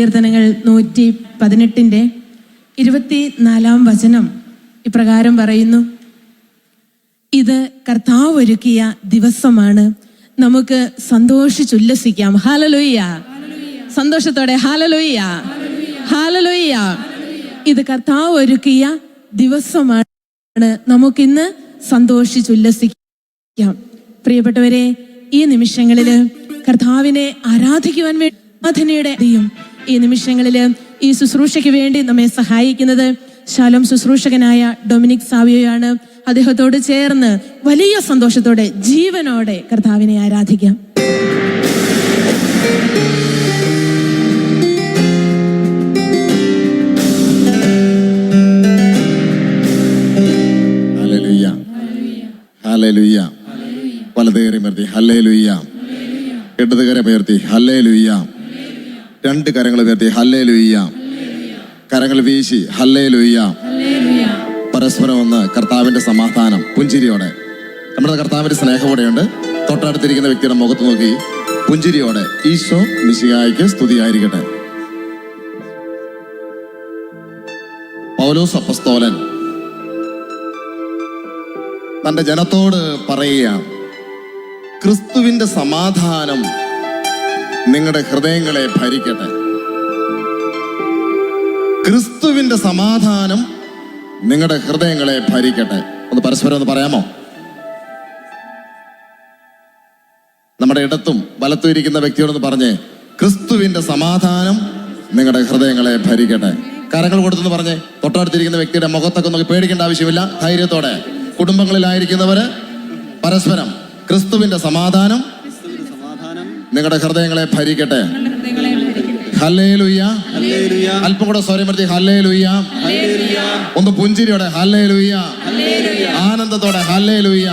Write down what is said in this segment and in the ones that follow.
സങ്കീർത്തനങ്ങൾ 118 24 ഇപ്രകാരം പറയുന്നു: ഇത് കർത്താവ് ഒരുക്കിയ ദിവസമാണ്, നമുക്ക് സന്തോഷിച്ചുല്ലസിക്കാം. ഹല്ലേലൂയ! സന്തോഷത്തോടെ ഹല്ലേലൂയ, ഹല്ലേലൂയ! ഇത് കർത്താവ് ഒരുക്കിയ ദിവസമാണ്, നമുക്കിന്ന് സന്തോഷിച്ചുല്ലസിക്കാം. പ്രിയപ്പെട്ടവരെ, ഈ നിമിഷങ്ങളില് കർത്താവിനെ ആരാധിക്കുവാൻ വേണ്ടി ആരാധനയുടെ ഈ നിമിഷങ്ങളില് ഈ ശുശ്രൂഷയ്ക്ക് വേണ്ടി നമ്മെ സഹായിക്കുന്നത് ശാലോം ശുശ്രൂഷകനായ ഡൊമിനിക് സാവിയോയാണ്. അദ്ദേഹത്തോട് ചേർന്ന് വലിയ സന്തോഷത്തോടെ ജീവനോടെ കർത്താവിനെ ആരാധിക്കാം. ഹല്ലേലൂയ, ഹല്ലേലൂയ. വലതുകരമുയർത്തി ഹല്ലേലൂയ, ഇടതുകരമുയർത്തി ഹല്ലേലൂയ, രണ്ട് കരങ്ങൾ ഉയർത്തി ഹല്ലേലൂയ, കരങ്ങൾ വീശി ഹല്ലേലൂയ. പരസ്പരം ഒന്ന് കർത്താവിന്റെ സമാധാനം പുഞ്ചിരിയോടെ, നമ്മുടെ കർത്താവിന്റെ സ്നേഹമോടെയുണ്ട്. തൊട്ടടുത്തിരിക്കുന്ന വ്യക്തിയുടെ മുഖത്ത് നോക്കി പുഞ്ചിരിയോടെ ഈശോ മിശിഹായ്ക്ക് സ്തുതിയായിരിക്കട്ടെ. പൗലോസ് അപ്പസ്തോലൻ തന്റെ ജനത്തോട് പറയുകയാണ്: ക്രിസ്തുവിന്റെ സമാധാനം നിങ്ങളുടെ ഹൃദയങ്ങളെ ഭരിക്കട്ടെ. ക്രിസ്തുവിന്റെ സമാധാനം നിങ്ങളുടെ ഹൃദയങ്ങളെ ഭരിക്കട്ടെ. ഒന്ന് പരസ്പരം ഒന്ന് പറയാമോ? നമ്മുടെ ഇടത്തും വലത്തും ഇരിക്കുന്ന വ്യക്തിയോടൊന്ന് പറഞ്ഞേ: ക്രിസ്തുവിന്റെ സമാധാനം നിങ്ങളുടെ ഹൃദയങ്ങളെ ഭരിക്കട്ടെ. കരങ്ങൾ കൊടുത്തെന്ന് പറഞ്ഞേ. തൊട്ടടുത്തിരിക്കുന്ന വ്യക്തിയുടെ മുഖത്തൊക്കെ നോക്കി പേടിക്കേണ്ട ആവശ്യമില്ല. ധൈര്യത്തോടെ കുടുംബങ്ങളിലായിരിക്കുന്നവര് പരസ്പരം ക്രിസ്തുവിന്റെ സമാധാനം നിങ്ങളുടെ ഹൃദയങ്ങളെ ഭരിക്കട്ടെ. ഹല്ലേലൂയ. അല്പം കൂടെ സ്വരം വരുത്തി ഹല്ലേലൂയ. ഒന്ന് പുഞ്ചിരിയോടെ ഹല്ലേലൂയ, ആനന്ദത്തോടെ ഹല്ലേലൂയ,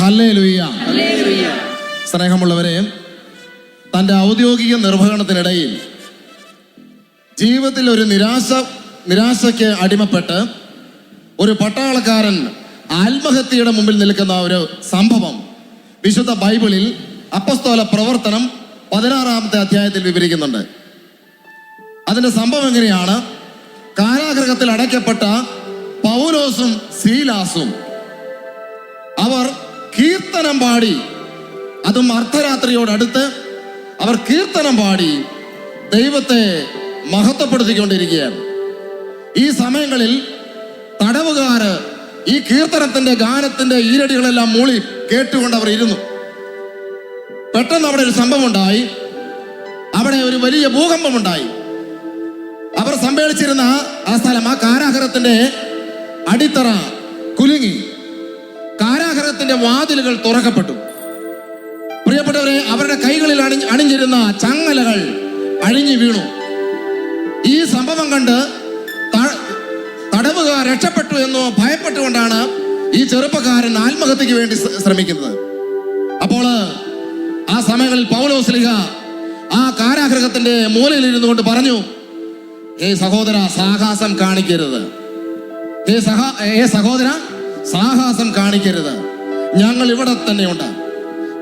ഹല്ലേലൂയ. സ്നേഹമുള്ളവരെ, തന്റെ ഔദ്യോഗിക നിർവഹണത്തിനിടയിൽ ജീവിതത്തിൽ ഒരു നിരാശയ്ക്ക് അടിമപ്പെട്ട് ഒരു പട്ടാളക്കാരൻ ആത്മഹത്യയുടെ മുമ്പിൽ നിൽക്കുന്ന ഒരു സംഭവം വിശുദ്ധ ബൈബിളിൽ അപ്പസ്തോല പ്രവർത്തനം 16-ാമത്തെ അധ്യായത്തിൽ വിവരിക്കുന്നുണ്ട്. അതിന്റെ സംഭവം എങ്ങനെയാണ്? കാരാഗൃഹത്തിൽ അടയ്ക്കപ്പെട്ട പൗലോസും സീലാസും അവർ കീർത്തനം പാടി, അതും അർദ്ധരാത്രിയോടടുത്ത് അവർ കീർത്തനം പാടി ദൈവത്തെ മഹത്വപ്പെടുത്തിക്കൊണ്ടിരിക്കുകയാണ്. ഈ സമയങ്ങളിൽ തടവുകാര് ഈ കീർത്തനത്തിന്റെ ഗാനത്തിന്റെ ഈരടികളെല്ലാം മൂളി കേട്ടുകൊണ്ട് അവർ ഇരുന്നു. പെട്ടെന്ന് അവിടെ ഒരു സംഭവം ഉണ്ടായി. അവിടെ ഒരു വലിയ ഭൂകമ്പമുണ്ടായി. അവർ സമ്മേളിച്ചിരുന്ന ആ സ്ഥലം, ആ കാരാഗൃഹത്തിന്റെ അടിത്തറ കുലുങ്ങി. കാരാഗൃഹത്തിന്റെ വാതിലുകൾ തുറക്കപ്പെട്ടു. പ്രിയപ്പെട്ടവരെ, അവരുടെ കൈകളിൽ അണിഞ്ഞിരുന്ന ചങ്ങലകൾ അഴിഞ്ഞു വീണു. ഈ സംഭവം കണ്ട് തടവുകാർ രക്ഷപ്പെട്ടു എന്നോ ഭയപ്പെട്ടുകൊണ്ടാണ് ഈ ചെറുപ്പക്കാരൻ ആത്മഹത്യക്ക് വേണ്ടി ശ്രമിക്കുന്നത്. അപ്പോൾ ആ സമയങ്ങളിൽ പൗലോസ്ലീഹ ആ കാരാഗൃഹത്തിന്റെ മൂലയിൽ ഇരുന്നു കൊണ്ട് പറഞ്ഞു: ഹേ സഹോദര, സാഹസം കാണിക്കരുത്. ഹേ സഹോദര, സാഹസം കാണിക്കരുത്. ഞങ്ങൾ ഇവിടെ തന്നെയുണ്ട്.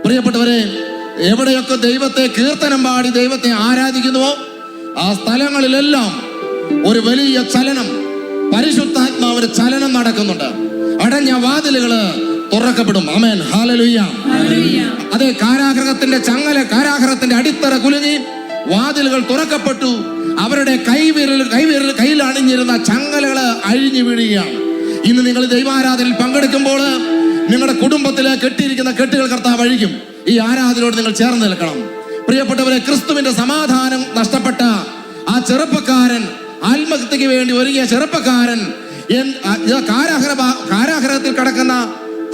പ്രിയപ്പെട്ടവരെ, എവിടെയൊക്കെ ദൈവത്തെ കീർത്തനം പാടി ദൈവത്തെ ആരാധിക്കുന്നുവോ ആ സ്ഥലങ്ങളിലെല്ലാം ഒരു വലിയ ചലനം, പരിശുദ്ധാത്മാവിന്റെ ചലനം നടക്കുന്നുണ്ട്. അടഞ്ഞ വാതിലുകള് തുറക്കപ്പെടും. ആമേൻ, ഹല്ലേലൂയ. അതെ, കാരാഗൃഹത്തിന്റെ അടിത്തറ കുലുങ്ങി, വാതിലുകൾ തുറക്കപ്പെട്ടു. അവരുടെ കയ്യിൽ അണിഞ്ഞിരുന്ന ചങ്ങലകള് അഴിഞ്ഞു വീഴുകയാണ്. ഇന്ന് നിങ്ങൾ ദൈവാരാധനയിൽ പങ്കെടുക്കുമ്പോൾ നിങ്ങളുടെ കുടുംബത്തിലെ കെട്ടിയിരിക്കുന്ന കെട്ടുകൾ കർത്താവ് അഴിക്കും. ഈ ആരാധനയോട് നിങ്ങൾ ചേർന്ന് നിൽക്കണം. പ്രിയപ്പെട്ടവരെ, ക്രിസ്തുവിന്റെ സമാധാനം നഷ്ടപ്പെട്ട ആ ചെറുപ്പക്കാരൻ, ആത്മഹത്യക്ക് വേണ്ടി ഒരുങ്ങിയ ചെറുപ്പക്കാരൻ കാരാഗൃഹത്തിൽ കിടക്കുന്ന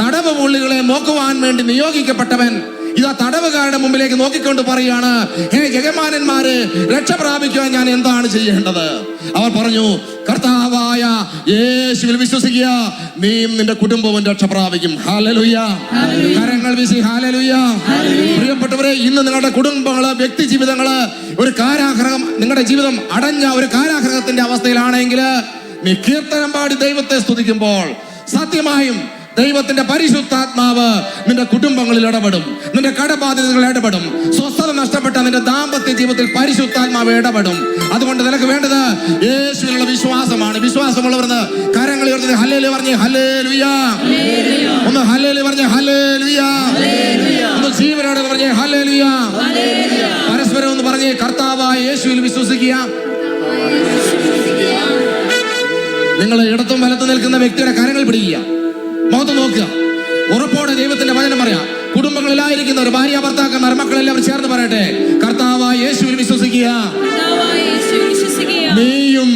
തടവ് പുള്ളികളെ നോക്കുവാൻ വേണ്ടി നിയോഗിക്കപ്പെട്ടവൻ ഇതാ തടവുകാരുടെ മുമ്പിലേക്ക് നോക്കിക്കൊണ്ട് പറയാണ്: ഹേ യജമാനന്മാരെ, രക്ഷ പ്രാപിക്കുവാൻ ഞാൻ എന്താണ് ചെയ്യേണ്ടത്? അവർ പറഞ്ഞു: കർത്താവായ യേശുവിൽ വിശ്വസിക്കുക, നീയും നിന്റെ കുടുംബവും രക്ഷ പ്രാപിക്കും. ഹല്ലേലൂയ. കരങ്ങൾ വീശി ഹല്ലേലൂയ. പ്രിയപ്പെട്ടവരെ, ഇന്ന് നിങ്ങളുടെ കുടുംബങ്ങള്, വ്യക്തി ജീവിതങ്ങള് ഒരു കാരാഗൃഹം, നിങ്ങളുടെ ജീവിതം അടഞ്ഞ ഒരു കാരാഗൃഹത്തിന്റെ അവസ്ഥയിലാണെങ്കിൽ നീ കീർത്തനം പാടി ദൈവത്തെ സ്തുതിക്കുമ്പോൾ സത്യമായും ദൈവത്തിന്റെ പരിശുദ്ധാത്മാവ് നിന്റെ കുടുംബങ്ങളിൽ ഇടപെടും, നിന്റെ കടബാധ്യതകൾ ഇടപെടും, സ്വസ്ഥത നഷ്ടപ്പെട്ട നിന്റെ ദാമ്പത്യ ജീവിതത്തിൽ പരിശുദ്ധാത്മാവ് ഇടപെടും. അതുകൊണ്ട് നിനക്ക് വേണ്ടത് യേശുവിലുള്ള വിശ്വാസമാണ്. വിശ്വാസമുള്ളവർ കരങ്ങൾ ഉയർത്തി ഹല്ലേലൂയ പറഞ്ഞേ, ഹല്ലേലൂയ. ഒന്ന് ഹല്ലേലൂയ പറഞ്ഞേ, ഹല്ലേലൂയ. ഒന്ന് ജീവനോടെ പറഞ്ഞേ, ഹല്ലേലൂയ. പരസ്പരം ഒന്ന് പറഞ്ഞേ, കർത്താവായ യേശുവിൽ വിശ്വസിക്കുക. നിങ്ങൾ ഇടത്തും വലത്തും നിൽക്കുന്ന വ്യക്തിയുടെ കരങ്ങൾ പിടിക്കുക, മുഖത്ത് നോക്കുക, ഉറപ്പോടെ ദൈവത്തിന്റെ വചനം പറയാം. കുടുംബങ്ങളിലായിരിക്കുന്നവർ, ഭാര്യ ഭർത്താക്കന്മാർ, മക്കളെല്ലാവരും ചേർന്ന് പറയട്ടെ, കർത്താവായ യേശുവിൽ വിശ്വസിക്കുക. നീയും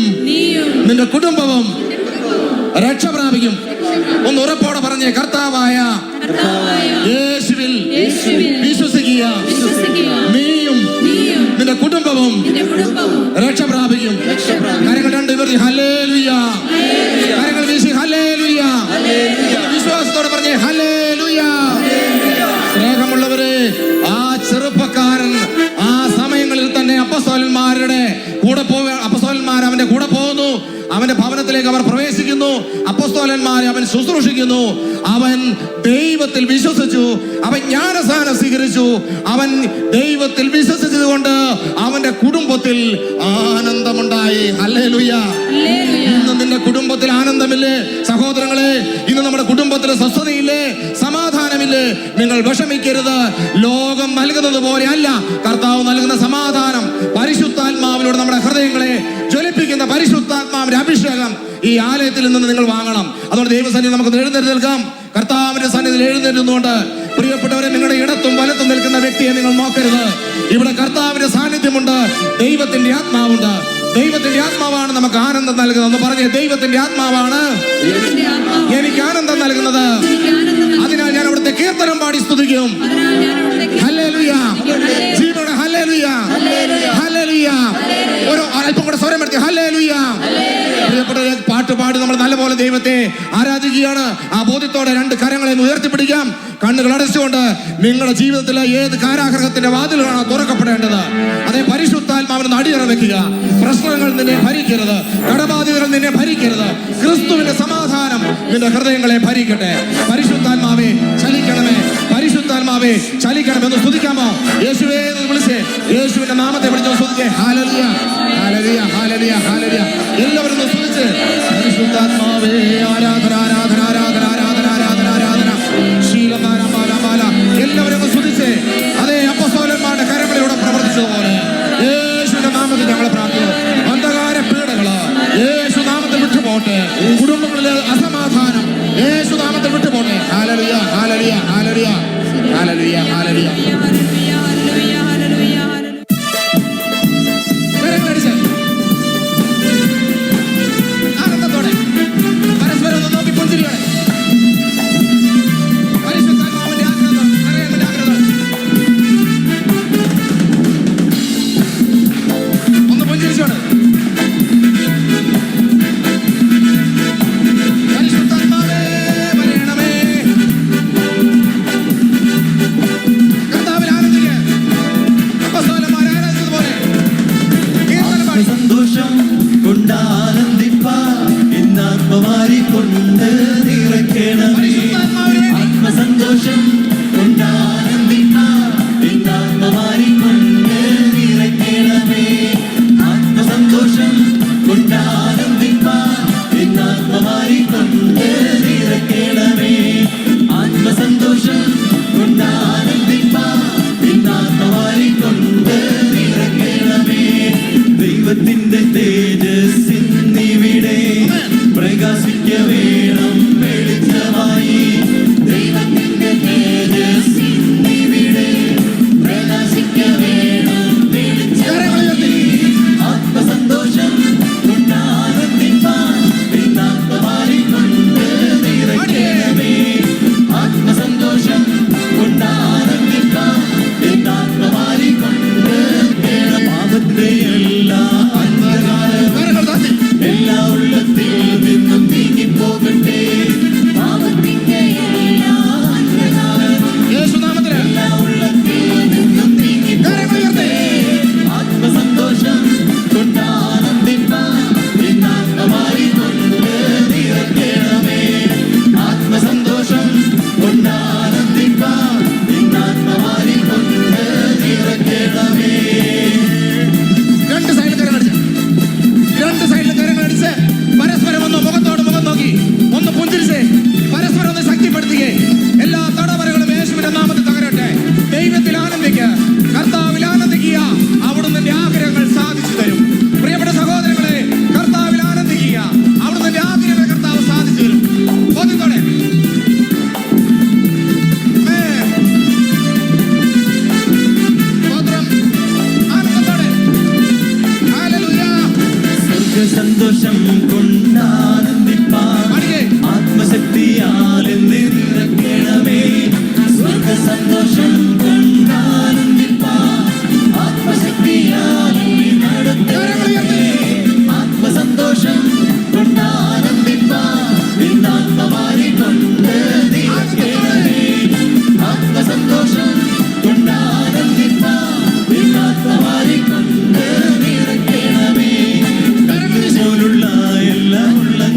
നിന്റെ കുടുംബവും രക്ഷ പ്രാപിക്കും. ഒന്ന് ഉറപ്പോടെ പറഞ്ഞേ, കർത്താവായ യേശുവിൽ വിശ്വസിക്കുക. നീയും നിന്റെ കുടുംബവും രക്ഷ പ്രാപിക്കും. കരങ്ങൾ രണ്ട് പേർക്ക് ഹല്ലേലൂയ. കരങ്ങൾ വീശി ഹല്ലേലൂയ. വിശ്വാസത്തോടെ പറഞ്ഞേ, ഹല്ലേലൂയ. സ്നേഹമുള്ളവരെ, ആ ചെറുപ്പക്കാരൻ ആ സമയങ്ങളിൽ തന്നെ അപ്പോസ്തലന്മാരുടെ കൂടെ അപ്പോസ്തലന്മാർ അവന്റെ കൂടെ പോകുന്നു. അവന്റെ ഭവനത്തിലേക്ക് അവർ പ്രവേശിക്കുന്നു. അപ്പോസ്തലന്മാരെ അവൻ ശുശ്രൂഷിക്കുന്നു. അവൻ ദൈവത്തിൽ വിശ്വസിച്ചു. അവൻ ജ്ഞാനസ്നാനം സ്വീകരിച്ചു. അവൻ ദൈവത്തിൽ വിശ്വസിച്ചതുകൊണ്ട് അവന്റെ കുടുംബത്തിൽ ആനന്ദമുണ്ടായി. ഹല്ലേലൂയ. ഇന്ന് നിന്റെ കുടുംബത്തിൽ ആനന്ദമില്ലേ സഹോദരങ്ങളെ? ഇന്ന് നമ്മുടെ കുടുംബത്തിൽ സ്വസ്ഥതയില്ലേ, സമാധാനമില്ലേ? നിങ്ങൾ വിഷമിക്കരുത്. ലോകം നൽകുന്നത് പോലെ അല്ല കർത്താവ് നൽകുന്ന സമാധാനം. പരിശുദ്ധാത്മാവിലൂടെ നമ്മുടെ ഹൃദയങ്ങളെ ജ്വലിപ്പിക്കുന്ന പരിശുദ്ധാത്മാവിന്റെ അഭിഷേകം ഈ ആലയത്തിൽ നിന്ന് നിങ്ങൾ വാങ്ങണം. അതുകൊണ്ട് ദൈവസന്നിധി നമുക്ക് എഴുന്നേറ്റ് നിൽക്കാം. കർത്താവിന്റെ സന്നിധിയിൽ എഴുന്നേറ്റുന്നുകൊണ്ട് പ്രിയപ്പെട്ടവരെ, നിങ്ങളുടെ ഇടത്തും വലത്തും നിൽക്കുന്ന വ്യക്തിയെ നിങ്ങൾ നോക്കരുത്. ഇവിടെ കർത്താവിന്റെ സാന്നിധ്യമുണ്ട്, ദൈവത്തിന്റെ ആത്മാവുണ്ട്. ദൈവത്തിന്റെ ആത്മാവാണ് നമുക്ക് ആനന്ദം നൽകുന്നത്. എന്ന് പറഞ്ഞേ, ദൈവത്തിന്റെ ആത്മാവാണ് എനിക്ക് ആനന്ദം നൽകുന്നത്. അതിനാൽ ഞാൻ അവിടുത്തെ കീർത്തനം പാടി സ്തുതിക്കും. ഹല്ലേലൂയ. ജീവനോടെ ഹല്ലേലൂയ, ഹല്ലേലൂയ. ഒരു അല്പം കൂടെ സ്വരം എടുത്ത് ഹല്ലേലൂയ. പ്രിയപ്പെട്ടവരെ, പാട്ട് പാടി നമ്മൾ നല്ലപോലെ ദൈവത്തെ ആരാധിക്കുകയാണ്. ആ ബോധ്യത്തോടെ രണ്ട് കരങ്ങളെ ഉയർത്തിപ്പിടിക്കാം. കണ്ണുകൾ അടച്ചുകൊണ്ട് നിങ്ങളുടെ ജീവിതത്തിലെ ഏത് കാരാഗ്രഹത്തിന്റെ വാതിലുകളാണ് തുറക്കപ്പെടേണ്ടത്, അതേ പരിശുദ്ധാത്മാവിന് അടിയറ വെക്കുക. പ്രശ്നങ്ങൾ നിന്നെ ഭരിക്കരുത്, കടബാധ്യതകൾ നിന്നെ ഭരിക്കരുത്. ക്രിസ്തുവിന്റെ സമാധാനം നിന്റെ ഹൃദയങ്ങളെ ഭരിക്കട്ടെ. പരിശുദ്ധാത്മാവേ ചലിക്കണമേ, പരിശുദ്ധാത്മാവേ ചലിക്കണമെന്ന് സ്തുതിക്കാമോ? യേശുവേ എന്ന് വിളിച്ചേ, യേശുവിന്റെ നാമത്തെ വിളിച്ചോ സ്തുതിച്ചേ. ഹല്ലേലൂയ, ഹല്ലേലൂയ, ഹല്ലേലൂയ, ഹല്ലേലൂയ. എല്ലാവരും സ്തുതിച്ച് പരിശുദ്ധാത്മാവേ ആരാധന, ആരാധന, ആരാധന, ആരാധന, ആരാധന, ആരാധന. ശീലമാല മാല മാല എല്ലാവരും സ്തുതിച്ച് അതേ അപ്പോസ്തലന്മാരുടെ കരങ്ങളിലൂടെ പ്രവർത്തിച്ചതുപോലെ യേശുവിന്റെ നാമത്തിൽ ഞങ്ങളെ പ്രാർത്ഥിക്കുന്നു. അന്ധകാര പീഡകള് യേശു നാമത്തിൽ വിട്ടുപോട്ടെ. കുടുംബങ്ങളിലെ അസമാധാനം യേശു നാമത്തിൽ വിട്ടുപോട്ടെ. ഹല്ലേലൂയ, ഹല്ലേലൂയ, ഹല്ലേലൂയ, ഹല്ലേലൂയ, ഹല്ലേലൂയ. ആനന്ദത്തോടെ പരസ്പരം ഒന്ന് നോക്കി പുഞ്ചിരിയോടെ പരിശുദ്ധാത്മാവിന്റെ ആഗ്രഹം അറിയാൻ ആഗ്രഹം ഒന്ന് പുഞ്ചിരിച്ചോടെ. പരിശുദ്ധാത്മാവേ വരണമേ. കർത്താവിൽ ആനന്ദിക്കുക. അപ്പോസ്തലന്മാർ ആരാധിച്ചതുപോലെ സന്തോഷം കൊണ്ടാനന്ദിപ്പാൻ ഇന്നാത്മവാരി കൊണ്ട് നിറയ്ക്കണമേ. ആത്മസന്തോഷം കൊണ്ടാനന്ദിപ്പാൻ ഇന്നാത്മവാരി കൊണ്ട് നിറയ്ക്കണമേ. ആത്മസന്തോഷം കൊണ്ടാനന്ദിപ്പാൻ ഇന്നാത്മവാരി കൊണ്ട് നിറയ്ക്കണമേ. ആത്മസന്തോഷം കൊണ്ടാനന്ദിപ്പാൻ ഇന്നാത്മവാരി കൊണ്ട് നിറയ്ക്കണമേ. ദൈവത്തിന്റെ തേജസ്സിന്നിവിടെ പ്രകാശിക്ക വേണം വെളിച്ചമായി. ദൈവത്തിന്റെ സന്തോഷം കൊണ്ടാനന്ദിപ്പാൻ പാടിക്കേ. ആത്മശക്തിയാൽ എന്നെ നിറയ്ക്കണമേ. സ്വർഗ സന്തോഷം കൊണ്ടാനന്ദിപ്പാൻ ആത്മശക്തിയാൽ എന്നെ നടത്തണമേ. ആത്മസന്തോഷം കൊണ്ടാനന്ദിപ്പാൻ നിന്നാത്മവാരി കൊണ്ട് നിറയ്ക്കണമേ. ആത്മസന്തോഷം കൊണ്ടാനന്ദിപ്പാൻ നിന്നാത്മവാരി കൊണ്ട് നിറയ്ക്കണമേ. കല്ലുപോലുള്ള എല്ലാ ഉള്ളങ്ങളും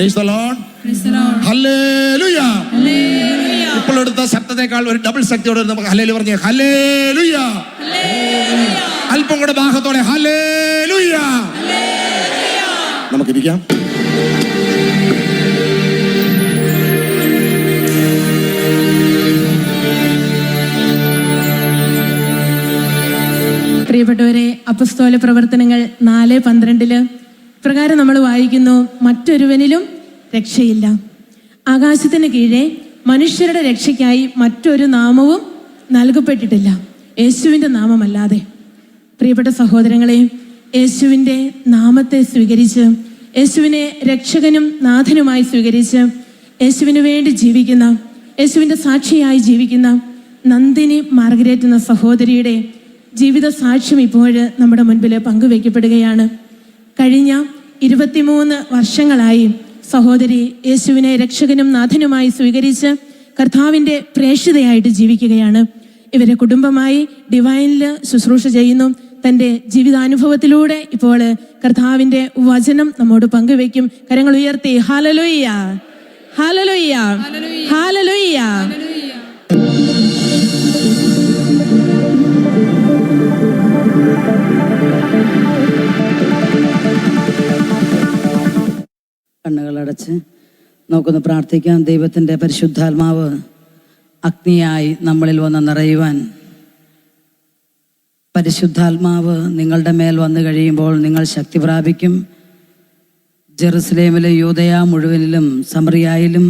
പ്രൈസ് ദി ലോർഡ്. ഹല്ലേലൂയ. ഇപ്പോൾ എടുത്ത ശബ്ദത്തെക്കാൾ ഒരു ഡബിൾ ശക്തിയോടെ നമുക്ക് ഹല്ലേലൂയ പറഞ്ഞേ. ഹല്ലേലൂയ. അല്പം കൂടെ ദാഹത്തോടെ ഹല്ലേലൂയ. നമുക്കിരിക്കാം. പ്രിയപ്പെട്ടവരെ, അപ്പസ്തോല പ്രവർത്തനങ്ങൾ 4:12 പ്രകാരം നമ്മൾ വായിക്കുന്നു, മറ്റൊരുവനിലും രക്ഷയില്ല. ആകാശത്തിന് കീഴെ മനുഷ്യരുടെ രക്ഷയ്ക്കായി മറ്റൊരു നാമവും നൽകപ്പെട്ടിട്ടില്ല, യേശുവിൻ്റെ നാമമല്ലാതെ. പ്രിയപ്പെട്ട സഹോദരങ്ങളെ, യേശുവിൻ്റെ നാമത്തെ സ്വീകരിച്ച്, യേശുവിനെ രക്ഷകനും നാഥനുമായി സ്വീകരിച്ച്, യേശുവിന് വേണ്ടി ജീവിക്കുന്ന, യേശുവിൻ്റെ സാക്ഷിയായി ജീവിക്കുന്ന നന്ദിനി മാർഗരറ്റ് എന്ന സഹോദരിയുടെ ജീവിത സാക്ഷ്യം ഇപ്പോൾ നമ്മുടെ മുൻപിൽ പങ്കുവയ്ക്കപ്പെടുകയാണ്. കഴിഞ്ഞ 23 വർഷങ്ങളായി സഹോദരി യേശുവിനെ രക്ഷകനും നാഥനുമായി സ്വീകരിച്ച് കർത്താവിൻ്റെ പ്രേക്ഷിതയായിട്ട് ജീവിക്കുകയാണ്. ഇവരെ കുടുംബമായി ഡിവൈനിൽ ശുശ്രൂഷ ചെയ്യുന്നു. തൻ്റെ ജീവിതാനുഭവത്തിലൂടെ ഇപ്പോൾ കർത്താവിൻ്റെ വചനം നമ്മോട് പങ്കുവയ്ക്കും. കരങ്ങൾ ഉയർത്തി ഹല്ലേലൂയ, ഹല്ലേലൂയ, ഹല്ലേലൂയ. കണ്ണുകളടച്ച് നമുക്കൊന്ന് പ്രാർത്ഥിക്കാം. ദൈവത്തിൻ്റെ പരിശുദ്ധാത്മാവ് അഗ്നിയായി നമ്മളിൽ വന്ന് നിറയുവാൻ, പരിശുദ്ധാത്മാവ് നിങ്ങളുടെ മേൽ വന്നു കഴിയുമ്പോൾ നിങ്ങൾ ശക്തി പ്രാപിക്കും. ജെറുസലേമിലും യൂദയ മുഴുവനിലും സമറിയായിലും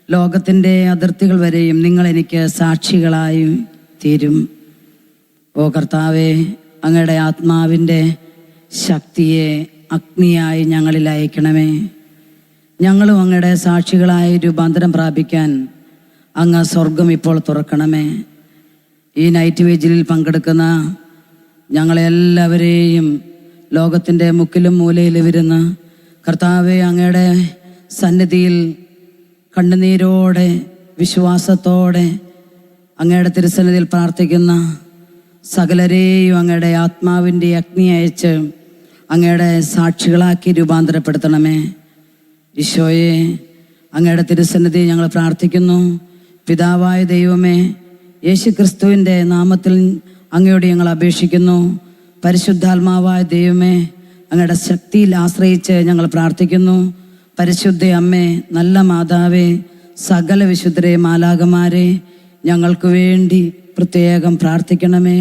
ലോകത്തിൻ്റെ അതിർത്തികൾ വരെയും നിങ്ങൾ എനിക്ക് സാക്ഷികളായി തീരും. ഓ കർത്താവേ, അങ്ങയുടെ ആത്മാവിൻ്റെ ശക്തിയെ അഗ്നിയായി ഞങ്ങളിൽ അയക്കണമേ. ഞങ്ങളും അങ്ങയുടെ സാക്ഷികളായി രൂപാന്തരം പ്രാപിക്കാൻ അങ്ങ് സ്വർഗം ഇപ്പോൾ തുറക്കണമേ. ഈ നൈറ്റ് വിജിലിൽ പങ്കെടുക്കുന്ന ഞങ്ങളെല്ലാവരെയും ലോകത്തിൻ്റെ മുക്കിലും മൂലയിലും ഇരുന്ന് കർത്താവെ അങ്ങയുടെ സന്നിധിയിൽ കണ്ണുനീരോടെ വിശ്വാസത്തോടെ അങ്ങയുടെ തിരുസന്നിധിയിൽ പ്രാർത്ഥിക്കുന്ന സകലരെയും അങ്ങയുടെ ആത്മാവിൻ്റെ അഗ്നി അയച്ച് അങ്ങയുടെ സാക്ഷികളാക്കി രൂപാന്തരപ്പെടുത്തണമേ. ഈശോയെ, അങ്ങയുടെ തിരുസന്നിധി ഞങ്ങൾ പ്രാർത്ഥിക്കുന്നു. പിതാവായ ദൈവമേ, യേശു ക്രിസ്തുവിൻ്റെ നാമത്തിൽ അങ്ങയോട് ഞങ്ങൾ അപേക്ഷിക്കുന്നു. പരിശുദ്ധാത്മാവായ ദൈവമേ, അങ്ങയുടെ ശക്തിയിൽ ആശ്രയിച്ച് ഞങ്ങൾ പ്രാർത്ഥിക്കുന്നു. പരിശുദ്ധ അമ്മേ, നല്ല മാതാവേ, സകല വിശുദ്ധരെ, മാലാഖമാരെ ഞങ്ങൾക്ക് വേണ്ടി പ്രത്യേകം പ്രാർത്ഥിക്കണമേ.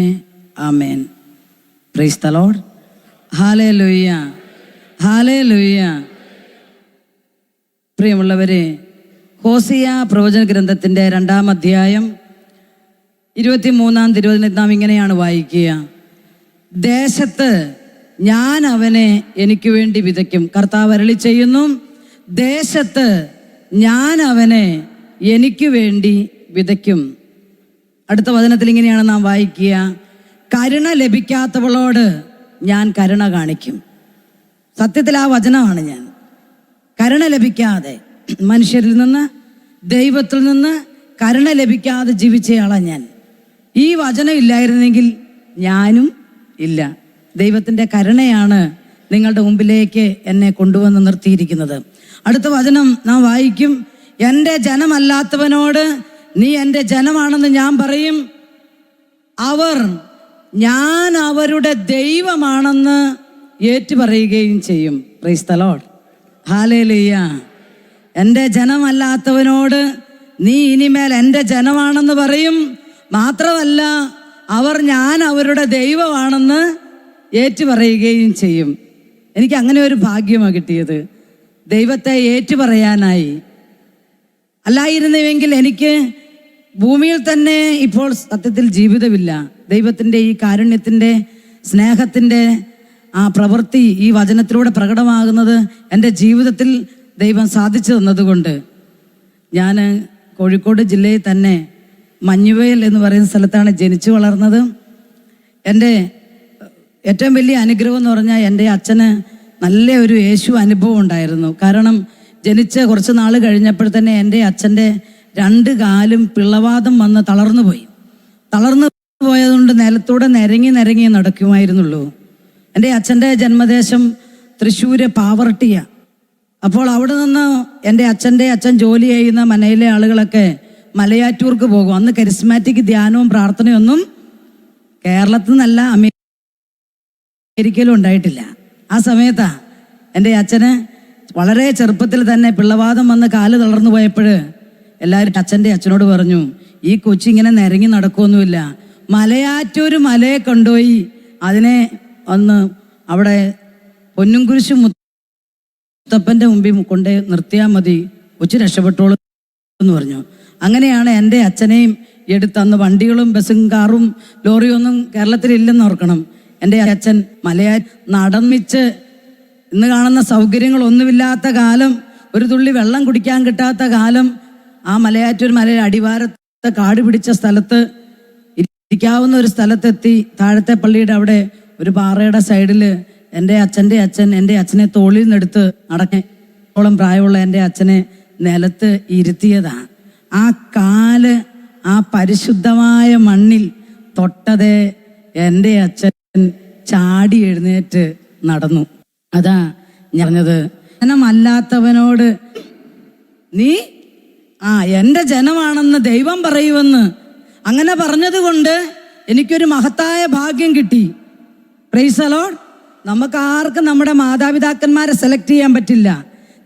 ആമേൻ. Praise the Lord. ഹല്ലേലൂയ, ഹല്ലേലൂയ. പ്രിയമുള്ളവരെ, ഹോസിയ പ്രവചന ഗ്രന്ഥത്തിൻ്റെ 2-ാം അധ്യായം 23-ാം തിരുവചനത്തിൽ നാം ഇങ്ങനെയാണ് വായിക്കുക: ദേശത്ത് ഞാൻ അവനെ എനിക്ക് വേണ്ടി വിതയ്ക്കും. കർത്താവ് അരുളി ചെയ്യുന്നു, ദേശത്ത് ഞാൻ അവനെ എനിക്ക് വേണ്ടി വിതയ്ക്കും. അടുത്ത വചനത്തിൽ ഇങ്ങനെയാണ് നാം വായിക്കുക: കരുണ ലഭിക്കാത്തവളോട് ഞാൻ കരുണ കാണിക്കും. സത്യത്തിൽ ആ വചനമാണ് ഞാൻ. കരുണ ലഭിക്കാതെ, മനുഷ്യരിൽ നിന്ന് ദൈവത്തിൽ നിന്ന് കരുണ ലഭിക്കാതെ ജീവിച്ചയാളാണ് ഞാൻ. ഈ വചനം ഇല്ലായിരുന്നെങ്കിൽ ഞാനും ഇല്ല. ദൈവത്തിൻ്റെ കരുണയാണ് നിങ്ങളുടെ മുമ്പിലേക്ക് എന്നെ കൊണ്ടുവന്ന് നിർത്തിയിരിക്കുന്നത്. അടുത്ത വചനം നാം വായിക്കും: എൻ്റെ ജനമല്ലാത്തവനോട് നീ എൻ്റെ ജനമാണെന്ന് ഞാൻ പറയും, ഞാൻ അവരുടെ ദൈവമാണെന്ന് ഏറ്റുപറയുകയും ചെയ്യും. Price the Lord. ഹല്ലേലൂയ. എൻ്റെ ജനമല്ലാത്തവനോട് നീ ഇനിമേൽ എൻ്റെ ജനമാണെന്ന് പറയും. മാത്രമല്ല, ഞാൻ അവരുടെ ദൈവമാണെന്ന് ഏറ്റുപറയുകയും ചെയ്യും. എനിക്ക് അങ്ങനെ ഒരു ഭാഗ്യമാണ് കിട്ടിയത്, ദൈവത്തെ ഏറ്റുപറയാനായി. അല്ലായിരുന്നുവെങ്കിൽ എനിക്ക് ഭൂമിയിൽ തന്നെ ഇപ്പോൾ സത്യത്തിൽ ജീവിതമില്ല. ദൈവത്തിൻ്റെ ഈ കാരുണ്യത്തിൻ്റെ, സ്നേഹത്തിൻ്റെ ആ പ്രവൃത്തി ഈ വചനത്തിലൂടെ പ്രകടമാകുന്നത് എൻ്റെ ജീവിതത്തിൽ ദൈവം സാധിച്ചു തന്നതുകൊണ്ട്. ഞാൻ കോഴിക്കോട് ജില്ലയിൽ തന്നെ മഞ്ഞുവയൽ എന്ന് പറയുന്ന സ്ഥലത്താണ് ജനിച്ചു വളർന്നത്. എൻ്റെ ഏറ്റവും വലിയ അനുഗ്രഹം എന്ന് പറഞ്ഞാൽ എൻ്റെ അച്ഛന് നല്ല ഒരു യേശു അനുഭവം ഉണ്ടായിരുന്നു. കാരണം ജനിച്ച് കുറച്ച് നാൾ കഴിഞ്ഞപ്പോൾ തന്നെ എൻ്റെ അച്ഛൻ്റെ 2 കാലും പിള്ളവാതം വന്ന് തളർന്നു പോയതുകൊണ്ട് നിലത്തൂടെ നിരങ്ങി നടക്കുമായിരുന്നുള്ളൂ. എൻ്റെ അച്ഛൻ്റെ ജന്മദേശം തൃശ്ശൂര് പാവർട്ടിയ. അപ്പോൾ അവിടെ നിന്ന് എൻ്റെ അച്ഛൻ ജോലി ചെയ്യുന്ന മനയിലെ ആളുകളൊക്കെ മലയാറ്റൂർക്ക് പോകും. അന്ന് കരിസ്മാറ്റിക് ധ്യാനവും പ്രാർത്ഥനയൊന്നും കേരളത്തിൽ നിന്നല്ല അമേരിക്കയിലും ഉണ്ടായിട്ടില്ല. ആ സമയത്താ എൻ്റെ അച്ഛന് വളരെ ചെറുപ്പത്തിൽ തന്നെ പിള്ളവാദം വന്ന് കാല് തളർന്നു പോയപ്പോൾ എല്ലാവരും അച്ഛനോട് പറഞ്ഞു, ഈ കൊച്ചി ഇങ്ങനെ നിരങ്ങി നടക്കുമൊന്നുമില്ല, മലയാറ്റൂർ മലയെ കൊണ്ടുപോയി അതിനെ ഒന്ന് അവിടെ പൊന്നുംകുരിശ് മുത്തപ്പൻ്റെ മുമ്പിൽ കൊണ്ട് നിർത്തിയാൽ മതി, കൊച്ചു രക്ഷപ്പെട്ടോളൂ എന്ന് പറഞ്ഞു. അങ്ങനെയാണ് എൻ്റെ അച്ഛനെയും എടുത്തന്ന് വണ്ടികളും ബസ്സും കാറും ലോറിയും ഒന്നും കേരളത്തിലില്ലെന്ന് ഓർക്കണം. എൻ്റെ അച്ഛൻ നടന്നിച്ച് ഇന്ന് കാണുന്ന സൗകര്യങ്ങളൊന്നുമില്ലാത്ത കാലം, ഒരു തുള്ളി വെള്ളം കുടിക്കാൻ കിട്ടാത്ത കാലം, ആ മലയാറ്റൂർ മലയുടെ അടിവാരത്തെ കാട് പിടിച്ച സ്ഥലത്ത് ഇരിക്കാവുന്ന ഒരു സ്ഥലത്തെത്തി. താഴത്തെ പള്ളിയുടെ അവിടെ ഒരു പാറയുടെ സൈഡിൽ എൻ്റെ അച്ഛനെ തോളിൽ നിന്നെടുത്ത് നടക്കോളം പ്രായമുള്ള എൻ്റെ അച്ഛനെ നിലത്ത് ഇരുത്തിയതാ. ആ കാല് ആ പരിശുദ്ധമായ മണ്ണിൽ തൊട്ടതേ എൻ്റെ അച്ഛൻ ചാടി എഴുന്നേറ്റ് നടന്നു. അതാ പറഞ്ഞത്, ജനമല്ലാത്തവനോട് നീ എൻ്റെ ജനമാണെന്ന് ദൈവം പറയുമെന്ന്. അങ്ങനെ പറഞ്ഞത് കൊണ്ട് എനിക്കൊരു മഹത്തായ ഭാഗ്യം കിട്ടി. Price the Lord. നമുക്ക് ആർക്കും നമ്മുടെ മാതാപിതാക്കന്മാരെ സെലക്ട് ചെയ്യാൻ പറ്റില്ല.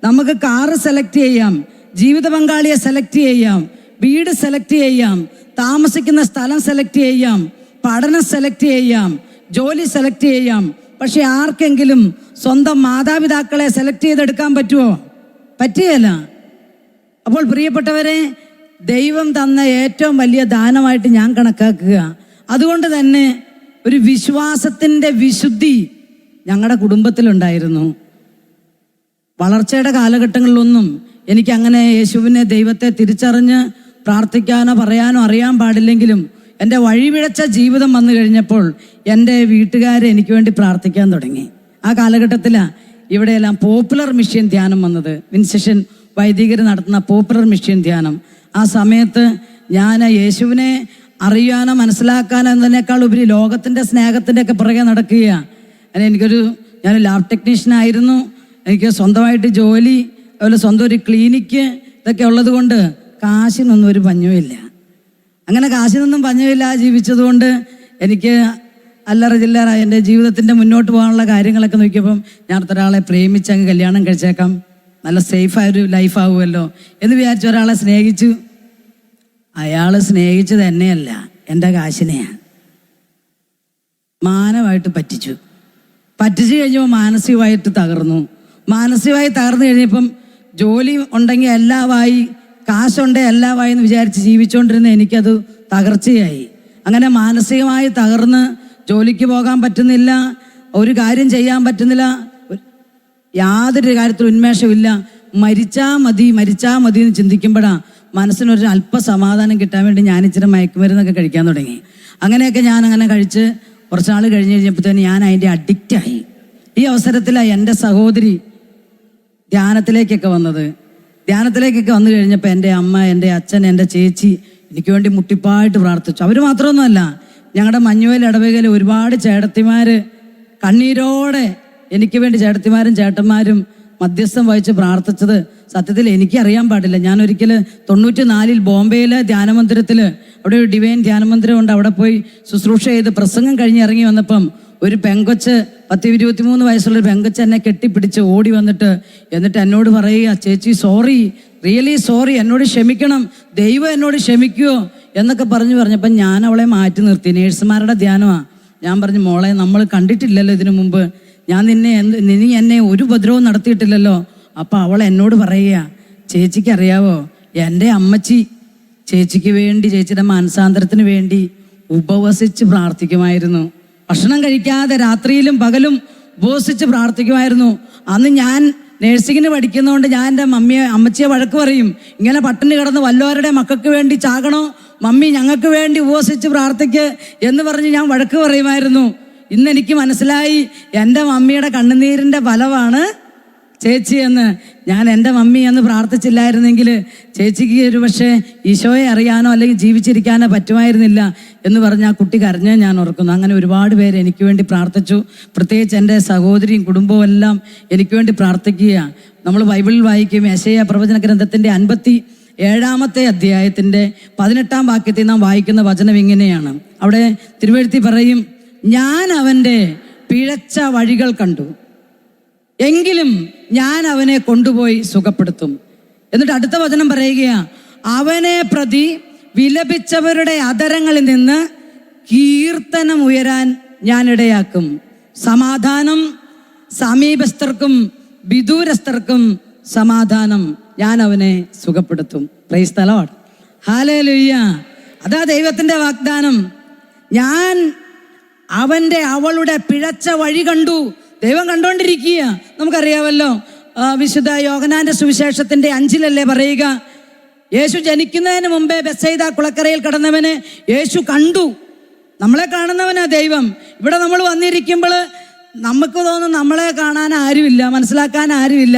നമുക്ക് കാറ് സെലക്ട് ചെയ്യാം, ജീവിത പങ്കാളിയെ സെലക്ട് ചെയ്യാം, വീട് സെലക്ട് ചെയ്യാം, താമസിക്കുന്ന സ്ഥലം സെലക്ട് ചെയ്യാം, പഠനം സെലക്ട് ചെയ്യാം, ജോലി സെലക്ട് ചെയ്യാം. പക്ഷെ ആർക്കെങ്കിലും സ്വന്തം മാതാപിതാക്കളെ സെലക്ട് ചെയ്തെടുക്കാൻ പറ്റുമോ? പറ്റുകയില്ല. അപ്പോൾ പ്രിയപ്പെട്ടവരെ, ദൈവം തന്ന ഏറ്റവും വലിയ ദാനമായിട്ട് ഞാൻ കണക്കാക്കുക. അതുകൊണ്ട് തന്നെ ഒരു വിശ്വാസത്തിൻ്റെ വിശുദ്ധി ഞങ്ങളുടെ കുടുംബത്തിലുണ്ടായിരുന്നു. വളർച്ചയുടെ കാലഘട്ടങ്ങളിലൊന്നും എനിക്കങ്ങനെ യേശുവിനെ, ദൈവത്തെ തിരിച്ചറിഞ്ഞ് പ്രാർത്ഥിക്കാനോ പറയാനോ അറിയാൻ പാടില്ലെങ്കിലും എൻ്റെ വഴിപിഴച്ച ജീവിതം വന്നു കഴിഞ്ഞപ്പോൾ എൻ്റെ വീട്ടുകാരെ എനിക്ക് വേണ്ടി പ്രാർത്ഥിക്കാൻ തുടങ്ങി. ആ കാലഘട്ടത്തിലാണ് ഇവിടെയെല്ലാം പോപ്പുലർ മിഷൻ ധ്യാനം വന്നത്. വിൻസെഷൻ വൈദികർ നടത്തുന്ന പോപ്പുലർ മിഷൻ ധ്യാനം. ആ സമയത്ത് ഞാൻ യേശുവിനെ അറിയാനോ മനസ്സിലാക്കാനോ എന്നതിനേക്കാൾ ഉപരി ലോകത്തിൻ്റെ സ്നേഹത്തിൻ്റെ ഒക്കെ പുറകെ നടക്കുകയാണ്. ഞാൻ ലാബ് ടെക്നീഷ്യനായിരുന്നു. എനിക്ക് സ്വന്തമായിട്ട് ജോലി, അതുപോലെ സ്വന്തം ഒരു ക്ലിനിക്ക്, ഇതൊക്കെ ഉള്ളത് കൊണ്ട് കാശിനൊന്നും ഒരു പഞ്ഞവുമില്ല. അങ്ങനെ കാശിനൊന്നും പഞ്ഞമില്ല ജീവിച്ചതുകൊണ്ട് എനിക്ക് അല്ലറ ചില്ലറ എൻ്റെ ജീവിതത്തിൻ്റെ മുന്നോട്ട് പോകാനുള്ള കാര്യങ്ങളൊക്കെ നോക്കിയപ്പം ഞാൻ ഒരാളെ പ്രേമിച്ച് അങ്ങ് കല്യാണം കഴിച്ചേക്കാം, നല്ല സേഫായൊരു ലൈഫാവുമല്ലോ എന്ന് വിചാരിച്ച് ഒരാളെ സ്നേഹിച്ചു. അയാൾ സ്നേഹിച്ചത് എന്നെയല്ല, എൻ്റെ കാശിനെയാണ്. മാനമായിട്ട് പറ്റിച്ചു കഴിഞ്ഞപ്പോൾ മാനസികമായിട്ട് തകർന്നു. മാനസികമായി തകർന്നു കഴിഞ്ഞപ്പം ജോലി ഉണ്ടെങ്കിൽ എല്ലാമായി, കാശുണ്ടേ എല്ലാമായി എന്ന് വിചാരിച്ച് ജീവിച്ചുകൊണ്ടിരുന്ന എനിക്കത് തകർച്ചയായി. അങ്ങനെ മാനസികമായി തകർന്ന് ജോലിക്ക് പോകാൻ പറ്റുന്നില്ല, ഒരു കാര്യം ചെയ്യാൻ പറ്റുന്നില്ല, യാതൊരു കാര്യത്തിലും ഉന്മേഷമില്ല. മരിച്ചാ മതി എന്ന് ചിന്തിക്കുമ്പോഴാണ് മനസ്സിനൊരു അല്പസമാധാനം കിട്ടാൻ വേണ്ടി ഞാൻ ഇച്ചിരി മയക്കുമരുന്നൊക്കെ കഴിക്കാൻ തുടങ്ങി. അങ്ങനെയൊക്കെ ഞാൻ അങ്ങനെ കഴിച്ച് കുറച്ചാൾ കഴിഞ്ഞപ്പോഴത്തേന് ഞാൻ അതിൻ്റെ അഡിക്റ്റായി. ഈ അവസരത്തിലാണ് എൻ്റെ സഹോദരി ധ്യാനത്തിലേക്കൊക്കെ വന്നത്. ധ്യാനത്തിലേക്കൊക്കെ വന്നു കഴിഞ്ഞപ്പോൾ എൻ്റെ അമ്മ, എൻ്റെ അച്ഛൻ, എൻ്റെ ചേച്ചി എനിക്ക് വേണ്ടി മുട്ടിപ്പായിട്ട് പ്രാർത്ഥിച്ചു. അവർ മാത്രമൊന്നുമല്ല, ഞങ്ങളുടെ മഞ്ഞുവേൽ ഇടവകയിൽ ഒരുപാട് ചേട്ടത്തിമാർ കണ്ണീരോടെ എനിക്ക് വേണ്ടി ചേട്ടത്തിമാരും ചേട്ടന്മാരും മധ്യസ്ഥം വഹിച്ച് പ്രാർത്ഥിച്ചത് സത്യത്തിൽ എനിക്കറിയാൻ പാടില്ല. ഞാൻ ഒരിക്കൽ 94 ബോംബെയിലെ ധ്യാനമന്ദിരത്തിൽ, അവിടെ ഒരു ഡിവൈൻ ധ്യാനമന്ദിരമുണ്ട്, അവിടെ പോയി ശുശ്രൂഷ ചെയ്ത് പ്രസംഗം കഴിഞ്ഞ് ഇറങ്ങി വന്നപ്പം ഒരു പെങ്കൊച്ച്, 10-23 വയസ്സുള്ളൊരു പെങ്കൊച്ച് എന്നെ കെട്ടിപ്പിടിച്ച് ഓടി എന്നിട്ട് എന്നോട് പറയുക, ചേച്ചി സോറി, റിയലി സോറി, എന്നോട് ക്ഷമിക്കണം, ദൈവം എന്നോട് ക്ഷമിക്കുമോ എന്നൊക്കെ പറഞ്ഞപ്പം ഞാൻ അവളെ മാറ്റി നിർത്തി. നേഴ്സുമാരുടെ ധ്യാനമാണ്. ഞാൻ പറഞ്ഞു, മോളെ, നമ്മൾ കണ്ടിട്ടില്ലല്ലോ ഇതിനു മുമ്പ്, നീ എന്നെ ഒരു ഉപദ്രവവും നടത്തിയിട്ടില്ലല്ലോ. അപ്പം അവൾ എന്നോട് പറയുക, ചേച്ചിക്ക് അറിയാവോ, എൻ്റെ അമ്മച്ചി ചേച്ചിക്ക് വേണ്ടി, ചേച്ചിയുടെ മാനസാന്തരത്തിന് വേണ്ടി ഉപവസിച്ച് പ്രാർത്ഥിക്കുമായിരുന്നു. ഭക്ഷണം കഴിക്കാതെ രാത്രിയിലും പകലും ഉപവസിച്ച് പ്രാർത്ഥിക്കുമായിരുന്നു. അന്ന് ഞാൻ നേഴ്സിങ്ങിന് പഠിക്കുന്നതുകൊണ്ട് ഞാൻ എൻ്റെ അമ്മച്ചിയെ വഴക്ക് പറയും, ഇങ്ങനെ പട്ടിണി കിടന്ന് വല്ലവരുടെ മക്കൾക്ക് വേണ്ടി ചാകണോ, മമ്മി ഞങ്ങൾക്ക് വേണ്ടി ഉപവസിച്ച് പ്രാർത്ഥിക്ക് എന്ന് പറഞ്ഞ് ഞാൻ വഴക്ക് പറയുമായിരുന്നു. ഇന്ന് എനിക്ക് മനസ്സിലായി, എൻ്റെ മമ്മിയുടെ കണ്ണുനീരിൻ്റെ ഫലമാണ് ചേച്ചി എന്ന്. ഞാൻ എൻ്റെ മമ്മി എന്ന് പ്രാർത്ഥിച്ചില്ലായിരുന്നെങ്കിൽ ചേച്ചിക്ക് ഒരു പക്ഷേ ഈശോയെ അറിയാനോ അല്ലെങ്കിൽ ജീവിച്ചിരിക്കാനോ പറ്റുമായിരുന്നില്ല എന്ന് പറഞ്ഞ് ആ കുട്ടി കരഞ്ഞ് ഞാൻ ഓർക്കുന്നു. അങ്ങനെ ഒരുപാട് പേര് എനിക്ക് വേണ്ടി പ്രാർത്ഥിച്ചു. പ്രത്യേകിച്ച് എൻ്റെ സഹോദരിയും കുടുംബവും എല്ലാം എനിക്ക് വേണ്ടി പ്രാർത്ഥിക്കുക. നമ്മൾ ബൈബിളിൽ വായിക്കും യെശയ്യാ പ്രവചന ഗ്രന്ഥത്തിൻ്റെ 57-ാമത്തെ അധ്യായത്തിൻ്റെ 18-ാം വാക്യത്തിൽ നാം വായിക്കുന്ന വചനം ഇങ്ങനെയാണ്. അവിടെ തിരുവെഴുത്തി പറയും, ഞാൻ അവൻ്റെ പിഴച്ച വഴികൾ കണ്ടു, എങ്കിലും ഞാൻ അവനെ കൊണ്ടുപോയി സുഖപ്പെടുത്തും. എന്നിട്ട് അടുത്ത വചനം പറയുകയാ, അവനെ പ്രതി വിലപിച്ചവരുടെ അധരങ്ങളിൽ നിന്ന് കീർത്തനം ഉയരാൻ ഞാൻ ഇടയാക്കും. സമാധാനം സമീപസ്ഥർക്കും വിദൂരസ്ഥർക്കും സമാധാനം, ഞാൻ അവനെ സുഖപ്പെടുത്തും. Praise the Lord. ഹല്ലേലൂയ. അതാ ദൈവത്തിന്റെ വാഗ്ദാനം. ഞാൻ അവളുടെ പിഴച്ച വഴി കണ്ടു. ദൈവം കണ്ടോണ്ടിരിക്കുക. നമുക്കറിയാമല്ലോ, വിശുദ്ധ യോഹന്നാന്റെ സുവിശേഷത്തിന്റെ 5 പറയുക, യേശു ജനിക്കുന്നതിന് മുമ്പേ ബെത്സയിദ കുളക്കരയിൽ കിടന്നവന് യേശു കണ്ടു. നമ്മളെ കാണുന്നവനാ ദൈവം. ഇവിടെ നമ്മൾ വന്നിരിക്കുമ്പോൾ നമുക്ക് തോന്നും നമ്മളെ കാണാൻ ആരുമില്ല, മനസ്സിലാക്കാൻ ആരുമില്ല.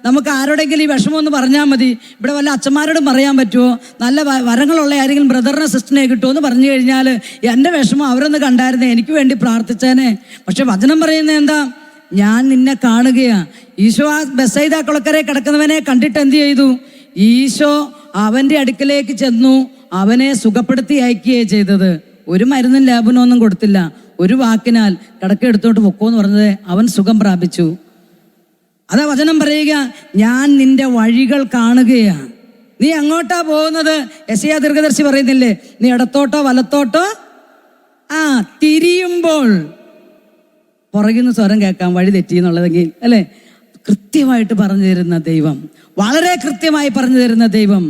നമുക്ക് ആരോടെങ്കിലും ഈ വിഷമമൊന്ന് പറഞ്ഞാൽ മതി. ഇവിടെ വല്ല അച്ഛന്മാരോടും പറയാൻ പറ്റുമോ? നല്ല വരങ്ങളുള്ള ആരെങ്കിലും ബ്രദറിനെ സിസ്റ്ററിനെ കിട്ടുമോ എന്ന് പറഞ്ഞു കഴിഞ്ഞാൽ എൻ്റെ വിഷമം അവരൊന്ന് കണ്ടായിരുന്നേ, എനിക്ക് വേണ്ടി പ്രാർത്ഥിച്ചേനെ. പക്ഷെ വചനം പറയുന്നത് എന്താ? ഞാൻ നിന്നെ കാണുകയാ. ഈശോ ആ ബെത്സയിദ കുളക്കരയിൽ കിടക്കുന്നവനെ കണ്ടിട്ട് എന്ത് ചെയ്തു? ഈശോ അവൻ്റെ അടുക്കലേക്ക് ചെന്നു, അവനെ സുഖപ്പെടുത്തി അയക്കുകയാണ് ചെയ്തത്. ഒരു മരുന്നും ലാബിനും ഒന്നും കൊടുത്തില്ല. ഒരു വാക്കിനാൽ കിടക്കെടുത്തോട്ട് പൊക്കോന്ന് പറഞ്ഞത് അവൻ സുഖം പ്രാപിച്ചു. അതാ വചനം പറയുക, ഞാൻ നിന്റെ വഴികൾ കാണുകയാ. നീ അങ്ങോട്ടാ പോകുന്നത്? യെശയ്യാ ദീർഘദർശി പറയുന്നില്ലേ, നീ ഇടത്തോട്ടോ വലത്തോട്ടോ തിരിയുമ്പോൾ പുറകിന്ന് സ്വരം കേൾക്കാം വഴി തെറ്റി എന്നുള്ളതെങ്കിൽ, അല്ലെ? കൃത്യമായിട്ട് പറഞ്ഞു തരുന്ന ദൈവം, വളരെ കൃത്യമായി പറഞ്ഞു തരുന്ന ദൈവം,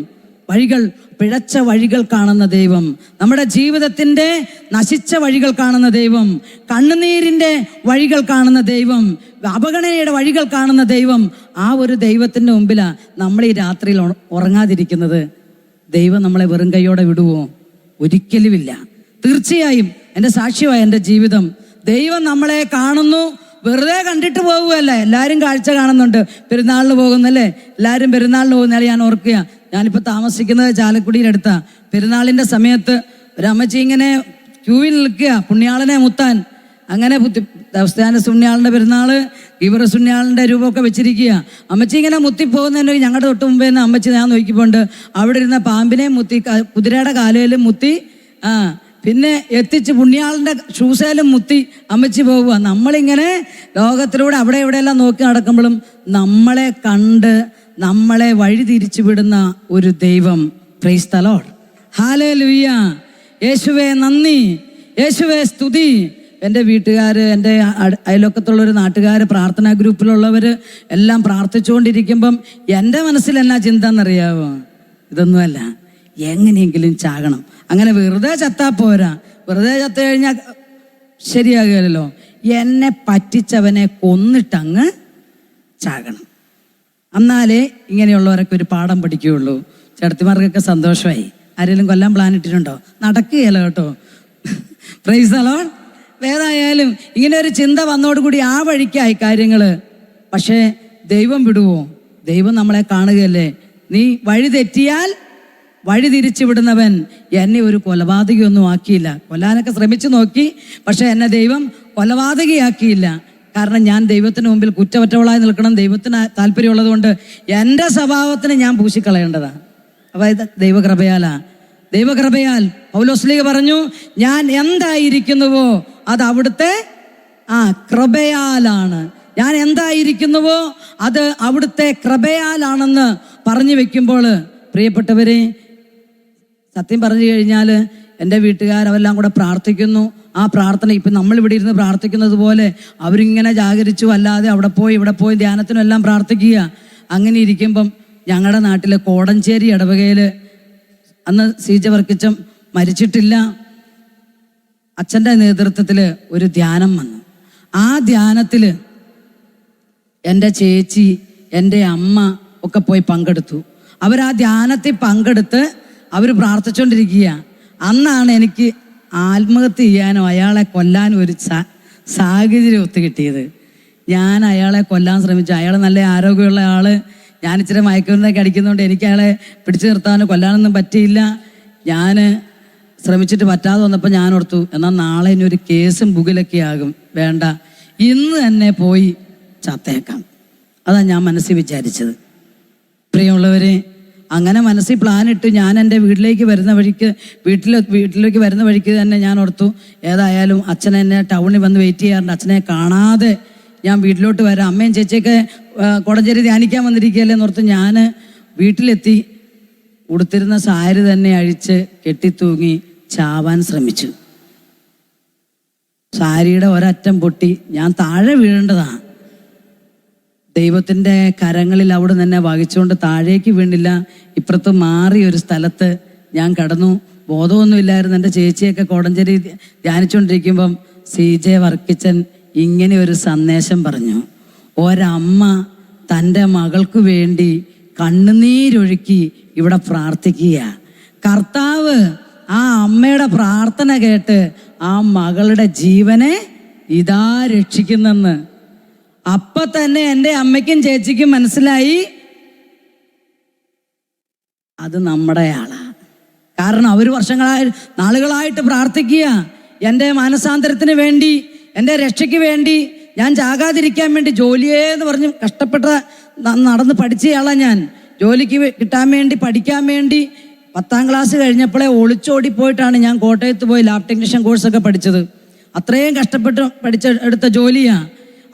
വഴികൾ, പിഴച്ച വഴികൾ കാണുന്ന ദൈവം, നമ്മുടെ ജീവിതത്തിന്റെ നശിച്ച വഴികൾ കാണുന്ന ദൈവം, കണ്ണുനീരിന്റെ വഴികൾ കാണുന്ന ദൈവം, അപഗണനയുടെ വഴികൾ കാണുന്ന ദൈവം. ആ ഒരു ദൈവത്തിന്റെ മുമ്പിലാ നമ്മൾ ഈ രാത്രിയിൽ ഉറങ്ങാതിരിക്കുന്നത്. ദൈവം നമ്മളെ വെറും കൈയോടെ വിടുവോ? ഒരിക്കലുമില്ല. തീർച്ചയായും എൻ്റെ സാക്ഷ്യമായ എൻ്റെ ജീവിതം, ദൈവം നമ്മളെ കാണുന്നു. വെറുതെ കണ്ടിട്ട് പോകുകയല്ല. എല്ലാവരും കാഴ്ച കാണുന്നുണ്ട്. പെരുന്നാളിന് പോകുന്നല്ലേ, എല്ലാവരും പെരുന്നാളിന് പോകുന്നല്ലേ. ഞാൻ ഓർക്കുക, ഞാനിപ്പോൾ താമസിക്കുന്നത് ചാലക്കുടിയിലടുത്താ. പെരുന്നാളിൻ്റെ സമയത്ത് ഒരു അമ്മച്ചി ഇങ്ങനെ ക്യൂവിൽ നിൽക്കുക പുണ്യാളനെ മുത്താൻ. അങ്ങനെ ദേവസ്ഥാന സുണ്യാളിൻ്റെ പെരുന്നാള്, ഇവർ സുണ്യാളിൻ്റെ രൂപമൊക്കെ വെച്ചിരിക്കുക. അമ്മച്ചി ഇങ്ങനെ മുത്തിപ്പോകുന്നതിന് ഞങ്ങളുടെ തൊട്ട് മുമ്പേ നിന്ന് അമ്മച്ചി ഞാൻ നോക്കിക്കൊണ്ട് അവിടെ ഇരുന്ന പാമ്പിനെ മുത്തി, കുതിരയുടെ കാലയിലും മുത്തി, പിന്നെ എത്തിച്ച് പുണ്യാളിൻ്റെ ഷൂസേലും മുത്തി അമ്മച്ചി പോവുക. നമ്മളിങ്ങനെ ലോകത്തിലൂടെ അവിടെ എവിടെയെല്ലാം നോക്കി നടക്കുമ്പോഴും നമ്മളെ കണ്ട് നമ്മളെ വഴി തിരിച്ചു വിടുന്ന ഒരു ദൈവം. Price the Lord. ഹല്ലേലൂയ. യേശുവേ നന്ദി, യേശുവേ സ്തുതി. എൻ്റെ വീട്ടുകാർ, എൻ്റെ അയൽവക്കത്തുള്ളൊരു നാട്ടുകാർ, പ്രാർത്ഥനാ ഗ്രൂപ്പിലുള്ളവർ എല്ലാം പ്രാർത്ഥിച്ചുകൊണ്ടിരിക്കുമ്പം എൻ്റെ മനസ്സിൽ എന്നാ ചിന്ത എന്നറിയാവോ? ഇതൊന്നുമല്ല, എങ്ങനെയെങ്കിലും ചാകണം. അങ്ങനെ വെറുതെ ചത്താ പോരാ. വെറുതെ ചത്തു കഴിഞ്ഞാൽ ശരിയാകുകയല്ലോ. എന്നെ പറ്റിച്ചവനെ കൊന്നിട്ടങ്ങ് ചാകണം. എന്നാലേ ഇങ്ങനെയുള്ളവരൊക്കെ ഒരു പാഠം പഠിക്കുകയുള്ളൂ. ചേട്ടത്തിമാർക്കൊക്കെ സന്തോഷമായി. ആരെങ്കിലും കൊല്ലാൻ പ്ലാൻ ഇട്ടിട്ടുണ്ടോ? നടക്കുകയല്ലോ കേട്ടോ. Price the Lord. ഏതായാലും ഇങ്ങനെ ഒരു ചിന്ത വന്നോടുകൂടി ആ വഴിക്കായി കാര്യങ്ങൾ. പക്ഷേ ദൈവം വിടുവോ? ദൈവം നമ്മളെ കാണുകയല്ലേ. നീ വഴി തെറ്റിയാൽ വഴി തിരിച്ചു വിടുന്നവൻ. എന്നെ ഒരു കൊലപാതകയൊന്നും ആക്കിയില്ല. കൊല്ലാനൊക്കെ ശ്രമിച്ചു നോക്കി, പക്ഷെ എന്നെ ദൈവം കൊലപാതകയാക്കിയില്ല. കാരണം ഞാൻ ദൈവത്തിന് മുമ്പിൽ കുറ്റമറ്റവളായി നിൽക്കണം. ദൈവത്തിന് താല്പര്യമുള്ളത് കൊണ്ട് എൻ്റെ സ്വഭാവത്തിന് ഞാൻ പൂശിക്കളയേണ്ടതാണ്. അപ്പോൾ ഇത് ദൈവകൃപയാലാ. ദൈവകൃപയാൽ പൗലോസ്ലീഹ പറഞ്ഞു, ഞാൻ എന്തായിരിക്കുന്നുവോ അത് അവിടുത്തെ കൃപയാലാണ്. ഞാൻ എന്തായിരിക്കുന്നുവോ അത് അവിടുത്തെ കൃപയാലാണെന്ന് പറഞ്ഞു വെക്കുമ്പോൾ, പ്രിയപ്പെട്ടവരെ, സത്യം പറഞ്ഞു കഴിഞ്ഞാൽ എൻ്റെ വീട്ടുകാരവെല്ലാം കൂടെ പ്രാർത്ഥിക്കുന്നു. ആ പ്രാർത്ഥന ഇപ്പം നമ്മളിവിടെ ഇരുന്ന് പ്രാർത്ഥിക്കുന്നത് പോലെ അവരിങ്ങനെ ജാഗരിച്ചു. അല്ലാതെ അവിടെ പോയി ഇവിടെ പോയി ധ്യാനത്തിനും എല്ലാം പ്രാർത്ഥിക്കുക. അങ്ങനെ ഇരിക്കുമ്പം ഞങ്ങളുടെ നാട്ടിൽ കോടഞ്ചേരി ഇടവകയിൽ അന്ന് സി ജെ വർക്കിച്ചൻ മരിച്ചിട്ടില്ല. അച്ഛൻ്റെ നേതൃത്വത്തിൽ ഒരു ധ്യാനം വന്നു. ആ ധ്യാനത്തിൽ എൻ്റെ ചേച്ചി, എൻ്റെ അമ്മ ഒക്കെ പോയി പങ്കെടുത്തു. അവർ ആ ധ്യാനത്തിൽ പങ്കെടുത്ത് അവർ പ്രാർത്ഥിച്ചുകൊണ്ടിരിക്കുക. അന്നാണ് എനിക്ക് ആത്മഹത്യ ചെയ്യാനോ അയാളെ കൊല്ലാനും ഒരു സാഹചര്യം ഒത്തു കിട്ടിയത്. ഞാൻ അയാളെ കൊല്ലാൻ ശ്രമിച്ചു. അയാൾ നല്ല ആരോഗ്യമുള്ള ആള്. ഞാൻ ഇച്ചിരി മയക്കുമരുന്നൊക്കെ അടിക്കുന്നതുകൊണ്ട് എനിക്ക് അയാളെ പിടിച്ചു നിർത്താനോ കൊല്ലാനൊന്നും പറ്റിയില്ല. ഞാൻ ശ്രമിച്ചിട്ട് പറ്റാതെ വന്നപ്പോൾ ഞാൻ ഓർത്തു, എന്നാൽ നാളെ ഇനി ഒരു കേസും ബുകിലൊക്കെ ആകും, വേണ്ട, ഇന്ന് തന്നെ പോയി ചത്തേക്കാം. അതാ ഞാൻ മനസ്സിൽ വിചാരിച്ചത്. പ്രിയമുള്ളവരെ, അങ്ങനെ മനസ്സിൽ പ്ലാനിട്ട് ഞാൻ എൻ്റെ വീട്ടിലേക്ക് വരുന്ന വഴിക്ക് തന്നെ ഞാൻ ഓർത്തു, ഏതായാലും അച്ഛൻ എന്നെ ടൗണിൽ വന്ന് വെയിറ്റ് ചെയ്യാറുണ്ട്, അച്ഛനെ കാണാതെ ഞാൻ വീട്ടിലോട്ട് വരാം, അമ്മയും ചേച്ചിയൊക്കെ കോടഞ്ചേരി ധ്യാനിക്കാൻ വന്നിരിക്കുകയല്ലേ എന്നോർത്ത് ഞാൻ വീട്ടിലെത്തി. ഉടുത്തിരുന്ന സാരി തന്നെ അഴിച്ച് കെട്ടിത്തൂങ്ങി ചാവാൻ ശ്രമിച്ചു. സാരിയുടെ ഒരറ്റം പൊട്ടി ഞാൻ താഴെ വീഴേണ്ടതാണ്. ദൈവത്തിൻ്റെ കരങ്ങളിൽ അവിടെ തന്നെ വഹിച്ചുകൊണ്ട് താഴേക്ക് വീണില്ല. ഇപ്പുറത്ത് മാറി ഒരു സ്ഥലത്ത് ഞാൻ കടന്നു. ബോധമൊന്നുമില്ലായിരുന്നു. എൻ്റെ ചേച്ചിയൊക്കെ കോടഞ്ചേരി ധ്യാനിച്ചുകൊണ്ടിരിക്കുമ്പം CJ വർക്കിച്ചൻ ഇങ്ങനെ ഒരു സന്ദേശം പറഞ്ഞു. ഒരമ്മ തൻ്റെ മകൾക്ക് വേണ്ടി കണ്ണുനീരൊഴുക്കി ഇവിടെ പ്രാർത്ഥിക്കുക. കർത്താവ് ആ അമ്മയുടെ പ്രാർത്ഥന കേട്ട് ആ മകളുടെ ജീവനെ ഇതാ രക്ഷിക്കുന്നെന്ന്. അപ്പൊ തന്നെ എൻ്റെ അമ്മയ്ക്കും ചേച്ചിക്കും മനസ്സിലായി അത് നമ്മുടെ ആളാ. കാരണം അവർ നാളുകളായിട്ട് പ്രാർത്ഥിക്കുക, എൻ്റെ മാനസാന്തരത്തിന് വേണ്ടി, എൻ്റെ രക്ഷയ്ക്ക് വേണ്ടി, ഞാൻ ചാകാതിരിക്കാൻ വേണ്ടി. ജോലിയേന്ന് പറഞ്ഞ് കഷ്ടപ്പെട്ട നടന്ന് പഠിച്ചയാളാ ഞാൻ. ജോലിക്ക് കിട്ടാൻ വേണ്ടി, പഠിക്കാൻ വേണ്ടി 10ാം ക്ലാസ് കഴിഞ്ഞപ്പോഴേ ഒളിച്ചോടിപ്പോയിട്ടാണ് ഞാൻ കോട്ടയത്ത് പോയി ലാബ് ടെക്നീഷ്യൻ കോഴ്സൊക്കെ പഠിച്ചത്. അത്രയും കഷ്ടപ്പെട്ട് എടുത്ത ജോലിയാണ്.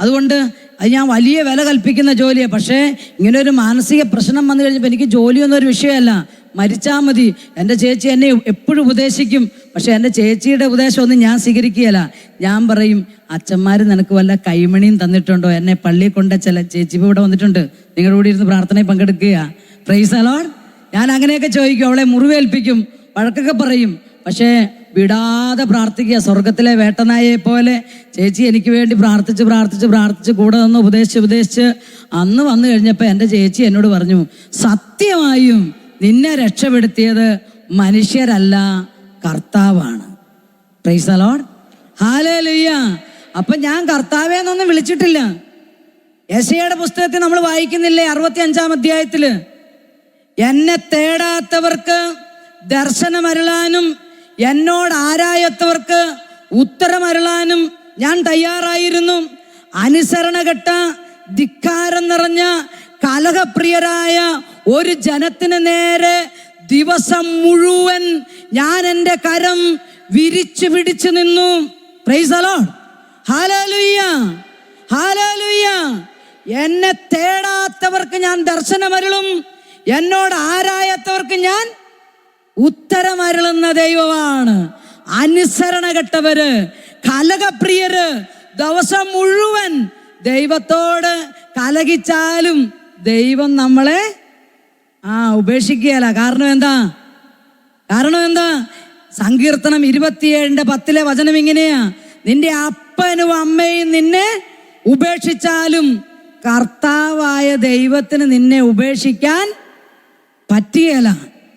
അതുകൊണ്ട് അത് ഞാൻ വലിയ വില കൽപ്പിക്കുന്ന ജോലിയാണ്. പക്ഷേ ഇങ്ങനെ ഒരു മാനസിക പ്രശ്നം വന്നു കഴിഞ്ഞപ്പോൾ എനിക്ക് ജോലിയൊന്നും ഒരു വിഷയമല്ല, മരിച്ചാൽ മതി. എൻ്റെ ചേച്ചി എന്നെ എപ്പോഴും ഉപദേശിക്കും. പക്ഷെ എൻ്റെ ചേച്ചിയുടെ ഉപദേശമൊന്നും ഞാൻ സ്വീകരിക്കുകയല്ല. ഞാൻ പറയും, അച്ഛന്മാർ നിനക്ക് വല്ല കൈമണിയും തന്നിട്ടുണ്ടോ? എന്നെ പള്ളിയിൽ കൊണ്ട ചില ചേച്ചി ഇവിടെ വന്നിട്ടുണ്ട്, നിങ്ങളുടെ കൂടെ ഇരുന്ന് പ്രാർത്ഥനയിൽ പങ്കെടുക്കുക. Price the Lord. ഞാൻ അങ്ങനെയൊക്കെ ചോദിക്കും, അവളെ മുറിവേൽപ്പിക്കും, വഴക്കൊക്കെ പറയും. പക്ഷേ വിടാതെ പ്രാർത്ഥിക്കുക. സ്വർഗത്തിലെ വേട്ടനായെ പോലെ ചേച്ചി എനിക്ക് വേണ്ടി പ്രാർത്ഥിച്ച് കൂടെ നിന്ന് ഉപദേശിച്ച് അന്ന് വന്നു കഴിഞ്ഞപ്പോൾ എൻ്റെ ചേച്ചി എന്നോട് പറഞ്ഞു, സത്യമായും നിന്നെ രക്ഷപ്പെടുത്തിയത് മനുഷ്യരല്ല, കർത്താവാണ്. Price the Lord. ഹല്ലേലൂയ. അപ്പൊ ഞാൻ കർത്താവേ എന്നൊന്നും വിളിച്ചിട്ടില്ല. യെശയ്യായുടെ പുസ്തകത്തിൽ നമ്മൾ വായിക്കുന്നില്ലേ 65-ാം അധ്യായത്തില്, എന്നെ തേടാത്തവർക്ക് ദർശനമരുളാനും എന്നോട് ആരായത്തവർക്ക് ഉത്തരമരുളാനും ഞാൻ തയ്യാറായിരുന്നു. അനുസരണകെട്ട ധിക്കാരം നിറഞ്ഞ കലഹപ്രിയരായ ഒരു ജനത്തിന് നേരെ ദിവസം മുഴുവൻ ഞാൻ എൻ്റെ കരം വിരിച്ചു പിടിച്ചു നിന്നു. Price the Lord. ഹല്ലേലൂയ, ഹല്ലേലൂയ. എന്നെ തേടാത്തവർക്ക് ഞാൻ ദർശനമരുളും, എന്നോട് ആരായത്തവർക്ക് ഞാൻ ഉത്തരമരുളുന്ന ദൈവമാണ്. അനുസരണകെട്ടവര്, കലഹപ്രിയര് ദിവസം മുഴുവൻ ദൈവത്തോട് കലഹിച്ചാലും ദൈവം നമ്മളെ ഉപേക്ഷിക്കുകയല്ല. കാരണം എന്താ? സങ്കീർത്തനം 27:10 വചനം ഇങ്ങനെയാ, നിന്റെ അപ്പനും അമ്മയും നിന്നെ ഉപേക്ഷിച്ചാലും കർത്താവായ ദൈവത്തിന് നിന്നെ ഉപേക്ഷിക്കാൻ പറ്റുകയില്ല.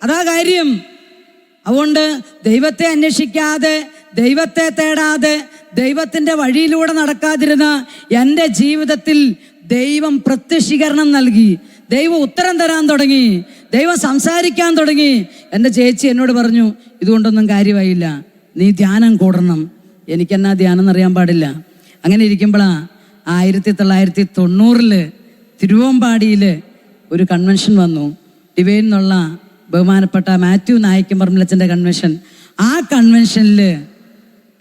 അതാ കാര്യം. അതുകൊണ്ട് ദൈവത്തെ അന്വേഷിക്കാതെ, ദൈവത്തെ തേടാതെ, ദൈവത്തിൻ്റെ വഴിയിലൂടെ നടക്കാതിരുന്ന എൻ്റെ ജീവിതത്തിൽ ദൈവം പ്രത്യക്ഷീകരണം നൽകി, ദൈവം ഉത്തരം തരാൻ തുടങ്ങി, ദൈവം സംസാരിക്കാൻ തുടങ്ങി. എൻ്റെ ചേച്ചി എന്നോട് പറഞ്ഞു, ഇതുകൊണ്ടൊന്നും കാര്യമായില്ല, നീ ധ്യാനം കൂടണം. എനിക്കെന്നാ ധ്യാനം എന്നറിയാൻ പാടില്ല. അങ്ങനെ ഇരിക്കുമ്പോഴാണ് 1990 തിരുവമ്പാടിയിൽ ഒരു കൺവെൻഷൻ വന്നു. ഡിവൈൻ എന്നുള്ള ബഹുമാനപ്പെട്ട മാത്യു നായിക്കമ്പറമ്പിലച്ചൻ്റെ കൺവെൻഷൻ. ആ കൺവെൻഷനിൽ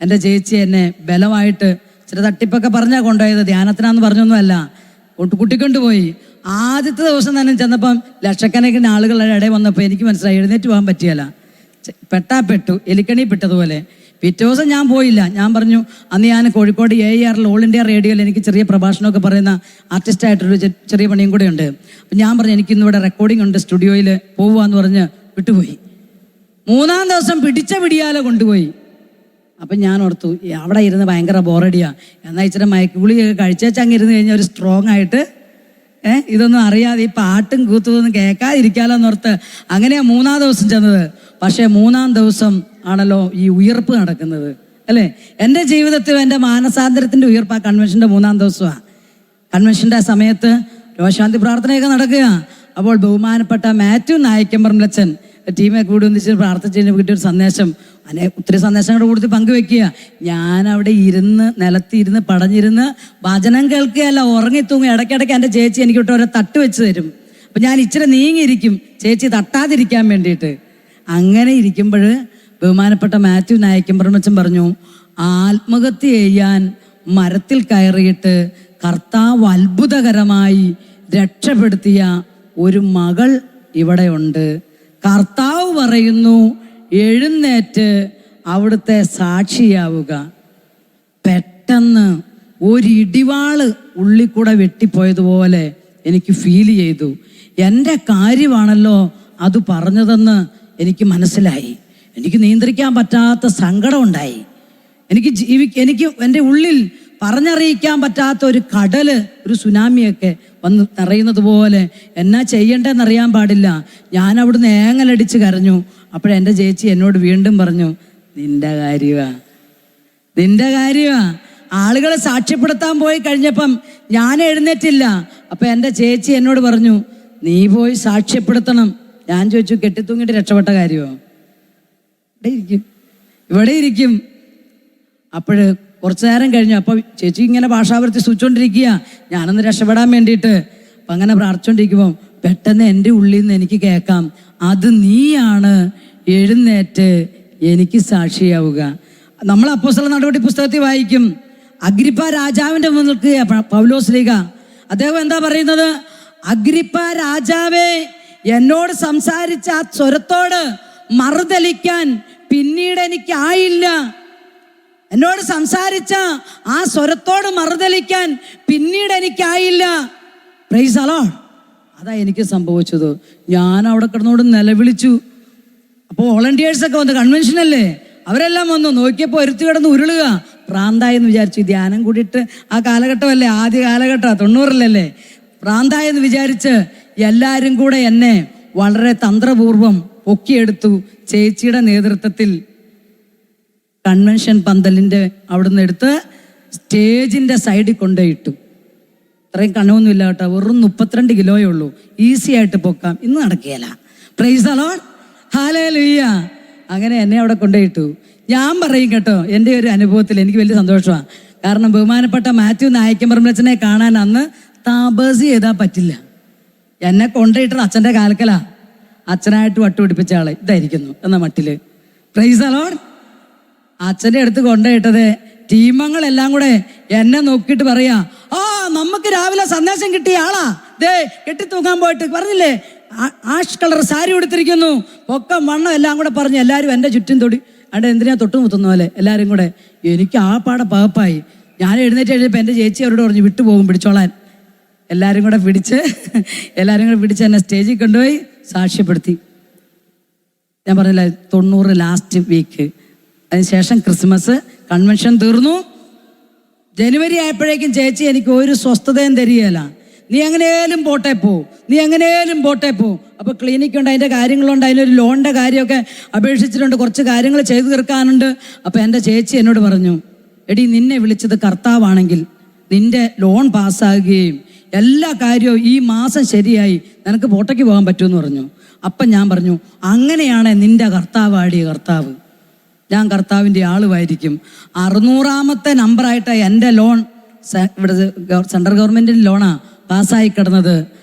എൻ്റെ ചേച്ചി എന്നെ ബലമായിട്ട് ചില തട്ടിപ്പൊക്കെ പറഞ്ഞാൽ കൊണ്ടുപോയത്, ധ്യാനത്തിനാന്ന് പറഞ്ഞൊന്നുമല്ല, കൂട്ടിക്കൊണ്ടുപോയി. ആദ്യത്തെ ദിവസം തന്നെ ചെന്നപ്പം ലക്ഷക്കണക്കിന് ആളുകളുടെ ഇടയിൽ വന്നപ്പോൾ എനിക്ക് മനസ്സിലായി എഴുന്നേറ്റ് പോകാൻ പറ്റിയല്ല. പെട്ടു, എലിക്കണി പെട്ടതുപോലെ. പിറ്റേ ദിവസം ഞാൻ പോയില്ല. ഞാൻ പറഞ്ഞു, അന്ന് ഞാൻ കോഴിക്കോട് AIR ഓൾ ഇന്ത്യ റേഡിയോയിൽ എനിക്ക് ചെറിയ പ്രഭാഷണമൊക്കെ പറയുന്ന ആർട്ടിസ്റ്റായിട്ടൊരു ചെറിയ പണിയും കൂടെ ഉണ്ട്. അപ്പം ഞാൻ പറഞ്ഞു, എനിക്കിന്നിവിടെ റെക്കോർഡിംഗ് ഉണ്ട്, സ്റ്റുഡിയോയിൽ പോവാന്ന് പറഞ്ഞ് വിട്ടുപോയി. 3-ാം ദിവസം പിടിയാലെ കൊണ്ടുപോയി. അപ്പം ഞാൻ ഓർത്തു, അവിടെ ഇരുന്ന് ഭയങ്കര ബോറടിയാ, എന്നാൽ ഇച്ചിരി മയക്കുഗുളിയൊക്കെ കഴിച്ചങ്ങ് ഇരുന്ന് കഴിഞ്ഞാൽ ഒരു സ്ട്രോങ് ആയിട്ട് ഇതൊന്നും അറിയാതെ ഈ പാട്ടും കൂത്തുമൊന്നും കേൾക്കാതിരിക്കാലോന്നോർത്ത് അങ്ങനെയാണ് 3-ാം ദിവസം ചെന്നത്. പക്ഷേ 3-ാം ദിവസം ആണല്ലോ ഈ ഉയർപ്പ് നടക്കുന്നത്, അല്ലേ? എൻ്റെ ജീവിതത്തിൽ എൻ്റെ മാനസാന്തരത്തിൻ്റെ ഉയർപ്പ് ആ കൺവെൻഷൻ്റെ 3-ാം ദിവസമാണ്. കൺവെൻഷൻ്റെ സമയത്ത് രോശാന്തി പ്രാർത്ഥനയൊക്കെ നടക്കുക. അപ്പോൾ ബഹുമാനപ്പെട്ട മാത്യു നായിക്കമ്പറമ്പിലച്ചൻ ടീമെ കൂടി ഒന്നിച്ച് പ്രാർത്ഥിച്ചതിന് കിട്ടിയൊരു സന്ദേശം, ഒത്തിരി സന്ദേശങ്ങളുടെ കൂടുതൽ പങ്കുവെക്കുക. ഞാൻ അവിടെ നിലത്തിരുന്ന് പടഞ്ഞിരുന്ന് വചനം കേൾക്കുകയല്ല, ഉറങ്ങിത്തൂങ്ങി. ഇടയ്ക്കിടയ്ക്ക് എൻ്റെ ചേച്ചി എനിക്ക് വിട്ട് ഓരോ തട്ട് വെച്ച് തരും. അപ്പം ഞാൻ ഇച്ചിരി നീങ്ങിയിരിക്കും ചേച്ചി തട്ടാതിരിക്കാൻ വേണ്ടിയിട്ട്. അങ്ങനെ ഇരിക്കുമ്പോൾ ബഹുമാനപ്പെട്ട മാത്യു നായക്കമ്പറമ്പച്ചൻ പറഞ്ഞു, ആത്മഹത്യ ചെയ്യാൻ മരത്തിൽ കയറിയിട്ട് കർത്താവ് അത്ഭുതകരമായി രക്ഷപ്പെടുത്തിയ ഒരു മകൾ ഇവിടെ ഉണ്ട്. കർത്താവ് പറയുന്നു, എഴുന്നേറ്റ് അവിടുത്തെ സാക്ഷിയാവുക. പെട്ടെന്ന് ഒരു ഇടിവാള് ഉള്ളിൽ കൂടെ വെട്ടിപ്പോയതുപോലെ എനിക്ക് ഫീൽ ചെയ്തു. എൻ്റെ കാര്യമാണല്ലോ അത് പറഞ്ഞതെന്ന് എനിക്ക് മനസ്സിലായി. എനിക്ക് നിയന്ത്രിക്കാൻ പറ്റാത്ത സങ്കടം ഉണ്ടായി. എനിക്ക് എൻ്റെ ഉള്ളിൽ പറഞ്ഞറിയിക്കാൻ പറ്റാത്ത ഒരു കടല്, ഒരു സുനാമിയൊക്കെ വന്ന് നിറയുന്നത് പോലെ. എന്നാ ചെയ്യണ്ടെന്നറിയാൻ പാടില്ല. ഞാൻ അവിടുന്ന് ഏങ്ങലടിച്ച് കരഞ്ഞു. അപ്പോഴെൻ്റെ ചേച്ചി എന്നോട് വീണ്ടും പറഞ്ഞു, നിന്റെ കാര്യമാ. ആളുകളെ സാക്ഷ്യപ്പെടുത്താൻ പോയി കഴിഞ്ഞപ്പം ഞാൻ എഴുന്നേറ്റില്ല. അപ്പം എൻ്റെ ചേച്ചി എന്നോട് പറഞ്ഞു, നീ പോയി സാക്ഷ്യപ്പെടുത്തണം. ഞാൻ ചോദിച്ചു, കെട്ടിത്തൂങ്ങിയിട്ട് രക്ഷപ്പെട്ട കാര്യമോ? ഇവിടെ ഇരിക്കും. അപ്പോഴ് കുറച്ചു നേരം കഴിഞ്ഞു. അപ്പോൾ ചേച്ചി ഇങ്ങനെ ഭാഷാവൃത്തി സൂചിച്ചുകൊണ്ടിരിക്കുക, ഞാനൊന്ന് രക്ഷപ്പെടാൻ വേണ്ടിയിട്ട്. അപ്പം അങ്ങനെ പ്രാർത്ഥിച്ചുകൊണ്ടിരിക്കുമ്പോൾ പെട്ടെന്ന് എൻ്റെ ഉള്ളിൽ നിന്ന് എനിക്ക് കേൾക്കാം, അത് നീയാണ്, എഴുന്നേറ്റ് എനിക്ക് സാക്ഷിയാവുക. നമ്മൾ അപ്പോസ്തല നടപടി പുസ്തകത്തിൽ വായിക്കും, അഗ്രിപ്പ രാജാവിൻ്റെ മുന്നിൽ നിൽക്കുക പൗലോസ് ലീഗ. അദ്ദേഹം എന്താ പറയുന്നത്? അഗ്രിപ്പ രാജാവേ, എന്നോട് സംസാരിച്ച ആ സ്വരത്തോട് മറുതലിക്കാൻ പിന്നീട് എനിക്കായില്ല. എന്നോട് സംസാരിച്ച ആ സ്വരത്തോട് മറുതലിക്കാൻ പിന്നീട് എനിക്കായില്ല. Price the Lord. അതാ എനിക്ക് സംഭവിച്ചത്. ഞാൻ അവിടെ കിടന്നോട് നിലവിളിച്ചു. അപ്പോൾ വോളണ്ടിയേഴ്സൊക്കെ വന്നു, കൺവെൻഷനല്ലേ, അവരെല്ലാം വന്നു. നോക്കിയപ്പോൾ ഒരുത്തി കിടന്ന് ഉരുളുക. പ്രാന്തായെന്ന് വിചാരിച്ചു. ധ്യാനം കൂടിയിട്ട് ആ കാലഘട്ടമല്ലേ, ആദ്യ കാലഘട്ടമാണ്, 90-ലല്ലേ. പ്രാന്തായെന്ന് വിചാരിച്ച് എല്ലാവരും കൂടെ എന്നെ വളരെ തന്ത്രപൂർവം പൊക്കിയെടുത്തു. ചേച്ചിയുടെ നേതൃത്വത്തിൽ കൺവെൻഷൻ പന്തലിൻ്റെ അവിടുന്ന് എടുത്ത് സ്റ്റേജിൻ്റെ സൈഡിൽ കൊണ്ടുപോയിട്ടു. ഇത്രയും കണമൊന്നുമില്ല കേട്ടോ, വെറും 32 കിലോയേ ഉള്ളൂ. ഈസി ആയിട്ട് പൊക്കാം. ഇന്ന് നടക്കുകയില്ല. പ്രൈസ് ദി ലോർഡ്, ഹല്ലേലൂയ. അങ്ങനെ എന്നെ അവിടെ കൊണ്ടുപോയിട്ടു. ഞാൻ പറയും കേട്ടോ, എൻ്റെ ഒരു അനുഭവത്തിൽ എനിക്ക് വലിയ സന്തോഷമാണ്. കാരണം ബഹുമാനപ്പെട്ട മാത്യു നായക്കമ്പറമ്പച്ചനെ കാണാൻ അന്ന് തപസ് ചെയ്താൽ പറ്റില്ല. എന്നെ കൊണ്ടുപോയിട്ടത് അച്ഛൻ്റെ കാൽക്കലാ. അച്ഛനായിട്ട് വട്ടുപിടിപ്പിച്ച ആളെ ഇതായിരിക്കുന്നു എന്ന മട്ടില്. Price the Lord. അച്ഛൻ്റെ അടുത്ത് കൊണ്ടുപോയിട്ടത് ടീമങ്ങളെല്ലാം കൂടെ എന്നെ നോക്കിയിട്ട് പറയാ, ആ നമുക്ക് രാവിലെ സന്ദേശം കിട്ടിയ ആളാ, ദേ കെട്ടിത്തൂക്കാൻ പോയിട്ട് പറഞ്ഞില്ലേ, ആഷ് കളർ സാരി ഉടുത്തിരിക്കുന്നു, പൊക്കം വണ്ണം എല്ലാം കൂടെ പറഞ്ഞ് എല്ലാവരും എൻ്റെ ചുറ്റും തൊടി. അവിടെ എന്തിനാ തൊട്ടുമുത്തുന്ന പോലെ എല്ലാവരും കൂടെ. എനിക്ക് ആ പാടെ പകപ്പായി. ഞാൻ എഴുന്നേറ്റ് കഴിഞ്ഞപ്പോൾ എൻ്റെ ചേച്ചി അവരോട് പറഞ്ഞു, വിട്ടുപോകും പിടിച്ചോളാൻ. എല്ലാവരും കൂടെ പിടിച്ച് എന്നെ സ്റ്റേജിൽ കൊണ്ടുപോയി സാക്ഷ്യപ്പെടുത്തി. ഞാൻ പറഞ്ഞില്ല, 90 ലാസ്റ്റ് വീക്ക്. അതിനുശേഷം ക്രിസ്മസ്, കൺവെൻഷൻ തീർന്നു. ജനുവരി ആയപ്പോഴേക്കും ചേച്ചി എനിക്ക് ഒരു സ്വസ്ഥതയും തരികയില്ല. നീ എങ്ങനെയാലും പോട്ടെ പോ. അപ്പോൾ ക്ലിനിക്കുണ്ട്, അതിൻ്റെ കാര്യങ്ങളുണ്ട്, അതിനൊരു ലോണിൻ്റെ കാര്യമൊക്കെ അപേക്ഷിച്ചിട്ടുണ്ട്, കുറച്ച് കാര്യങ്ങൾ ചെയ്തു തീർക്കാനുണ്ട്. അപ്പോൾ എൻ്റെ ചേച്ചി എന്നോട് പറഞ്ഞു, എടി നിന്നെ വിളിച്ചത് കർത്താവാണെങ്കിൽ നിന്റെ ലോൺ പാസ്സാകുകയും എല്ലാ കാര്യവും ഈ മാസം ശരിയായി നിനക്ക് പോട്ടയ്ക്ക് പോകാൻ പറ്റുമെന്ന് പറഞ്ഞു. അപ്പം ഞാൻ പറഞ്ഞു, അങ്ങനെയാണ് നിന്റെ കർത്താവാടിയ കർത്താവ്, ഞാൻ കർത്താവിൻ്റെ ആളുമായിരിക്കും. 600ാമത്തെ നമ്പറായിട്ട് എൻ്റെ ലോൺ ഇവിടെ സെൻട്രൽ ഗവൺമെൻറ്റിൻ്റെ ലോണാണ് പാസ്സായി കിടന്നത്.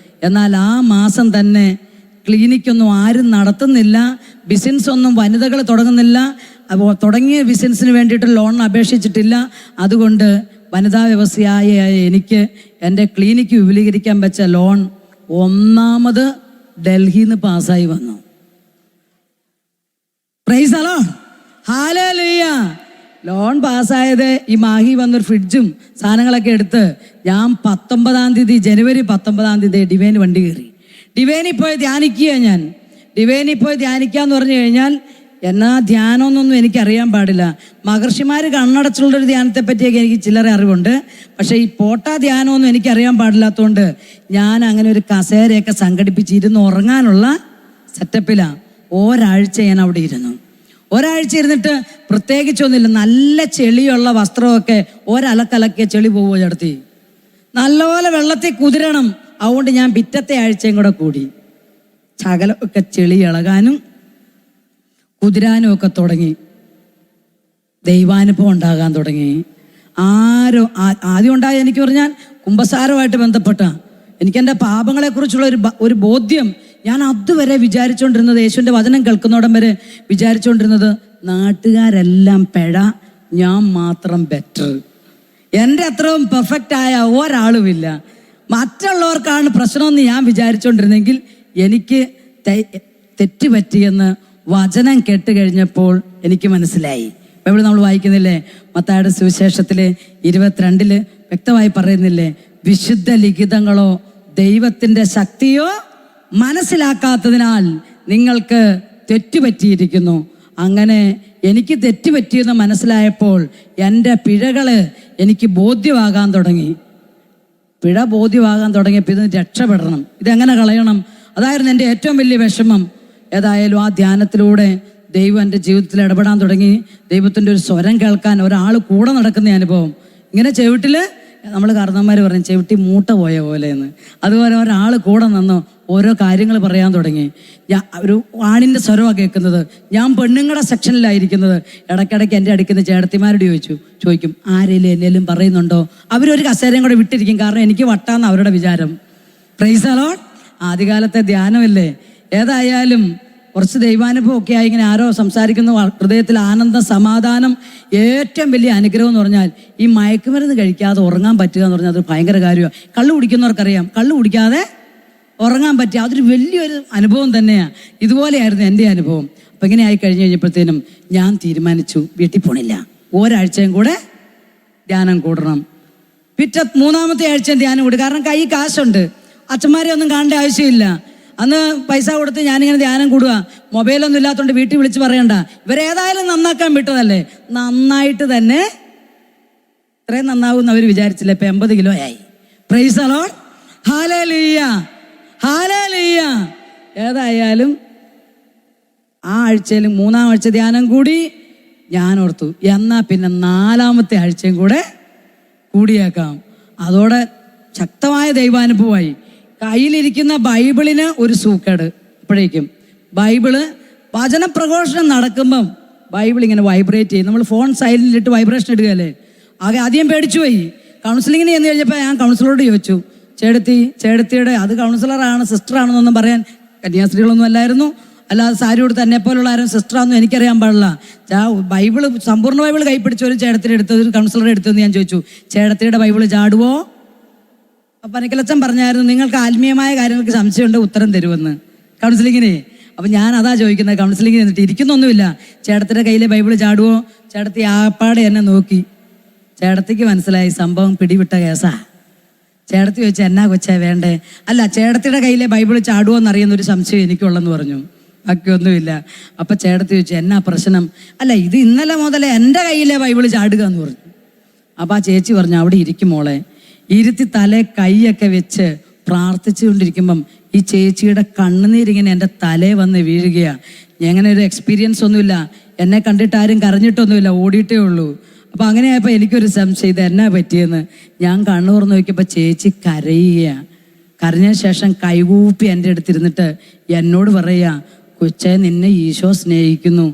എന്നാൽ ആ മാസം തന്നെ ക്ലിനിക്കൊന്നും ആരും നടത്തുന്നില്ല, ബിസിനസ് ഒന്നും വനിതകൾ തുടങ്ങുന്നില്ല. അപ്പോൾ തുടങ്ങിയ ബിസിനസ്സിന് വേണ്ടിയിട്ട് ലോണിന് അപേക്ഷിച്ചിട്ടില്ല. അതുകൊണ്ട് വനിതാ വ്യവസായിയായ എനിക്ക് എൻ്റെ ക്ലിനിക്ക് വിപുലീകരിക്കാൻ വെച്ച ലോൺ 1ാമത് ഡൽഹിയിൽ നിന്ന് പാസ്സായി വന്നു. പ്രൈസ് ദി ലോർഡ്, ഹല്ലേലൂയ. ലോൺ പാസ്സായത് ഈ മാഹി വന്നൊരു ഫ്രിഡ്ജും സാധനങ്ങളൊക്കെ എടുത്ത് ഞാൻ 19-ാം തീയതി ജനുവരി 19-ാം തീയതി ഡിവൈൻ വണ്ടി കയറി. ഡിവൈനിൽ പോയി ധ്യാനിക്കാന്ന് പറഞ്ഞു കഴിഞ്ഞാൽ എന്നാ ധ്യാനമൊന്നും എനിക്കറിയാൻ പാടില്ല. മഹർഷിമാർ കണ്ണടച്ചുള്ളൊരു ധ്യാനത്തെ പറ്റിയൊക്കെ എനിക്ക് ചില്ലറ അറിവുണ്ട്. പക്ഷേ ഈ പോട്ടാ ധ്യാനമൊന്നും എനിക്കറിയാൻ പാടില്ലാത്തതുകൊണ്ട് ഞാൻ അങ്ങനെ ഒരു കസേരയൊക്കെ സംഘടിപ്പിച്ച് ഇരുന്ന് ഉറങ്ങാനുള്ള സെറ്റപ്പിലാണ്. ഒരാഴ്ച ഞാൻ അവിടെ ഇരുന്നു. ഒരാഴ്ച ഇരുന്നിട്ട് പ്രത്യേകിച്ചൊന്നുമില്ല, നല്ല ചെളിയുള്ള വസ്ത്രമൊക്കെ ഒരലക്കലക്കിയ ചെളി പോവുക ചേർത്തി, നല്ലപോലെ വെള്ളത്തിൽ കുതിരണം. അതുകൊണ്ട് ഞാൻ പിറ്റത്തെ ആഴ്ചയും കൂടെ കൂടി ശകലമൊക്കെ ചെളി ഇളകാനും കുതിരാനും ഒക്കെ തുടങ്ങി. ദൈവാനുഭവം ഉണ്ടാകാൻ തുടങ്ങി. ആദ്യം ഉണ്ടായ എനിക്ക് പറഞ്ഞാൽ കുമ്പസാരമായിട്ട് ബന്ധപ്പെട്ട എനിക്ക് എൻ്റെ പാപങ്ങളെക്കുറിച്ചുള്ള ഒരു ബോധ്യം. ഞാൻ അതുവരെ വിചാരിച്ചുകൊണ്ടിരുന്നത്, യേശുവിൻ്റെ വചനം കേൾക്കുന്നോടം വരെ വിചാരിച്ചുകൊണ്ടിരുന്നത്, നാട്ടുകാരെല്ലാം പിഴ, ഞാൻ മാത്രം ബെറ്റർ, എൻ്റെ അത്രയും പെർഫെക്റ്റ് ആയ ഒരാളുമില്ല, മറ്റുള്ളവർക്കാണ് പ്രശ്നമെന്ന് ഞാൻ വിചാരിച്ചുകൊണ്ടിരുന്നെങ്കിൽ എനിക്ക് തെറ്റുപറ്റിയെന്ന് വചനം കേട്ട് കഴിഞ്ഞപ്പോൾ എനിക്ക് മനസ്സിലായി. ബൈബിൾ നമ്മൾ വായിക്കുന്നില്ലേ, മത്തായിയുടെ സുവിശേഷത്തില് 22 വ്യക്തമായി പറയുന്നില്ലേ, വിശുദ്ധ ലിഖിതങ്ങളോ ദൈവത്തിന്റെ ശക്തിയോ മനസ്സിലാക്കാത്തതിനാൽ നിങ്ങൾക്ക് തെറ്റുപറ്റിയിരിക്കുന്നു. അങ്ങനെ എനിക്ക് തെറ്റുപറ്റിയെന്ന് മനസ്സിലായപ്പോൾ എൻ്റെ പിഴകള് എനിക്ക് ബോധ്യമാകാൻ തുടങ്ങി. പിഴ ബോധ്യമാകാൻ തുടങ്ങിയപ്പോൾ ഇതിന് രക്ഷപ്പെടണം, ഇതെങ്ങനെ കളയണം, അതായിരുന്നു എൻ്റെ ഏറ്റവും വലിയ വിഷമം. ഏതായാലും ആ ധ്യാനത്തിലൂടെ ദൈവം എൻ്റെ ജീവിതത്തിൽ ഇടപെടാൻ തുടങ്ങി. ദൈവത്തിൻ്റെ ഒരു സ്വരം കേൾക്കാൻ ഒരാൾ കൂടെ നടക്കുന്ന അനുഭവം. ഇങ്ങനെ ചെവിട്ടിൽ നമ്മൾ കാരണന്മാർ പറയും ചെവിട്ടി മൂട്ട പോയ പോലെ എന്ന്, അതുപോലെ ഒരാൾ കൂടെ നിന്ന് ഓരോ കാര്യങ്ങൾ പറയാൻ തുടങ്ങി. ഒരു ആണിൻ്റെ സ്വരമാണ് കേൾക്കുന്നത്. ഞാൻ പെണ്ണുങ്ങളുടെ സെക്ഷനിലായിരിക്കുന്നത്. ഇടയ്ക്കിടയ്ക്ക് എൻ്റെ അടുക്കുന്ന ചേട്ടത്തിമാരോട് ചോദിക്കും ആരെങ്കിലും എന്നേലും പറയുന്നുണ്ടോ. അവരൊരു കസേരയും കൂടെ വിട്ടിരിക്കും, കാരണം എനിക്ക് വട്ടാന്ന് അവരുടെ വിചാരം. Praise the Lord. ആദ്യകാലത്തെ ധ്യാനമല്ലേ. ഏതായാലും കുറച്ച് ദൈവാനുഭവം ഒക്കെ ആയി ഇങ്ങനെ ആരോ സംസാരിക്കുന്ന ഹൃദയത്തിൽ ആനന്ദം, സമാധാനം. ഏറ്റവും വലിയ അനുഗ്രഹം എന്ന് പറഞ്ഞാൽ ഈ മയക്കുമരുന്ന് കഴിക്കാതെ ഉറങ്ങാൻ പറ്റുക എന്ന് പറഞ്ഞാൽ അത് ഭയങ്കര കാര്യമാണ്. കള്ളു കുടിക്കുന്നവർക്കറിയാം, കള്ളു കുടിക്കാതെ ഉറങ്ങാൻ പറ്റുക അതൊരു വലിയൊരു അനുഭവം തന്നെയാണ്. ഇതുപോലെയായിരുന്നു എൻ്റെ അനുഭവം. അപ്പം ഇങ്ങനെ ആയി കഴിഞ്ഞപ്പോഴത്തേനും ഞാൻ തീരുമാനിച്ചു വീട്ടിൽ പോണില്ല, ഒരാഴ്ചയും കൂടെ ധ്യാനം കൂടണം. മൂന്നാമത്തെ ആഴ്ചയും ധ്യാനം കൂടും, കാരണം കൈ കാശുണ്ട്, അച്ഛന്മാരെ ഒന്നും കാണേണ്ട ആവശ്യമില്ല. അന്ന് പൈസ കൊടുത്ത് ഞാനിങ്ങനെ ധ്യാനം കൂടുക, മൊബൈലൊന്നും ഇല്ലാത്തതുകൊണ്ട് വീട്ടിൽ വിളിച്ച് പറയണ്ട, ഇവരേതായാലും നന്നാക്കാൻ വിട്ടതല്ലേ, നന്നായിട്ട് തന്നെ. ഇത്രയും നന്നാവും അവർ വിചാരിച്ചില്ല. ഇപ്പം 80 കിലോ ആയി. Price the Lord. ഹല്ലേലൂയ, ഹല്ലേലൂയ. ഏതായാലും ആ ആഴ്ചയിൽ 3-ാം ആഴ്ച ധ്യാനം കൂടി. ഞാൻ ഓർത്തു എന്നാ പിന്നെ 4-ാമത്തെ ആഴ്ചയും കൂടെ കൂടിയേക്കാം. അതോടെ ശക്തമായ ദൈവാനുഭവമായി. കയ്യിലിരിക്കുന്ന ബൈബിളിന് ഒരു സൂക്കേട്. അപ്പോഴേക്കും ബൈബിള് വചനപ്രഘോഷണം നടക്കുമ്പം ബൈബിൾ ഇങ്ങനെ വൈബ്രേറ്റ് ചെയ്യും. നമ്മൾ ഫോൺ സൈലന്റിലിട്ട് വൈബ്രേഷൻ ഇടുകയല്ലേ. ആകെ ആദ്യം പേടിച്ചു പോയി. കൗൺസിലിങ്ങിന് ചെന്ന് കഴിഞ്ഞപ്പോൾ ഞാൻ കൗൺസിലറോട് ചോദിച്ചു, ചേടത്തിയുടെ അത് കൗൺസിലറാണ് സിസ്റ്ററാണെന്നൊന്നും പറയാൻ കന്യാസ്ത്രീകളൊന്നും അല്ലായിരുന്നു, അല്ലാതെ സാരി കൊടുത്ത് എന്നെ പോലുള്ള ആരും സിസ്റ്ററാണെന്നും എനിക്കറിയാൻ പാടില്ല. ബൈബിള് സമ്പൂർണ്ണ ബൈബിൾ കൈപ്പിടിച്ചൊരു ചേടത്തിയുടെ എടുത്തത്, ഒരു കൗൺസിലറെ എടുത്തതെന്ന് ഞാൻ ചോദിച്ചു, ചേടത്തിയുടെ ബൈബിള് ചാടുവോ? അപ്പം പനക്കലച്ചൻ പറഞ്ഞായിരുന്നു നിങ്ങൾക്ക് ആത്മീയമായ കാര്യങ്ങൾക്ക് സംശയമുണ്ട് ഉത്തരം തരുമെന്ന് കൗൺസിലിങ്ങിന്. അപ്പം ഞാൻ അതാ ചോദിക്കുന്നത്. കൗൺസിലിങ്ങിന് എന്നിട്ട് ഇരിക്കുന്നൊന്നുമില്ല, ചേട്ടത്തിൻ്റെ കയ്യിലെ ബൈബിള് ചാടുവോ? ചേട്ടത്തി ആപ്പാടെ എന്നെ നോക്കി. ചേട്ടത്തിക്ക് മനസ്സിലായി സംഭവം പിടിവിട്ട കേസാ. ചേട്ടത്തി ചോദിച്ചാൽ എന്നാ കൊച്ചാ വേണ്ടേ? അല്ല, ചേട്ടത്തിയുടെ കയ്യിലെ ബൈബിള് ചാടുവോ എന്നറിയുന്നൊരു സംശയം എനിക്കുള്ളെന്ന് പറഞ്ഞു. ബാക്കിയൊന്നുമില്ല. അപ്പം ചേട്ടത്തി ചോദിച്ചു എന്നാ പ്രശ്നം? അല്ല, ഇത് ഇന്നലെ മുതലേ എൻ്റെ കയ്യിലെ ബൈബിള് ചാടുക എന്ന് പറഞ്ഞു. അപ്പം ആ ചേച്ചി പറഞ്ഞു അവിടെ ഇരിക്കും മോളെ. ഇരുത്തി തലേ കൈയൊക്കെ വെച്ച് പ്രാർത്ഥിച്ചുകൊണ്ടിരിക്കുമ്പം ഈ ചേച്ചിയുടെ കണ്ണുനീരിങ്ങനെ എൻ്റെ തലേ വന്ന് വീഴുകയാണ്. അങ്ങനെ ഒരു എക്സ്പീരിയൻസ് ഒന്നുമില്ല, എന്നെ കണ്ടിട്ട് ആരും കരഞ്ഞിട്ടൊന്നുമില്ല, ഓടിയിട്ടേ ഉള്ളൂ. അപ്പം അങ്ങനെ ആയപ്പോൾ എനിക്കൊരു സംശയം, ഇത് എന്നാ പറ്റിയെന്ന്. ഞാൻ കണ്ണു തുറന്ന് നോക്കിയപ്പോൾ ചേച്ചി കരയുകയാണ്. കരഞ്ഞ ശേഷം കൈകൂപ്പി എൻ്റെ അടുത്തിരുന്നിട്ട് എന്നോട് പറയുക, കൊച്ചേ നിന്നെ ഈശോ സ്നേഹിക്കുന്നു,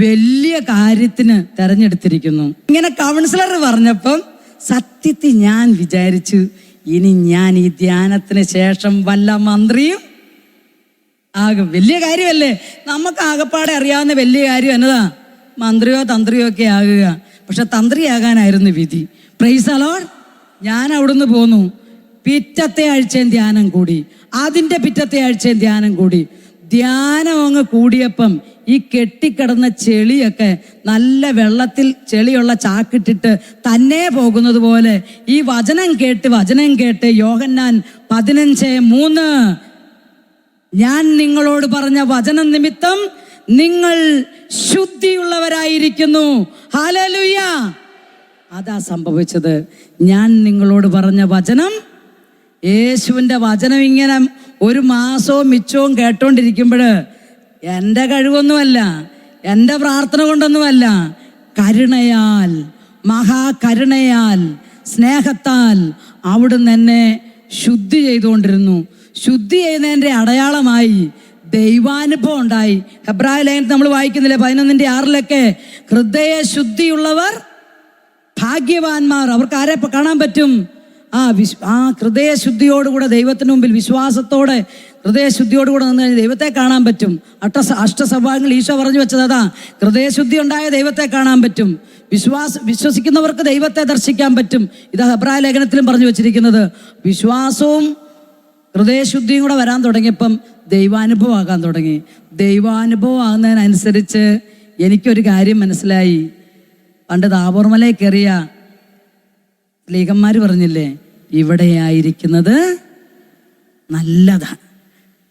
വലിയ കാര്യത്തിന് തെരഞ്ഞെടുത്തിരിക്കുന്നു. ഇങ്ങനെ കൗൺസിലർ പറഞ്ഞപ്പം സത്യത്തിൽ ഞാൻ വിചാരിച്ചു ഇനി ഞാൻ ഈ ധ്യാനത്തിന് ശേഷം വല്ല മന്ത്രിയും ആകും. വലിയ കാര്യമല്ലേ, നമുക്ക് ആകപ്പാടെ അറിയാവുന്ന വലിയ കാര്യം എന്നതാ മന്ത്രിയോ തന്ത്രിയോ ഒക്കെ ആകുക. പക്ഷെ തന്ത്രിയാകാനായിരുന്നു വിധി. Price the Lord. ഞാൻ അവിടുന്ന് പോന്നു. പിറ്റത്തെ ആഴ്ചയും ധ്യാനം കൂടി, അതിൻ്റെ പിറ്റത്തെ ആഴ്ചയും ധ്യാനം കൂടി. ധ്യാനം അങ്ങ് കൂടിയപ്പം ഈ കെട്ടിക്കിടന്ന ചെളിയൊക്കെ നല്ല വെള്ളത്തിൽ ചെളിയുള്ള ചാക്കിട്ടിട്ട് തന്നെ പോകുന്നത് പോലെ ഈ വചനം കേട്ട് യോഹന്നാൻ 15:3 ഞാൻ നിങ്ങളോട് പറഞ്ഞ വചനം നിമിത്തം നിങ്ങൾ ശുദ്ധിയുള്ളവരായിരിക്കുന്നു. ഹല്ലേലൂയ. അതാ സംഭവിച്ചത്. ഞാൻ നിങ്ങളോട് പറഞ്ഞ വചനം, യേശുവിൻ്റെ വചനം ഇങ്ങനെ 1 മാസവും മിച്ചവും കേട്ടോണ്ടിരിക്കുമ്പോൾ എൻ്റെ കഴിവൊന്നുമല്ല, എൻ്റെ പ്രാർത്ഥന കൊണ്ടൊന്നുമല്ല, കരുണയാൽ, മഹാകരുണയാൽ, സ്നേഹത്താൽ അവിടുന്ന് എന്നെ ശുദ്ധി ചെയ്തുകൊണ്ടിരുന്നു. ശുദ്ധി ചെയ്യുന്നതിൻ്റെ അടയാളമായി ദൈവാനുഭവം ഉണ്ടായി. ഹെബ്രായ ലേഖനത്തിൽ നമ്മൾ വായിക്കുന്നില്ലേ 11:6 ഹൃദയ ശുദ്ധിയുള്ളവർ ഭാഗ്യവാന്മാർ, അവർക്ക് ആരെ കാണാൻ പറ്റും? ആ ഹൃദയശുദ്ധിയോടുകൂടെ ദൈവത്തിന് മുമ്പിൽ വിശ്വാസത്തോടെ ഹൃദയശുദ്ധിയോടുകൂടെ നിന്ന് കഴിഞ്ഞാൽ ദൈവത്തെ കാണാൻ പറ്റും. അഷ്ടസഭാങ്ങൾ ഈശോ പറഞ്ഞു വെച്ചത് അതാ, ഹൃദയശുദ്ധി ഉണ്ടായ ദൈവത്തെ കാണാൻ പറ്റും. വിശ്വസിക്കുന്നവർക്ക് ദൈവത്തെ ദർശിക്കാൻ പറ്റും. ഇത് ഹെബ്രായ ലേഖനത്തിലും പറഞ്ഞു വെച്ചിരിക്കുന്നത്. വിശ്വാസവും ഹൃദയശുദ്ധിയും കൂടെ വരാൻ തുടങ്ങിയപ്പം ദൈവാനുഭവം ആകാൻ തുടങ്ങി. ദൈവാനുഭവം ആകുന്നതിനനുസരിച്ച് എനിക്കൊരു കാര്യം മനസ്സിലായി. പണ്ട് താബോർമലയിൽ കയറിയ സ്ലീഹന്മാര് പറഞ്ഞില്ലേ, ഇവിടെയായിരിക്കുന്നത് നല്ലതാണ്.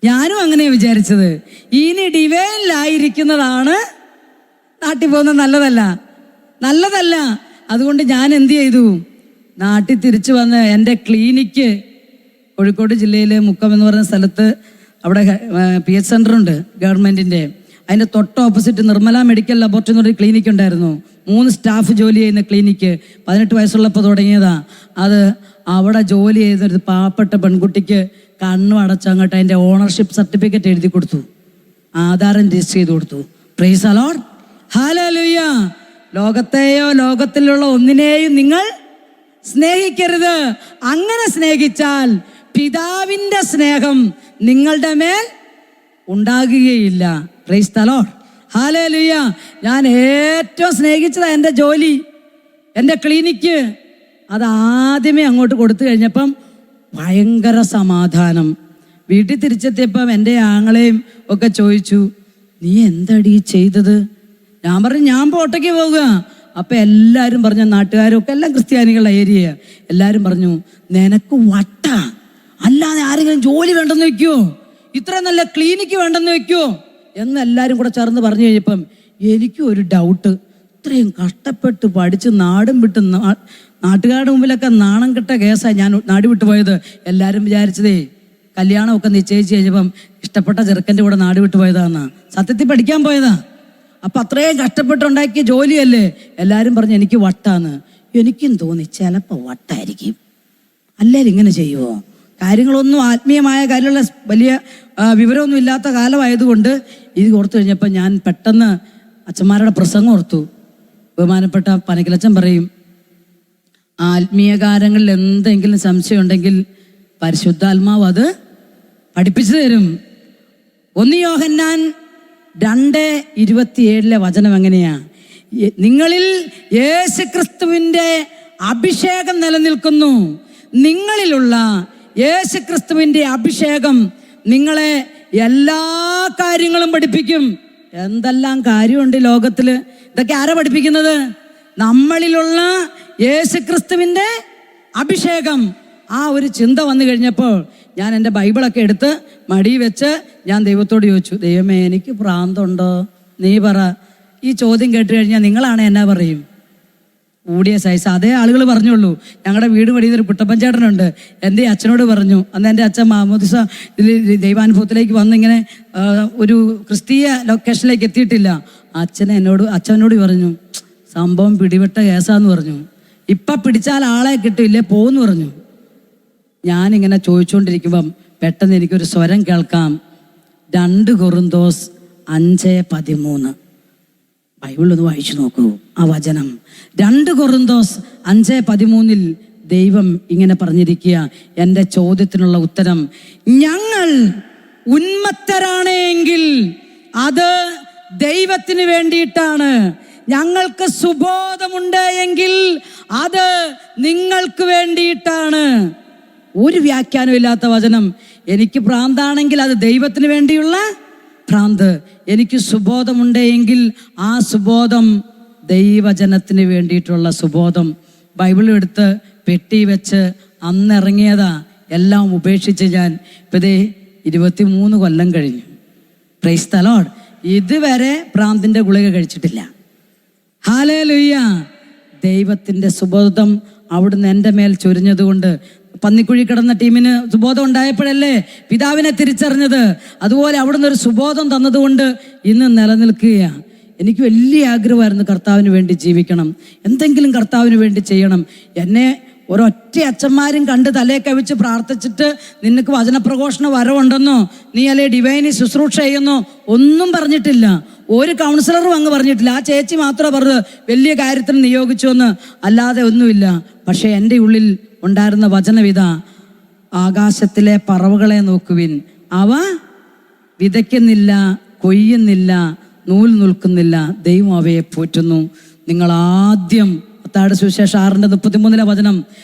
ഞാനും അങ്ങനെ വിചാരിച്ചത്. ഇനി ഡിവൈനിലായിരിക്കുന്നതാണ് നാട്ടിൽ പോകുന്നത് നല്ലതല്ല. അതുകൊണ്ട് ഞാൻ എന്ത് ചെയ്തു, നാട്ടിൽ തിരിച്ചു വന്ന് എൻ്റെ ക്ലിനിക്ക് കോഴിക്കോട് ജില്ലയിലെ മുക്കം എന്ന് പറയുന്ന സ്ഥലത്ത് അവിടെ PH സെൻ്റർ ഉണ്ട് ഗവൺമെൻറ്റിൻ്റെ. അതിൻ്റെ തൊട്ട് ഓപ്പോസിറ്റ് നിർമ്മല മെഡിക്കൽ ലബോറട്ടറി എന്ന് പറഞ്ഞൊരു ക്ലിനിക്ക് ഉണ്ടായിരുന്നു. 3 സ്റ്റാഫ് ജോലി ചെയ്യുന്ന ക്ലിനിക്ക്. 18 വയസ്സുള്ളപ്പോൾ തുടങ്ങിയതാ അത്. അവിടെ ജോലി ചെയ്തൊരു പാവപ്പെട്ട പെൺകുട്ടിക്ക് കണ്ണും അടച്ചങ്ങോട്ട് അതിൻ്റെ ഓണർഷിപ്പ് സർട്ടിഫിക്കറ്റ് എഴുതി കൊടുത്തു, ആധാരം രജിസ്റ്റർ ചെയ്ത് കൊടുത്തു. പ്രൈസ് ദി ലോർഡ്, ഹല്ലേലൂയ. ലോകത്തെയോ ലോകത്തിലുള്ള ഒന്നിനെയും നിങ്ങൾ സ്നേഹിക്കരുത്. അങ്ങനെ സ്നേഹിച്ചാൽ പിതാവിൻ്റെ സ്നേഹം നിങ്ങളുടെ മേൽ ഉണ്ടാകുകയില്ല. Price the Lord, hallelujah. ഞാൻ ഏറ്റവും സ്നേഹിച്ചത് എൻ്റെ ജോലി, എൻ്റെ ക്ലിനിക്ക്. അത് ആദ്യമേ അങ്ങോട്ട് കൊടുത്തു കഴിഞ്ഞപ്പം ഭയങ്കര സമാധാനം. വീട്ടിൽ തിരിച്ചെത്തിയപ്പം എൻ്റെ ആങ്ങളെയും ഒക്കെ ചോദിച്ചു, നീ എന്താടി ചെയ്തത്? ഞാൻ പറഞ്ഞു, ഞാൻ പോട്ടയ്ക്ക് പോകുക. അപ്പം എല്ലാവരും പറഞ്ഞു, നാട്ടുകാരും ഒക്കെ എല്ലാം ക്രിസ്ത്യാനികളുടെ ഏരിയ, എല്ലാവരും പറഞ്ഞു, നിനക്ക് വട്ട, അല്ലാതെ ആരെങ്കിലും ജോലി വേണ്ടെന്ന് വെക്കുമോ? ഇത്ര നല്ല ക്ലിനിക്ക് വേണ്ടെന്ന് വെക്കുമോ എന്ന് എല്ലാവരും കൂടെ ചേർന്ന് പറഞ്ഞു കഴിഞ്ഞപ്പം എനിക്കും ഒരു ഡൗട്ട്. ഇത്രയും കഷ്ടപ്പെട്ട് പഠിച്ച് നാടും വിട്ട് നാട്ടുകാരുടെ മുമ്പിലൊക്കെ നാണം കെട്ട കേസാണ് ഞാൻ നാട് വിട്ടു പോയത്. എല്ലാവരും വിചാരിച്ചതേ കല്യാണമൊക്കെ നിശ്ചയിച്ച് കഴിഞ്ഞപ്പം ഇഷ്ടപ്പെട്ട ചെറുക്കൻ്റെ കൂടെ നാട് വിട്ടു പോയതാന്നാ. സത്യത്തിൽ പഠിക്കാൻ പോയതാ. അപ്പം അത്രയും കഷ്ടപ്പെട്ടുണ്ടാക്കിയ ജോലിയല്ലേ. എല്ലാവരും പറഞ്ഞു എനിക്ക് വട്ടാന്ന്. എനിക്കും തോന്നി ചിലപ്പോൾ വട്ടായിരിക്കും. എല്ലാവരും ഇങ്ങനെ ചെയ്യുമോ? കാര്യങ്ങളൊന്നും ആത്മീയമായ കാര്യമുള്ള വലിയ വിവരമൊന്നും ഇല്ലാത്ത കാലമായതുകൊണ്ട് ഇത് ഓർത്തു കഴിഞ്ഞപ്പോൾ ഞാൻ പെട്ടെന്ന് അച്ഛന്മാരുടെ പ്രസംഗം ഓർത്തു. ബഹുമാനപ്പെട്ട പനക്കിലച്ചൻ പറയും, ആത്മീയ കാര്യങ്ങളിൽ എന്തെങ്കിലും സംശയം ഉണ്ടെങ്കിൽ പരിശുദ്ധാത്മാവ് അത് പഠിപ്പിച്ചു തരും. 1 യോഹന്നാൻ 2:27 വചനം എങ്ങനെയാ? നിങ്ങളിൽ യേശുക്രിസ്തുവിൻ്റെ അഭിഷേകം നിലനിൽക്കുന്നു. നിങ്ങളിലുള്ള യേശുക്രിസ്തുവിൻ്റെ അഭിഷേകം നിങ്ങളെ എല്ലാ കാര്യങ്ങളും പഠിപ്പിക്കും. എന്തെല്ലാം കാര്യമുണ്ട് ലോകത്തിൽ. ഇതൊക്കെ ആരാ പഠിപ്പിക്കുന്നത്? നമ്മളിലുള്ള യേശുക്രിസ്തുവിൻ്റെ അഭിഷേകം. ആ ഒരു ചിന്ത വന്നു കഴിഞ്ഞപ്പോൾ ഞാൻ എൻ്റെ ബൈബിളൊക്കെ എടുത്ത് മടി വെച്ച് ഞാൻ ദൈവത്തോട് ചോദിച്ചു, ദൈവമേ എനിക്ക് ഭ്രാന്തുണ്ടോ? നീ പറ. ഈ ചോദ്യം കേട്ട് കഴിഞ്ഞാൽ നിങ്ങളാണ് എന്നാ പറയും? കൂടിയ സൈസ്. അതേ ആളുകൾ പറഞ്ഞുള്ളൂ. ഞങ്ങളുടെ വീട് പണിയുന്നൊരു കുട്ടപ്പഞ്ചേട്ടനുണ്ട്. എൻ്റെ അച്ഛനോട് പറഞ്ഞു. അന്ന് എൻ്റെ അച്ഛൻ മാമോദിസ ദൈവാനുഭവത്തിലേക്ക് വന്നിങ്ങനെ ഒരു ക്രിസ്തീയ ലൊക്കേഷനിലേക്ക് എത്തിയിട്ടില്ല. അച്ഛനോട് പറഞ്ഞു, സംഭവം പിടിവിട്ട കേസാന്ന് പറഞ്ഞു. ഇപ്പം പിടിച്ചാൽ ആളെ കിട്ടില്ലേ പോന്ന് പറഞ്ഞു. ഞാനിങ്ങനെ ചോദിച്ചുകൊണ്ടിരിക്കുമ്പം പെട്ടെന്ന് എനിക്കൊരു സ്വരം കേൾക്കാം. 2 കൊറിന്തോസ് 5:13. ബൈബിളൊന്ന് വായിച്ചു നോക്കൂ ആ വചനം. 2 കൊറിന്തോസ് 5:13 ദൈവം ഇങ്ങനെ പറഞ്ഞിരിക്കുക. എൻ്റെ ചോദ്യത്തിനുള്ള ഉത്തരം, ഞങ്ങൾ ഉന്മത്തരാണെങ്കിൽ അത് ദൈവത്തിന് വേണ്ടിയിട്ടാണ്. ഞങ്ങൾക്ക് സുബോധമുണ്ട് എങ്കിൽ അത് നിങ്ങൾക്ക് വേണ്ടിയിട്ടാണ്. ഒരു വ്യാഖ്യാനം ഇല്ലാത്ത വചനം. എനിക്ക് ഭ്രാന്താണെങ്കിൽ അത് ദൈവത്തിന് വേണ്ടിയുള്ള ഭ്രാന്ത്. എനിക്ക് സുബോധമുണ്ടെങ്കിൽ ആ സുബോധം ദൈവജനത്തിന് വേണ്ടിയിട്ടുള്ള സുബോധം. ബൈബിൾ എടുത്ത് പെട്ടി വെച്ച് അന്നിറങ്ങിയതാ. എല്ലാം ഉപേക്ഷിച്ച് ഞാൻ ഇപ്പം ദേ 23 കൊല്ലം കഴിഞ്ഞു. Price the Lord. ഇതുവരെ ഭ്രാന്തിൻ്റെ ഗുളിക കഴിച്ചിട്ടില്ല. ഹല്ലേലൂയ. ദൈവത്തിൻ്റെ സുബോധം അവിടുന്ന് എൻ്റെ മേൽ ചൊരിഞ്ഞതുകൊണ്ട്, പന്നിക്കുഴി കിടന്ന ടീമിന് സുബോധം ഉണ്ടായപ്പോഴല്ലേ പിതാവിനെ തിരിച്ചറിഞ്ഞത്. അതുപോലെ അവിടുന്ന് ഒരു സുബോധം തന്നതുകൊണ്ട് ഇന്ന് നിലനിൽക്കുകയാണ്. എനിക്ക് വലിയ ആഗ്രഹമായിരുന്നു കർത്താവിന് വേണ്ടി ജീവിക്കണം, എന്തെങ്കിലും കർത്താവിന് വേണ്ടി ചെയ്യണം. എന്നെ ഒരൊറ്റ അച്ഛന്മാരും കണ്ട് തലയെ കവിച്ച് പ്രാർത്ഥിച്ചിട്ട് നിനക്ക് വചനപ്രഘോഷണ വരവുണ്ടെന്നോ നീ അല്ലെ ഡിവൈനി ശുശ്രൂഷ ചെയ്യുന്നോ ഒന്നും പറഞ്ഞിട്ടില്ല. ഒരു കൗൺസിലറും അങ്ങ് പറഞ്ഞിട്ടില്ല. ആ ചേച്ചി മാത്രമേ പറഞ്ഞത് വലിയ കാര്യത്തിന് നിയോഗിച്ചു എന്ന്, അല്ലാതെ ഒന്നുമില്ല. പക്ഷെ എൻ്റെ ഉള്ളിൽ ഉണ്ടായിരുന്ന വചനവിധ, ആകാശത്തിലെ പറവകളെ നോക്കുവിൻ, അവ വിതയ്ക്കുന്നില്ല, കൊയ്യുന്നില്ല, നൂൽ നിൽക്കുന്നില്ല, ദൈവം അവയെ പോറ്റുന്നു. നിങ്ങൾ ആദ്യം മത്തായിയുടെ സുവിശേഷം 6:33 വചനം,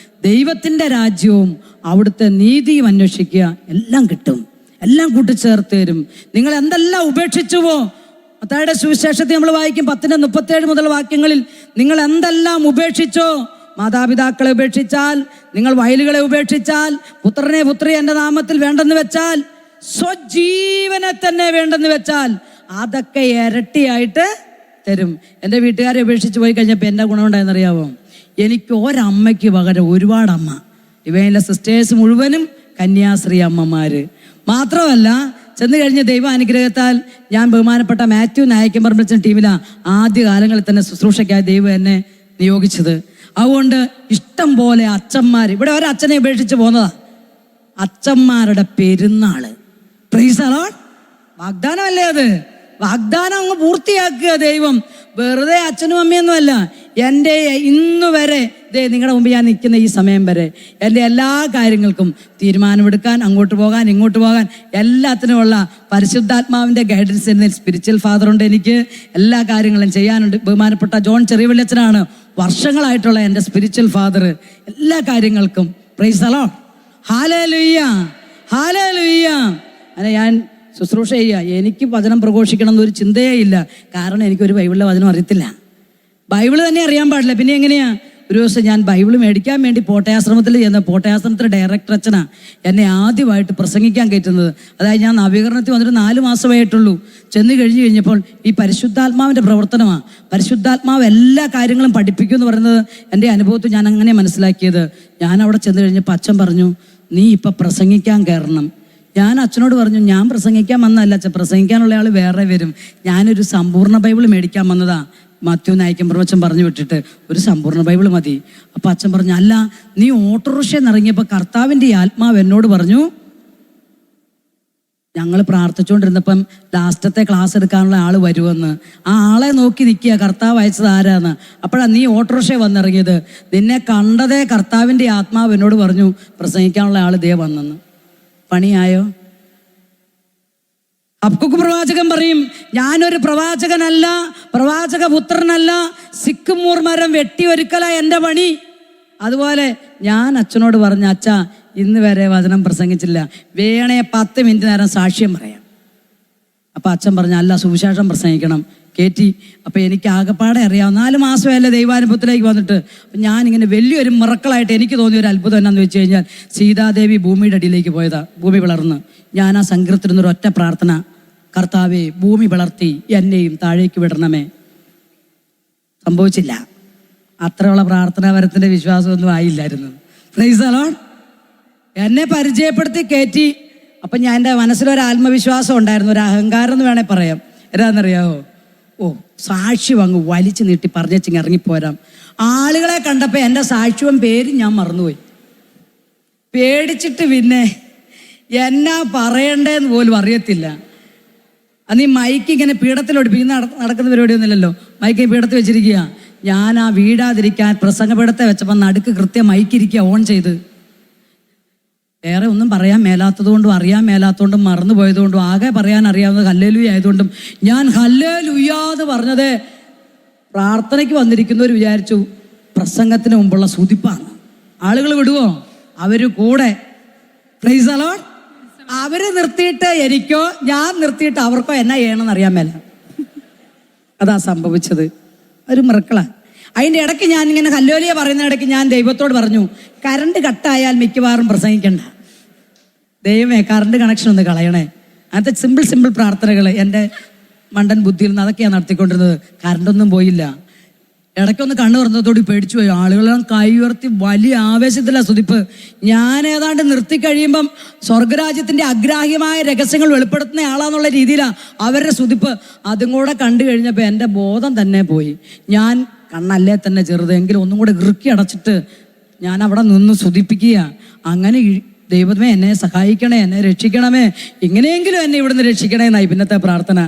ദൈവത്തിൻ്റെ രാജ്യവും അവിടുത്തെ നീതിയും അന്വേഷിക്കുക, എല്ലാം കിട്ടും, എല്ലാം കൂട്ടിച്ചേർത്ത് തരും. നിങ്ങൾ എന്തെല്ലാം ഉപേക്ഷിച്ചുവോ, മത്തായിയുടെ സുവിശേഷത്തിൽ നമ്മൾ വായിക്കും 10:37 മുതൽ വാക്യങ്ങളിൽ, നിങ്ങൾ എന്തെല്ലാം ഉപേക്ഷിച്ചോ, മാതാപിതാക്കളെ ഉപേക്ഷിച്ചാൽ, നിങ്ങൾ വയലുകളെ ഉപേക്ഷിച്ചാൽ, പുത്രനെ പുത്രിയെ എൻ്റെ നാമത്തിൽ വേണ്ടെന്ന് വെച്ചാൽ, സ്വജീവനെ തന്നെ വേണ്ടെന്ന് വെച്ചാൽ, അതൊക്കെ ഇരട്ടിയായിട്ട് തരും. എൻ്റെ വീട്ടുകാരെ ഉപേക്ഷിച്ച് പോയി കഴിഞ്ഞപ്പോൾ എൻ്റെ ഗുണമുണ്ടായെന്നറിയാവോ? എനിക്ക് ഒരമ്മയ്ക്ക് പകരം ഒരുപാട് അമ്മ. ഇവയിലെ സിസ്റ്റേഴ്സ് മുഴുവനും കന്യാസ്ത്രീ അമ്മമാര് മാത്രമല്ല, ചെന്ന് കഴിഞ്ഞ് ദൈവ അനുഗ്രഹത്താൽ ഞാൻ ബഹുമാനപ്പെട്ട മാത്യു നായക്കമ്പറമ്പിച്ചൻ ടീമിലാണ് ആദ്യ കാലങ്ങളിൽ തന്നെ ശുശ്രൂഷയ്ക്കായി ദൈവം എന്നെ നിയോഗിച്ചത്. അതുകൊണ്ട് ഇഷ്ടം പോലെ അച്ഛന്മാർ, ഇവിടെ ഒരച്ഛനെ ഉപേക്ഷിച്ച് പോന്നതാ, അച്ഛന്മാരുടെ പെരുന്നാള്. Price the Lord. വാഗ്ദാനമല്ലേ അത്? വാഗ്ദാനം അങ്ങ് പൂർത്തിയാക്കുക ദൈവം. വെറുതെ അച്ഛനും അമ്മയൊന്നും അല്ല. എൻ്റെ ഇന്നു വരെ നിങ്ങളുടെ മുമ്പ് ഞാൻ നിൽക്കുന്ന ഈ സമയം വരെ എൻ്റെ എല്ലാ കാര്യങ്ങൾക്കും തീരുമാനമെടുക്കാൻ, അങ്ങോട്ട് പോകാൻ, ഇങ്ങോട്ട് പോകാൻ, എല്ലാത്തിനുമുള്ള പരിശുദ്ധാത്മാവിൻ്റെ ഗൈഡൻസ് എന്ന സ്പിരിച്വൽ ഫാദറുണ്ട്. എനിക്ക് എല്ലാ കാര്യങ്ങളും ചെയ്യാനുണ്ട്. ബഹുമാനപ്പെട്ട ജോൺ ചെറിയവള്ളിയച്ചനാണ് വർഷങ്ങളായിട്ടുള്ള എൻ്റെ സ്പിരിച്വൽ ഫാദർ. എല്ലാ കാര്യങ്ങൾക്കും പ്രൈസ് ദി ലോർഡ്. ഹല്ലേലൂയ, ഹല്ലേലൂയ. അങ്ങനെ ഞാൻ ശുശ്രൂഷ ചെയ്യുക. എനിക്ക് വചനം പ്രഘോഷിക്കണം എന്നൊരു ചിന്തയേ ഇല്ല. കാരണം എനിക്കൊരു ബൈബിളിലെ വചനം അറിയത്തില്ല. ബൈബിള് തന്നെ അറിയാൻ പാടില്ല. പിന്നെ എങ്ങനെയാ? ഒരു ദിവസം ഞാൻ ബൈബിള് മേടിക്കാൻ വേണ്ടി പോട്ടയാശ്രമത്തിൽ ചെന്ന, പോട്ടയാശ്രമത്തിലെ ഡയറക്ടർ അച്ഛനാ എന്നെ ആദ്യമായിട്ട് പ്രസംഗിക്കാൻ കയറ്റുന്നത്. അതായത് ഞാൻ നവീകരണത്തിൽ വന്നിട്ട് 4 മാസമായിട്ടുള്ളൂ. ചെന്ന് കഴിഞ്ഞപ്പോൾ ഈ പരിശുദ്ധാത്മാവിൻ്റെ പ്രവർത്തനമാണ്. പരിശുദ്ധാത്മാവ് എല്ലാ കാര്യങ്ങളും പഠിപ്പിക്കും എന്ന് പറയുന്നത് എൻ്റെ അനുഭവത്തിൽ ഞാൻ അങ്ങനെ മനസ്സിലാക്കിയത്. ഞാൻ അവിടെ ചെന്ന് കഴിഞ്ഞപ്പോൾ അച്ഛൻ പറഞ്ഞു, നീ ഇപ്പം പ്രസംഗിക്കാൻ കയറണം. ഞാൻ അച്ഛനോട് പറഞ്ഞു, ഞാൻ പ്രസംഗിക്കാൻ വന്നതല്ല അച്ഛൻ, പ്രസംഗിക്കാനുള്ള ആൾ വേറെ വരും. ഞാനൊരു സമ്പൂർണ്ണ ബൈബിൾ മേടിക്കാൻ വന്നതാ. മാത്യു നായിക്കമ്പറമ്പച്ചൻ പറഞ്ഞു വിട്ടിട്ട് ഒരു സമ്പൂർണ്ണ ബൈബിൾ മതി. അപ്പം അച്ഛൻ പറഞ്ഞു, അല്ല, നീ ഓട്ടോറിക്ഷയിൽ ഇറങ്ങിയപ്പോൾ കർത്താവിൻ്റെ ആത്മാവ് എന്നോട് പറഞ്ഞു, ഞങ്ങൾ പ്രാർത്ഥിച്ചുകൊണ്ടിരുന്നപ്പം ലാസ്റ്റത്തെ ക്ലാസ് എടുക്കാനുള്ള ആൾ വരുമെന്ന്. ആ ആളെ നോക്കി നിൽക്കുക, കർത്താവ് അയച്ചത് ആരാന്ന്. അപ്പോഴാണ് നീ ഓട്ടോറിക്ഷയിൽ വന്നിറങ്ങിയത്. നിന്നെ കണ്ടതേ കർത്താവിൻ്റെ ആത്മാവ് എന്നോട് പറഞ്ഞു പ്രസംഗിക്കാനുള്ള ആൾ ദേ വന്നെന്ന്. പണിയായോ? ഹബക്കൂക്ക് പ്രവാചകൻ പറയും, ഞാനൊരു പ്രവാചകനല്ല, പ്രവാചക പുത്രനല്ല, സിക്കുമൂർ മരം വെട്ടിയൊരുക്കല എൻ്റെ പണി. അതുപോലെ ഞാൻ അച്ഛനോട് പറഞ്ഞു, അച്ഛാ ഇന്ന് വരെ വചനം പ്രസംഗിച്ചില്ല, വേണേ 10 മിനിറ്റ് നേരം സാക്ഷ്യം പറയാം. അപ്പം അച്ഛൻ പറഞ്ഞു, അല്ല, സുവിശേഷം പ്രസംഗിക്കണം. കയറ്റി. അപ്പം എനിക്ക് ആകെപ്പാടെ അറിയാം. 4 മാസമല്ലേ ദൈവാനുഭവത്തിലേക്ക് വന്നിട്ട്. അപ്പം ഞാനിങ്ങനെ വലിയൊരു മിറക്കിളായിട്ട് എനിക്ക് തോന്നിയ ഒരു അത്ഭുതം എന്നാന്ന് വെച്ച് കഴിഞ്ഞാൽ, സീതാദേവി ഭൂമിയുടെ അടിയിലേക്ക് പോയതാ. ഭൂമി പിളർന്ന്. ഞാൻ ആ സങ്കീർത്തിരുന്നൊരു ഒറ്റ പ്രാർത്ഥന, കർത്താവേ ഭൂമി പിളർത്തി എന്നെയും താഴേക്ക് വിടണമേ. സംഭവിച്ചില്ല. അത്രയുള്ള പ്രാർത്ഥനാപരത്തിൻ്റെ വിശ്വാസമൊന്നും ആയില്ലായിരുന്നു. Praise the Lord. എന്നെ പരിചയപ്പെടുത്തി കയറ്റി. അപ്പം ഞാൻ എൻ്റെ മനസ്സിലൊരു ആത്മവിശ്വാസം ഉണ്ടായിരുന്നു, ഒരു അഹങ്കാരം എന്ന് വേണേൽ പറയാം. എന്താണെന്നറിയാവോ? സാക്ഷ്യം അങ്ങ് വലിച്ചു നീട്ടി പറഞ്ഞിങ്ങ് ഇറങ്ങിപ്പോരാം. ആളുകളെ കണ്ടപ്പോൾ എൻ്റെ സാക്ഷ്യവും പേരും ഞാൻ മറന്നുപോയി. പേടിച്ചിട്ട് പിന്നെ എന്നാ പറയണ്ടേന്ന് പോലും അറിയത്തില്ല. അന്ന് ഈ മൈക്ക് ഇങ്ങനെ പീഠത്തിലൊടിപ്പിക്കുന്ന നടക്കുന്ന പരിപാടിയൊന്നുമില്ലല്ലോ. മൈക്ക് പീഠത്തിൽ വെച്ചിരിക്കുക. ഞാൻ ആ വീടാതിരിക്കാൻ പ്രസംഗപീഠത്തെ വെച്ചപ്പോൾ നടുക്ക് കൃത്യം മൈക്കിരിക്കുക ഓൺ ചെയ്ത്. വേറെ ഒന്നും പറയാൻ മേലാത്തതുകൊണ്ടും അറിയാൻ മേലാത്തതുകൊണ്ടും മറന്നുപോയതുകൊണ്ടും ആകെ പറയാൻ അറിയാവുന്നത് ഹല്ലേലൂയ ആയതുകൊണ്ടും ഞാൻ ഹല്ലേലൂയാന്ന് പറഞ്ഞത് പ്രാർത്ഥനയ്ക്ക് വന്നിരിക്കുന്നവർ വിചാരിച്ചു പ്രസംഗത്തിന് മുമ്പുള്ള സ്തുതിപ്പാണ്. ആളുകൾ വിടുവോ? അവര് കൂടെ. Price the Lord. അവര് നിർത്തിയിട്ട് എനിക്കോ, ഞാൻ നിർത്തിയിട്ട് അവർക്കോ എന്നാ ചെയ്യണമെന്ന് അറിയാൻ മേല. അതാ സംഭവിച്ചത്. ഒരു മിറക്കിളാ. അതിൻ്റെ ഇടയ്ക്ക് ഞാൻ ഇങ്ങനെ ഹല്ലേലൂയ പറയുന്ന ഇടയ്ക്ക് ഞാൻ ദൈവത്തോട് പറഞ്ഞു, കറണ്ട് കട്ടായാൽ മിക്കവാറും പ്രസംഗിക്കണ്ട, ദൈവമേ കറണ്ട് കണക്ഷൻ ഒന്ന് കളയണേ. അങ്ങനത്തെ സിമ്പിൾ പ്രാർത്ഥനകൾ എൻ്റെ മണ്ടൻ ബുദ്ധിയിൽ നിന്ന് അതൊക്കെയാണ് നടത്തിക്കൊണ്ടിരുന്നത്. കറണ്ടൊന്നും പോയില്ല. ഇടയ്ക്കൊന്ന് കണ്ണു തുറന്നതോടി പേടിച്ചു പോയി. ആളുകളെല്ലാം കൈ ഉയർത്തി വലിയ ആവേശത്തിലാണ് സ്തുതിപ്പ്. ഞാൻ ഏതാണ്ട് നിർത്തി കഴിയുമ്പം സ്വർഗരാജ്യത്തിൻ്റെ അഗ്രാഹ്യമായ രഹസ്യങ്ങൾ വെളിപ്പെടുത്തുന്ന ആളാന്നുള്ള രീതിയിലാണ് അവരുടെ സ്തുതിപ്പ്. അതും കൂടെ കണ്ടു കഴിഞ്ഞപ്പോൾ എൻ്റെ ബോധം തന്നെ പോയി. ഞാൻ കണ്ണല്ലേ തന്നെ ചെറുതെങ്കിലും ഒന്നും കൂടെ ഇറുക്കി അടച്ചിട്ട് ഞാൻ അവിടെ നിന്ന് സ്തുതിപ്പിക്കുക. അങ്ങനെ ദൈവമേ എന്നെ സഹായിക്കണേ, എന്നെ രക്ഷിക്കണമേ, ഇങ്ങനെയെങ്കിലും എന്നെ ഇവിടുന്ന് രക്ഷിക്കണേ എന്നായി പിന്നത്തെ പ്രാർത്ഥന.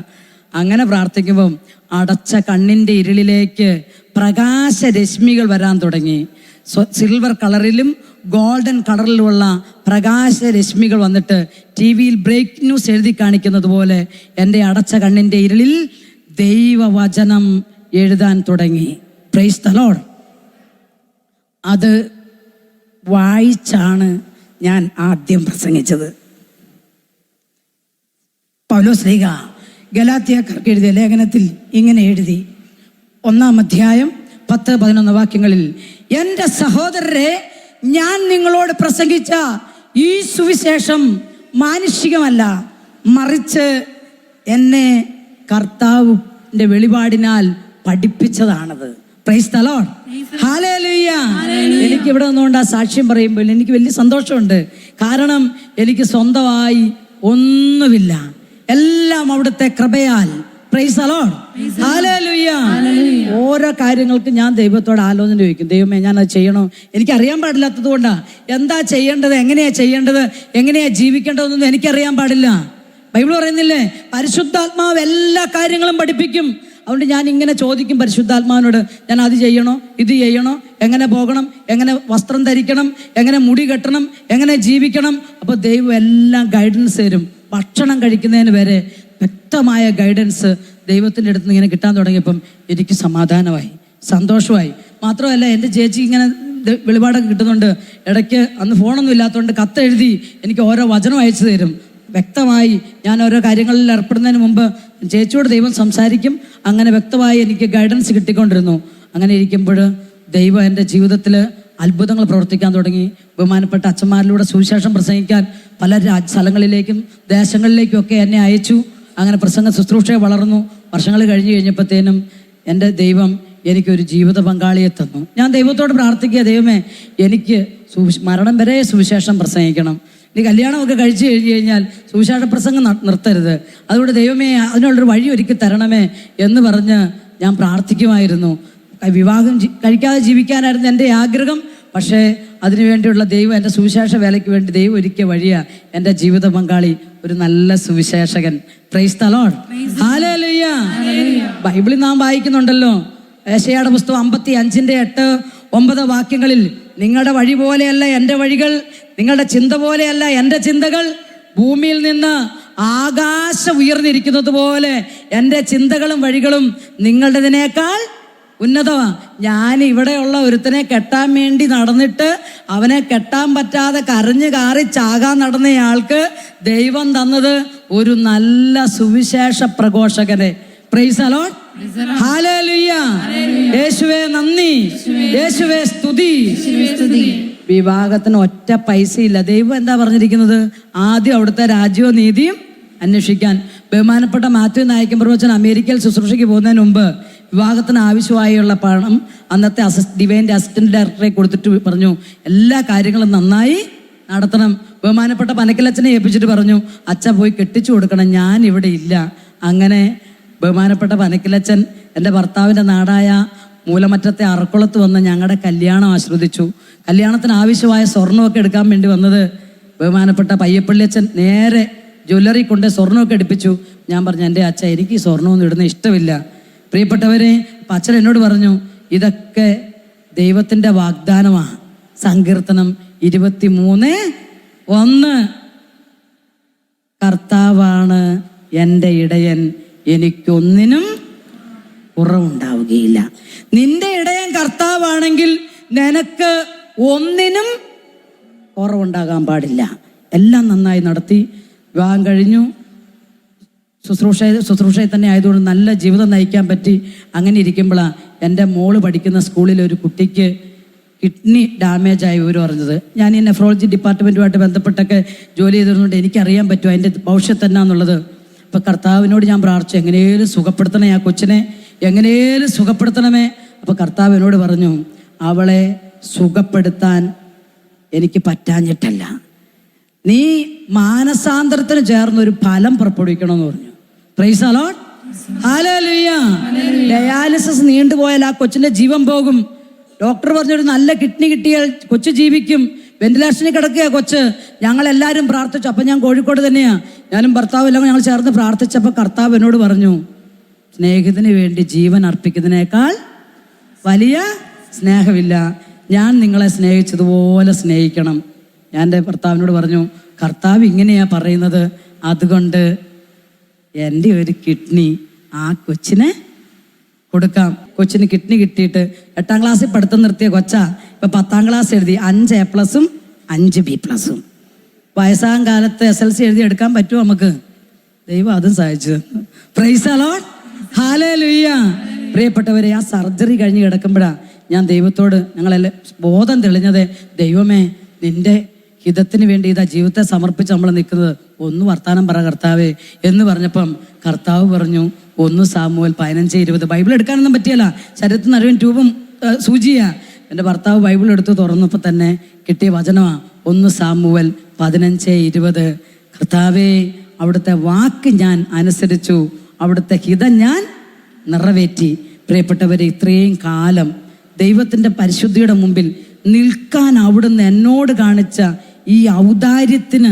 അങ്ങനെ പ്രാർത്ഥിക്കുമ്പം അടച്ച കണ്ണിൻ്റെ ഇരുളിലേക്ക് പ്രകാശരശ്മികൾ വരാൻ തുടങ്ങി. സിൽവർ കളറിലും ഗോൾഡൻ കളറിലുമുള്ള പ്രകാശരശ്മികൾ വന്നിട്ട് ടി വിയിൽ ബ്രേക്ക് ന്യൂസ് എഴുതി കാണിക്കുന്നത് പോലെ എൻ്റെ അടച്ച കണ്ണിൻ്റെ ഇരുളിൽ ദൈവവചനം എഴുതാൻ തുടങ്ങി. Price the Lord. അത് വായിച്ചാണ് ഞാൻ ആദ്യം പ്രസംഗിച്ചത്. പൗലോസ്ലീഹ ഗലാത്യക്കാർക്ക് എഴുതിയ ലേഖനത്തിൽ ഇങ്ങനെ എഴുതി, 1-ാം അധ്യായം 10-11 വാക്യങ്ങളിൽ, എൻ്റെ സഹോദരരെ, ഞാൻ നിങ്ങളോട് പ്രസംഗിച്ച ഈ സുവിശേഷം മാനുഷികമല്ല, മറിച്ച് എന്നെ കർത്താവിൻ്റെ വെളിപാടിനാൽ പഠിപ്പിച്ചതാണത്. Praise the Lord. ഹല്ലേലൂയ. എനിക്ക് ഇവിടെ നിന്നുകൊണ്ട് ആ സാക്ഷ്യം പറയുമ്പോൾ എനിക്ക് വലിയ സന്തോഷമുണ്ട്. കാരണം എനിക്ക് സ്വന്തമായി ഒന്നുമില്ല, എല്ലാം അവിടുത്തെ കൃപയാൽ. Price the Lord. ഹല്ലേലൂയ. ഓരോ കാര്യങ്ങൾക്ക് ഞാൻ ദൈവത്തോട് ആലോചന ചോദിക്കും. ദൈവമേ, ഞാൻ അത് ചെയ്യണോ? എനിക്കറിയാൻ പാടില്ലാത്തത് കൊണ്ടാണ്. എന്താ ചെയ്യേണ്ടത്, എങ്ങനെയാ ചെയ്യേണ്ടത്, എങ്ങനെയാ ജീവിക്കേണ്ടതെന്നൊന്നും എനിക്കറിയാൻ പാടില്ല. ബൈബിൾ പറയുന്നില്ലേ, പരിശുദ്ധാത്മാവ് എല്ലാ കാര്യങ്ങളും പഠിപ്പിക്കും. അതുകൊണ്ട് ഞാൻ ഇങ്ങനെ ചോദിക്കും പരിശുദ്ധാത്മാവിനോട്, ഞാൻ അത് ചെയ്യണോ, ഇത് ചെയ്യണോ, എങ്ങനെ പോകണം, എങ്ങനെ വസ്ത്രം ധരിക്കണം, എങ്ങനെ മുടി കെട്ടണം, എങ്ങനെ ജീവിക്കണം. അപ്പോൾ ദൈവം എല്ലാം ഗൈഡൻസ് തരും. ഭക്ഷണം കഴിക്കുന്നതിന് വരെ വ്യക്തമായ ഗൈഡൻസ് ദൈവത്തിൻ്റെ അടുത്ത് നിന്ന് ഇങ്ങനെ കിട്ടാൻ തുടങ്ങിയപ്പം എനിക്ക് സമാധാനമായി, സന്തോഷമായി. മാത്രമല്ല, എൻ്റെ ചേച്ചി ഇങ്ങനെ വെളിപാടൊക്കെ കിട്ടുന്നുണ്ട്. ഇടയ്ക്ക് അന്ന് ഫോണൊന്നും ഇല്ലാത്തതുകൊണ്ട് കത്തെഴുതി എനിക്ക് ഓരോ വചനം അയച്ചു തരും. വ്യക്തമായി ഞാൻ ഓരോ കാര്യങ്ങളിൽ ഏർപ്പെടുന്നതിന് മുമ്പ് ചേച്ചിയോട് ദൈവം സംസാരിക്കും. അങ്ങനെ വ്യക്തമായി എനിക്ക് ഗൈഡൻസ് കിട്ടിക്കൊണ്ടിരുന്നു. അങ്ങനെ ഇരിക്കുമ്പോൾ ദൈവം എൻ്റെ ജീവിതത്തിൽ അത്ഭുതങ്ങൾ പ്രവർത്തിക്കാൻ തുടങ്ങി. ബഹുമാനപ്പെട്ട അച്ഛന്മാരിലൂടെ സുവിശേഷം പ്രസംഗിക്കാൻ പല സ്ഥലങ്ങളിലേക്കും ദേശങ്ങളിലേക്കും ഒക്കെ എന്നെ അയച്ചു. അങ്ങനെ പ്രസംഗ ശുശ്രൂഷയെ വളർന്നു. വർഷങ്ങൾ കഴിഞ്ഞപ്പോഴത്തേനും എൻ്റെ ദൈവം എനിക്കൊരു ജീവിത പങ്കാളിയെ തന്നു. ഞാൻ ദൈവത്തോട് പ്രാർത്ഥിക്കുക, ദൈവമേ, എനിക്ക് മരണം വരെ സുവിശേഷം പ്രസംഗിക്കണം. നീ കല്യാണമൊക്കെ കഴിച്ചു കഴിഞ്ഞാൽ സുവിശേഷ പ്രസംഗം നിർത്തരുത്. അതുകൊണ്ട് ദൈവമേ, അതിനുള്ളൊരു വഴി ഒരുക്കി തരണമേ എന്ന് പറഞ്ഞ് ഞാൻ പ്രാർത്ഥിക്കുമായിരുന്നു. വിവാഹം കഴിക്കാതെ ജീവിക്കാനായിരുന്നു എൻ്റെ ആഗ്രഹം. പക്ഷേ അതിനുവേണ്ടിയുള്ള ദൈവം, എൻ്റെ സുവിശേഷ വേലയ്ക്ക് വേണ്ടി ദൈവം ഒരുക്കിയ വഴിയാണ് എൻ്റെ ജീവിത പങ്കാളി, ഒരു നല്ല സുവിശേഷകൻ. Praise the Lord. ഹല്ലേലൂയ. ബൈബിളിൽ നാം വായിക്കുന്നുണ്ടല്ലോ, യെശയ്യായുടെ പുസ്തകം 55:8-9 വാക്യങ്ങളിൽ, നിങ്ങളുടെ വഴി പോലെയല്ല എൻ്റെ വഴികൾ, നിങ്ങളുടെ ചിന്ത പോലെയല്ല എൻ്റെ ചിന്തകൾ. ഭൂമിയിൽ നിന്ന് ആകാശം ഉയർന്നിരിക്കുന്നത് പോലെ എൻ്റെ ചിന്തകളും വഴികളും നിങ്ങളുടേതിനേക്കാൾ ഉന്നതമാ. ഞാൻ ഇവിടെയുള്ള ഒരുത്തനെ കെട്ടാൻ വേണ്ടി നടന്നിട്ട് അവനെ കെട്ടാൻ പറ്റാതെ കരഞ്ഞു കാറി ചാകാൻ നടന്നയാൾക്ക് ദൈവം തന്നത് ഒരു നല്ല സുവിശേഷ പ്രഘോഷകനെ. Praise the Lord. ഹല്ലേലൂയ. യേശുവേ നന്ദി, യേശുവേ സ്തുതി. വിവാഹത്തിന് ഒറ്റ പൈസയില്ല. ദൈവം എന്താ പറഞ്ഞിരിക്കുന്നത്? ആദ്യം അവിടുത്തെ രാജ്യവും നീതിയും അന്വേഷിക്കാൻ. ബഹുമാനപ്പെട്ട മാത്യു നായക്കൻ പ്രവചൻ അമേരിക്കയിൽ ശുശ്രൂഷയ്ക്ക് പോകുന്നതിന് മുമ്പ് വിവാഹത്തിന് ആവശ്യമായുള്ള പണം അന്നത്തെ ഡിവൈൻ്റെ അസിസ്റ്റന്റ് ഡയറക്ടറെ കൊടുത്തിട്ട് പറഞ്ഞു, എല്ലാ കാര്യങ്ങളും നന്നായി നടത്തണം. ബഹുമാനപ്പെട്ട പനക്കലച്ചനെ ഏൽപ്പിച്ചിട്ട് പറഞ്ഞു, അച്ഛ പോയി കെട്ടിച്ചു കൊടുക്കണം, ഞാൻ ഇവിടെ ഇല്ല. അങ്ങനെ ബഹുമാനപ്പെട്ട പനക്കലച്ചൻ എൻ്റെ ഭർത്താവിൻ്റെ നാടായ മൂലമറ്റത്തെ അറക്കുളത്ത് വന്ന് ഞങ്ങളുടെ കല്യാണം ആസ്വദിച്ചു. കല്യാണത്തിന് ആവശ്യമായ സ്വർണ്ണമൊക്കെ എടുക്കാൻ വേണ്ടി വന്നത് ബഹുമാനപ്പെട്ട പയ്യപ്പള്ളിയച്ഛൻ നേരെ ജ്വല്ലറി കൊണ്ട് സ്വർണ്ണമൊക്കെ എടുപ്പിച്ചു. ഞാൻ പറഞ്ഞു, എൻ്റെ അച്ഛ, എനിക്ക് ഈ സ്വർണ്ണമൊന്നും ഇടുന്ന ഇഷ്ടമില്ല. പ്രിയപ്പെട്ടവരെ, അച്ഛൻ എന്നോട് പറഞ്ഞു, ഇതൊക്കെ ദൈവത്തിൻ്റെ വാഗ്ദാനമാണ്. സങ്കീർത്തനം 23:1, കർത്താവാണ് എൻ്റെ ഇടയൻ, എനിക്കൊന്നിനും കുറവുണ്ടാവുകയില്ല. നിന്റെ ഇടയൻ കർത്താവാണെങ്കിൽ നിനക്ക് ഒന്നിനും കുറവുണ്ടാകാൻ പാടില്ല. എല്ലാം നന്നായി നടത്തി. വിവാഹം കഴിഞ്ഞു. ശുശ്രൂഷയിൽ തന്നെ ആയതുകൊണ്ട് നല്ല ജീവിതം നയിക്കാൻ പറ്റി. അങ്ങനെ ഇരിക്കുമ്പോഴാണ് എൻ്റെ മോള് പഠിക്കുന്ന സ്കൂളിൽ ഒരു കുട്ടിക്ക് കിഡ്നി ഡാമേജായി വിവരം അറിഞ്ഞത്. ഞാൻ ഈ നെഫ്രോളജി ഡിപ്പാർട്ട്മെൻറ്റുമായിട്ട് ബന്ധപ്പെട്ടൊക്കെ ജോലി ചെയ്തിരുന്നുകൊണ്ട് എനിക്കറിയാൻ പറ്റും അതിൻ്റെ ഭവിഷ്യത്ത് എന്നാന്നുള്ളത്. അപ്പോൾ കർത്താവിനോട് ഞാൻ പ്രാർത്ഥിച്ചു, എങ്ങനെയും സുഖപ്പെടുത്തണേ ആ കൊച്ചിനെ, എങ്ങനെയും സുഖപ്പെടുത്തണമേ. അപ്പോൾ കർത്താവിനോട് പറഞ്ഞു, അവളെ സുഖപ്പെടുത്താൻ എനിക്ക് പറ്റാഞ്ഞിട്ടല്ല, നീ മാനസാന്തരത്തിന് ചേർന്നൊരു ഫലം പുറപ്പെടുവിക്കണമെന്ന് പറഞ്ഞു. Praise the Lord. ഹല്ലേലൂയ. ഡയാലിസിസ് നീണ്ടുപോയാൽ ആ കൊച്ചിൻ്റെ ജീവൻ പോകും. ഡോക്ടർ പറഞ്ഞൊരു നല്ല കിഡ്നി കിട്ടിയാൽ കൊച്ചു ജീവിക്കും, വെന്റിലേഷനിൽ കിടക്കുക കൊച്ച്. ഞങ്ങളെല്ലാവരും പ്രാർത്ഥിച്ചു. അപ്പം ഞാൻ കോഴിക്കോട് തന്നെയാണ്, ഞാനും ഭർത്താവും എല്ലാം ഞങ്ങൾ ചേർന്ന് പ്രാർത്ഥിച്ചപ്പോൾ കർത്താവ് എന്നോട് പറഞ്ഞു, സ്നേഹിതന് വേണ്ടി ജീവൻ അർപ്പിക്കുന്നതിനേക്കാൾ വലിയ സ്നേഹമില്ല. ഞാൻ നിങ്ങളെ സ്നേഹിച്ചതുപോലെ സ്നേഹിക്കണം. ഞാൻ എൻ്റെ ഭർത്താവിനോട് പറഞ്ഞു, കർത്താവ് ഇങ്ങനെയാ പറയുന്നത്, അതുകൊണ്ട് എൻ്റെ ഒരു കിഡ്നി ആ കൊച്ചിനെ കൊടുക്കാം. കൊച്ചിന് കിഡ്നി കിട്ടിയിട്ട് 8ാം ക്ലാസ്സിൽ പഠിത്തം നിർത്തിയ കൊച്ചാ ഇപ്പം 10ാം ക്ലാസ് എഴുതി 5 A+ഉം 5 B+ഉം. വയസ്സാം കാലത്ത് SLC എഴുതി എടുക്കാൻ പറ്റുമോ നമുക്ക്? ദൈവം അതും സഹായിച്ചു. Price the Lord, hallelujah. പ്രിയപ്പെട്ടവരെ, ആ സർജറി കഴിഞ്ഞ് കിടക്കുമ്പോഴാണ് ഞാൻ ദൈവത്തോട് ഞങ്ങളെല്ലാം ബോധം തെളിഞ്ഞത്, ദൈവമേ നിന്റെ ഹിതത്തിന് വേണ്ടി ഇതാ ജീവിതത്തെ സമർപ്പിച്ച് നമ്മൾ നിൽക്കുന്നത്, ഒന്ന് വർത്താനം പറ കർത്താവേ എന്ന് പറഞ്ഞപ്പം കർത്താവ് പറഞ്ഞു 1 സാമുവേൽ 15:20. ബൈബിൾ എടുക്കാനൊന്നും പറ്റിയല്ല, ശരീരത്തിൽ നിന്ന് അറിവും ട്യൂബും സൂചിയാ. എൻ്റെ ഭർത്താവ് ബൈബിൾ എടുത്ത് തുറന്നപ്പോൾ തന്നെ കിട്ടിയ വചനമാണ് 1 സാമുവേൽ 15:20. കർത്താവേ, അവിടുത്തെ വാക്ക് ഞാൻ അനുസരിച്ചു, അവിടുത്തെ ഹിതം ഞാൻ നിറവേറ്റി. പ്രിയപ്പെട്ടവരെ, ഇത്രയും കാലം ദൈവത്തിൻ്റെ പരിശുദ്ധിയുടെ മുമ്പിൽ നിൽക്കാൻ അവിടുന്ന് എന്നോട് കാണിച്ച ഈ ഔദാര്യത്തിന്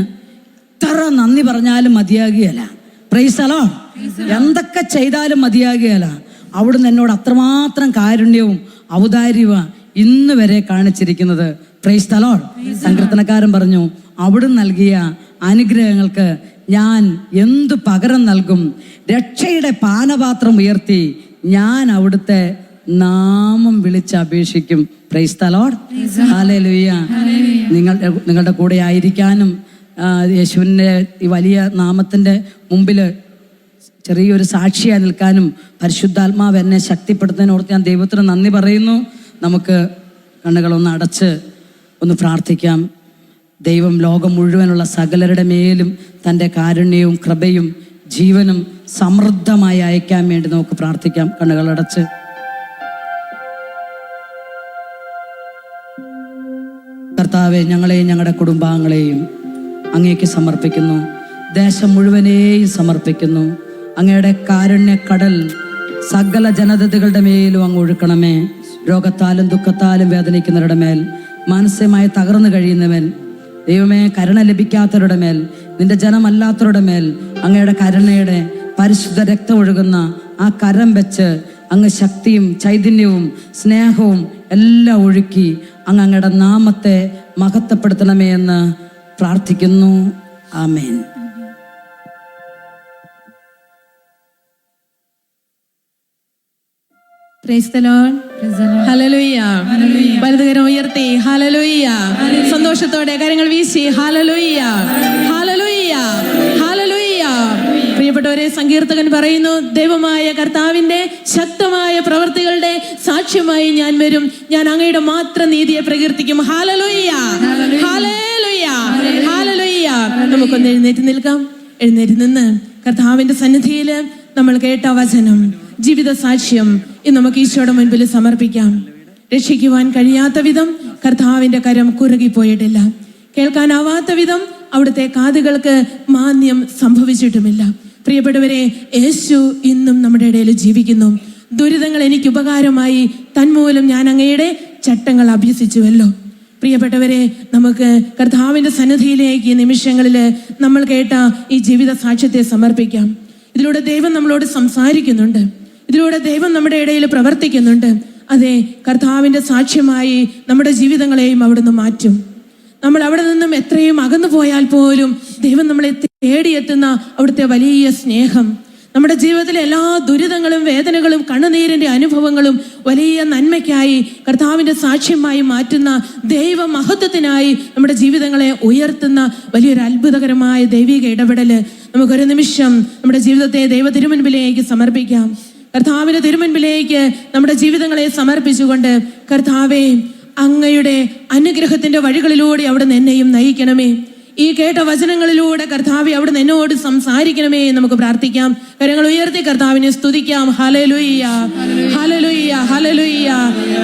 എത്ര നന്ദി പറഞ്ഞാലും മതിയാകുകയല്ല. Price the Lord. എന്തൊക്കെ ചെയ്താലും മതിയാകുകയല്ല. അവിടുന്ന് എന്നോട് അത്രമാത്രം കാരുണ്യവും ഔദാര്യവും ഇന്ന് വരെ കാണിച്ചിരിക്കുന്നത്. Price the Lord. സങ്കീർത്തനക്കാരൻ പറഞ്ഞു, അവിടുന്ന് നൽകിയ അനുഗ്രഹങ്ങൾക്ക് ഞാൻ എന്തു പകരം നൽകും? രക്ഷയുടെ പാനപാത്രം ഉയർത്തി ഞാൻ അവിടുത്തെ നാമം വിളിച്ച് അപേക്ഷിക്കും. പ്രൈസ് ദി ലോർഡ്, ഹല്ലേലൂയ. നിങ്ങളുടെ കൂടെ ആയിരിക്കാനും യേശുവിൻ്റെ ഈ വലിയ നാമത്തിൻ്റെ മുമ്പിൽ ചെറിയൊരു സാക്ഷിയായി നിൽക്കാനും പരിശുദ്ധാത്മാവ് എന്നെ ശക്തിപ്പെടുത്തുന്നതിനോർത്ത് ഞാൻ ദൈവത്തിന് നന്ദി പറയുന്നു. നമുക്ക് കണ്ണുകളൊന്ന് അടച്ച് ഒന്ന് പ്രാർത്ഥിക്കാം. ദൈവം ലോകം മുഴുവനുള്ള സകലരുടെ മേലും തൻ്റെ കാരുണ്യവും കൃപയും ജീവനും സമൃദ്ധമായി അയക്കാൻ വേണ്ടി നമുക്ക് പ്രാർത്ഥിക്കാം. കണ്ണുകളടച്ച് കർത്താവെ, ഞങ്ങളെയും ഞങ്ങളുടെ കുടുംബാംഗങ്ങളെയും അങ്ങേക്ക് സമർപ്പിക്കുന്നു. ദേശം മുഴുവനെയും സമർപ്പിക്കുന്നു. അങ്ങയുടെ കാരുണ്യക്കടൽ സകല ജനതകളുടെ മേലും അങ്ങ് ഒഴുക്കണമേ. രോഗത്താലും ദുഃഖത്താലും വേദനിക്കുന്നവരുടെ മേൽ, മാനസികമായി തകർന്നു കഴിയുന്നവൻ, ദൈവമേ കരുണ ലഭിക്കാത്തവരുടെ മേൽ, നിന്റെ ജനമല്ലാത്തവരുടെ മേൽ അങ്ങയുടെ കരുണയുടെ പരിശുദ്ധ രക്തം ഒഴുകുന്ന ആ കരം വെച്ച് അങ്ങ് ശക്തിയും ചൈതന്യവും സ്നേഹവും എല്ലാം ഒഴുക്കി അങ്ങയുടെ നാമത്തെ മഹത്വപ്പെടുത്തണമേ എന്ന് പ്രാർത്ഥിക്കുന്നു. ആമേൻ. പ്രൈസ് ദി ലോർഡ്, ഹല്ലേലൂയ. വലതുകരം ഉയർത്തി ഹല്ലേലൂയ. സന്തോഷത്തോടെ കരങ്ങൾ വീശി ഹല്ലേലൂയ, ഹല്ലേലൂയ, ഹല്ലേലൂയ. പ്രിയപ്പെട്ടവരെ, സങ്കീർത്തകൻ പറയുന്നു, ദൈവമായ കർത്താവിന്റെ ശക്തമായ പ്രവൃത്തികളുടെ സാക്ഷ്യമായി ഞാൻ വരും, ഞാൻ അങ്ങയുടെ മാത്രം നീതിയെ പ്രകീർത്തിക്കും. ഹല്ലേലൂയ, ഹല്ലേലൂയ, ഹല്ലേലൂയ. നമുക്കൊന്ന് എഴുന്നേറ്റ് നിൽക്കാം. എഴുന്നേറ്റ് നിന്ന് കർത്താവിന്റെ സന്നിധിയിൽ നമ്മൾ കേട്ട വചനം, ജീവിത സാക്ഷ്യം ഇന്ന് നമുക്ക് ഈശോയുടെ മുൻപിൽ സമർപ്പിക്കാം. രക്ഷിക്കുവാൻ കഴിയാത്ത വിധം കർത്താവിന്റെ കരം കുറുകിപ്പോയിട്ടില്ല. കേൾക്കാനാവാത്ത വിധം അവിടുത്തെ കാതുകൾക്ക് മാന്യം സംഭവിച്ചിട്ടുമില്ല. പ്രിയപ്പെട്ടവരെ, യേശു ഇന്നും നമ്മുടെ ഇടയിൽ ജീവിക്കുന്നു. ദുരിതങ്ങൾ എനിക്ക് ഉപകാരമായി, തന്മൂലം ഞാൻ അങ്ങയുടെ ചട്ടങ്ങൾ അഭ്യസിച്ചുവല്ലോ. പ്രിയപ്പെട്ടവരെ, നമുക്ക് കർത്താവിന്റെ സന്നിധിയിലേക്ക് ഈ നിമിഷങ്ങളിൽ നമ്മൾ കേട്ട ഈ ജീവിത സാക്ഷ്യത്തെ സമർപ്പിക്കാം. ഇതിലൂടെ ദൈവം നമ്മളോട് സംസാരിക്കുന്നുണ്ട്. ഇതിലൂടെ ദൈവം നമ്മുടെ ഇടയിൽ പ്രവർത്തിക്കുന്നുണ്ട്. അതെ, കർത്താവിന്റെ സാക്ഷ്യമായി നമ്മുടെ ജീവിതങ്ങളെയും അവിടുന്ന് മാറ്റും. നമ്മൾ അവിടെ നിന്നും എത്രയും അകന്നു പോയാൽ പോലും ദൈവം നമ്മളെ തേടിയെത്തുന്ന അവിടുത്തെ വലിയ സ്നേഹം, നമ്മുടെ ജീവിതത്തിലെ എല്ലാ ദുരിതങ്ങളും വേദനകളും കണ്ണുനീരിന്റെ അനുഭവങ്ങളും വലിയ നന്മയ്ക്കായി കർത്താവിന്റെ സാക്ഷ്യമായി മാറ്റുന്ന ദൈവ മഹത്വത്തിനായി നമ്മുടെ ജീവിതങ്ങളെ ഉയർത്തുന്ന വലിയൊരു അത്ഭുതകരമായ ദൈവിക ഇടപെടല് നമുക്കൊരു നിമിഷം നമ്മുടെ ജീവിതത്തെ ദൈവ തിരുമുൻപിലേക്ക് സമർപ്പിക്കാം. കർത്താവിന്റെ തിരുമുൻപിലേക്ക് നമ്മുടെ ജീവിതങ്ങളെ സമർപ്പിച്ചുകൊണ്ട്, കർത്താവേ, അങ്ങയുടെ അനുഗ്രഹത്തിന്റെ വഴികളിലൂടെ അവിടുന്ന് എന്നെയും നയിക്കണമേ. ഈ കേട്ട വചനങ്ങളിലൂടെ കർത്താവേ, അവിടുന്ന് എന്നോട് സംസാരിക്കണമേ. നമുക്ക് പ്രാർത്ഥിക്കാം. കരങ്ങൾ ഉയർത്തി കർത്താവിനെ സ്തുതിക്കാം. ഹല്ലേലൂയ, ഹല്ലേലൂയ, ഹല്ലേലൂയ.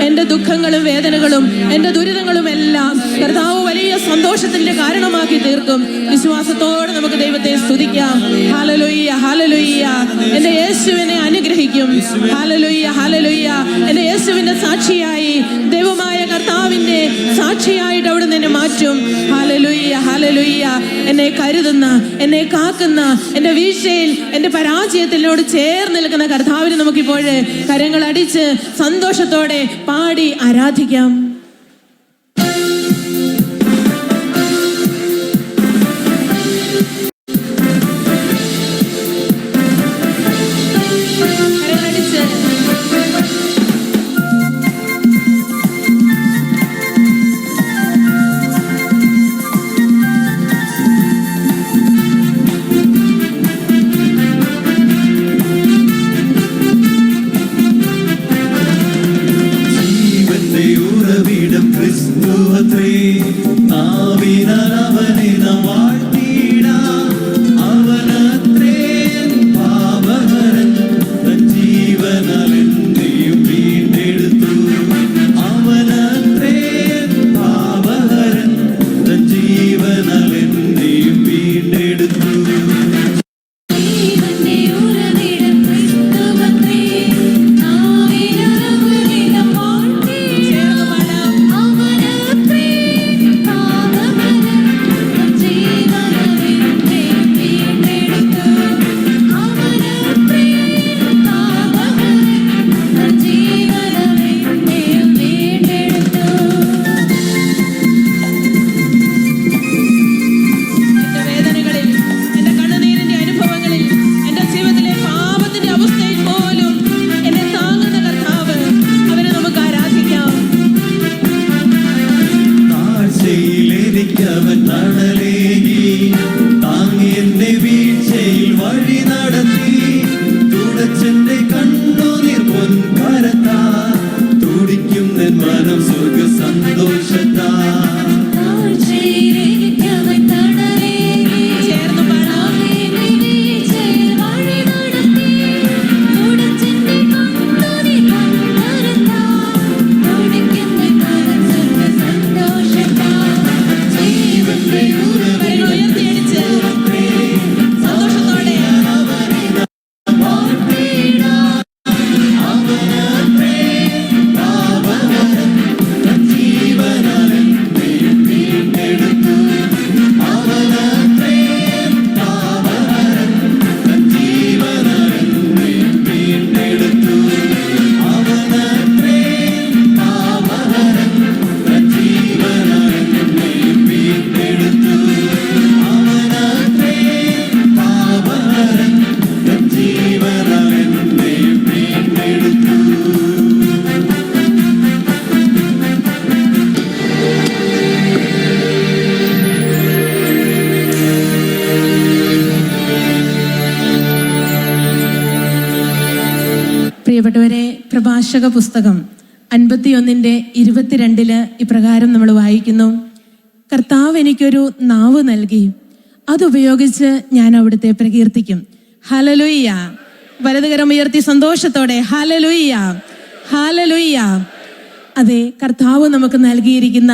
എൻ്റെ ദുഃഖങ്ങളും വേദനകളും എൻ്റെ ദുരിതങ്ങളും എല്ലാം കർത്താവ് വലിയ സന്തോഷത്തിന്റെ കാരണമാക്കി തീർക്കും. വിശ്വാസത്തോടെ നമുക്ക് ദൈവത്തെ സ്തുതിക്കാം. Hallelujah, hallelujah. എൻ്റെ യേശുവിനെ അനുഗ്രഹിക്കും. Hallelujah, hallelujah. എൻ്റെ യേശുവിന്റെ സാക്ഷിയായി, ദൈവമായ കർത്താവിന്റെ സാക്ഷിയായിട്ട് അവിടെ നിന്ന് മാറ്റും. Hallelujah, hallelujah. എന്നെ കരുതുന്ന, എന്നെ കാക്കുന്ന, എൻ്റെ വീഴ്ചയിൽ, എൻ്റെ പരാജയത്തിനോട് ചേർന്ന് നിൽക്കുന്ന കർത്താവിനെ നമുക്കിപ്പോൾ കരങ്ങൾ അടിച്ച് സന്തോഷത്തോടെ പാടി ആരാധിക്കാം. പ്രിയപ്പെട്ടവരെ, പ്രഭാഷക പുസ്തകം 51:22 ഇപ്രകാരം നമ്മൾ വായിക്കുന്നു: കർത്താവ് എനിക്കൊരു നാവ് നൽകി, അതുപയോഗിച്ച് ഞാൻ അവിടുത്തെ പ്രകീർത്തിക്കും. ഹല്ലേലൂയ. വലതുകരം ഉയർത്തി സന്തോഷത്തോടെ ഹല്ലേലൂയ, ഹല്ലേലൂയ. അതെ, കർത്താവ് നമുക്ക് നൽകിയിരിക്കുന്ന